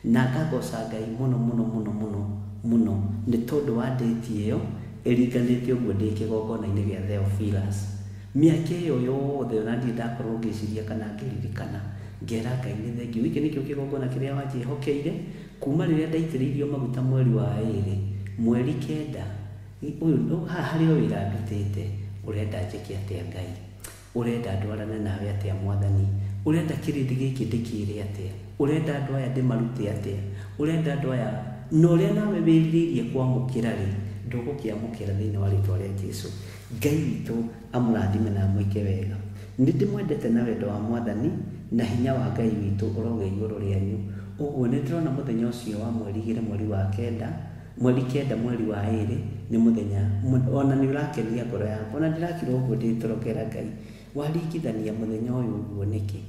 S3: na ngagoca Ngai mũno mũno mũno mũno mũno nĩ tondũ wa date ĩyo ĩringanĩte ũguo ndĩ kĩgongona-inĩ gĩa Theophilus. Mĩaka ĩyo yothe ona ndirĩ ndakorwo ngĩciria kana ngĩririkana, ngera Ngai nĩ thengio. Gĩkĩ nĩkĩo kĩgongona kĩrĩa wanjĩhokeire kuma rĩrĩa ndaitĩrĩirio maguta mweri wa 2 mweri 9. Ũyũ haha harĩ o wĩra ndutĩte. Ũrenda njĩke atĩa Ngai? Ũrenda ndwarane nawe atĩa Mwathani? Ũrenda kĩrĩndĩ gĩkĩ ndĩkĩre atĩa? Ũrenda andũ aya ndĩmarute atĩa? Ũrenda andũ aya, na ũrĩa nawe wĩrirĩirie kwamũkĩra rĩ, ndũgũkĩamũkĩra thĩinĩ wa rĩĩtwa rĩa Jesũ. Ngai witũ amũrathime na mwĩke wega. Nĩ ndĩmwendete na wendo wa Mwathani, na hinya wa Ngai witũ ũroge igũrũ rĩanyu. Ũguo nĩ ndĩrona mũthenya ũcio wa mweri 2 mweri wa 9 mweri 9 mweri wa 2 nĩ mũthenya ona nĩ ũrakenia ngoro yakwa, ona ndĩrakira ũguo ndĩtorokera Ngai. Waringithania mũthenya ũyũ ũguo nĩkĩ?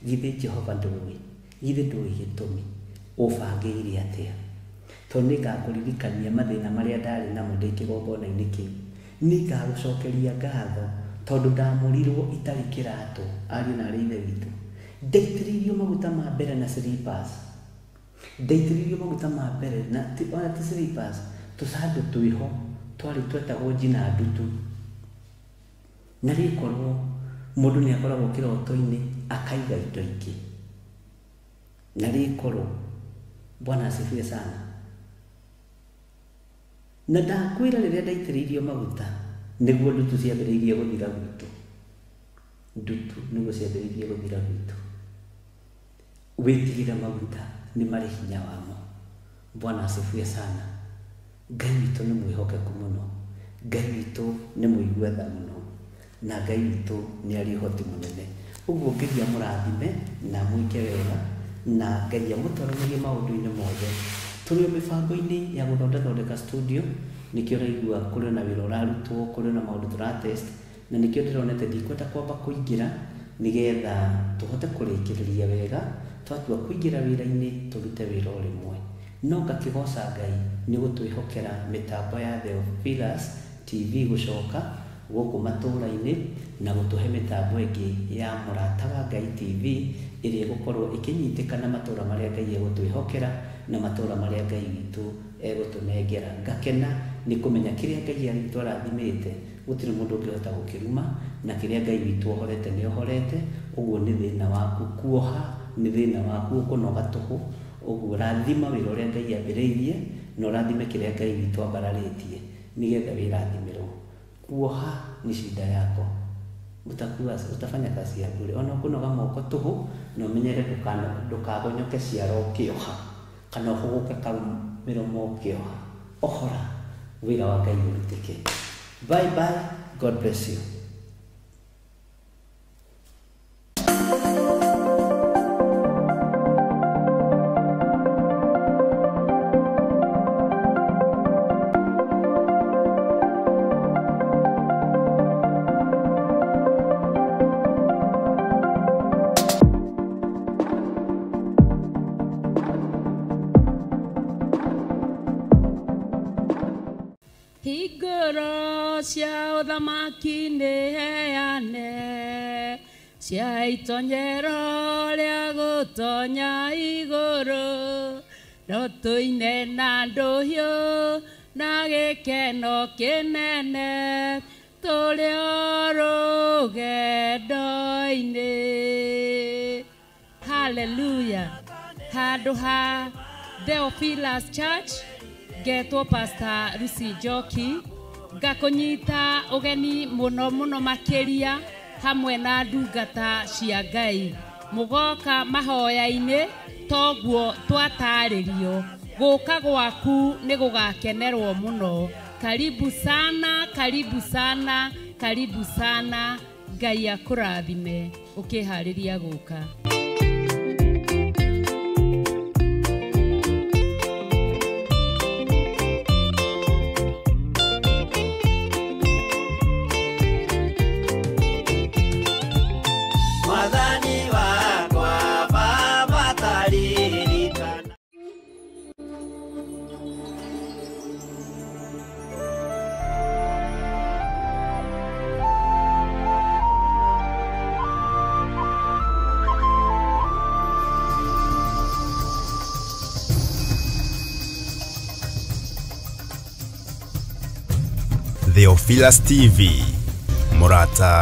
S3: Githĩ Jehova ndũĩ? Githĩ ndũĩ gĩtũmi? Ũbangĩire atĩa? Tondũ nĩngakũririkania mathĩna marĩa ndarĩ namo ndĩ kĩgongona-inĩ kĩu. Nĩngagũcokeria ngatho tondũ ndamũrirwo itarĩ kĩratũ, ariũ na arĩ ithe witũ. Ndaitĩrĩirio maguta ma mbere na slippers, ndaitĩrĩirio maguta ma mbere na ona ti slippers, tũcandũ twĩho twarĩ twetagwo njina ndutu. Na rĩkorwo mũndũ nĩ akoragwo kĩroto-inĩ akaiga indo ingĩ, na rĩkorwo Bwana asifiwe sana. Na ndakwĩra rĩrĩa ndaitĩrĩirio maguta nĩguo ndutu ciambĩrĩirie gũthira gwitũ, ndutu nĩguo ciambĩrĩirie gũthira gwitũ. Wĩtigĩre maguta nĩ marĩ hinya wamo. Bwana asifiwe sana. Ngai witũ nĩ mwĩhokeku mũno, Ngai witũ nĩ mũigua tha mũno, na Ngai witũ nĩ arĩ ũhoti mũnene. Ũguo Ngai amũrathime na mwĩke wega, na Ngai amũtwarithie maũndũ-inĩ mothe. Tũrĩ mĩbango-inĩ ya gũthondeka studio, nĩkĩo ũraigua kũrĩ na wĩra ũrarutwo, kũrĩ na maũndũ tũratest, na nĩkĩo ndĩronete ndikwenda kwamba kũingĩra nĩgetha tũhote kũrĩkĩrĩria wega. Twatua kũingĩra wĩra-inĩ tũrute wĩra o rĩmwe, no ngakĩgoca Ngai nĩ gũtwĩhokera mĩtambo ya Theophilus TV gũcoka gũkũ matũũra-inĩ na gũtũhe mĩtambo ĩngĩ ya Mũrata wa Ngai TV ĩrĩa ĩgũkorwo ĩkĩnyitĩkana matũũra marĩa Ngai egũtwĩhokera na matũũra marĩa Ngai witũ egũtũnengera. Ngakena nĩ kũmenya kĩrĩa Ngai witũ arathimĩte gutire mundu ukihota gukiruma na kiria Ngai witu ohorete ni ohorete uguo ni thina waku kuoha ni thina waku kunoga tuhu uguo rathima wira uria Ngai ambiriirie no rathime kiria Ngai witu ambararitie nigetha wirathimirwo kuoha ni shida yako utafanya kazi ya bure ona kunoga moko tuhu no menyere ndukagonyoke ciaro ukioha kana uhuguke miromo ukioha ohora wira wa Ngai urutike. Bye bye. God bless you.
S7: Higoro cia uthamaki nĩ heane cia itonyero rĩa gũtonya igũrũ no tũine na ndũhiũ na gĩkeno kĩnene tũrĩ o rũgendo-inĩ. Hallelujah. Handũ ha Theophilus Church getwo Pastor Lucy Njoki ngakunyita ugeni muno muno makiria hamwe na ndungata cia Ngai mugoka mahoya-ini toguo twataririo guka gwaku ni gugakenerwo muno. Karibu sana, karibu sana, karibu sana. Ngai akurathime ukihariria guka.
S2: Theophilus TV Murata.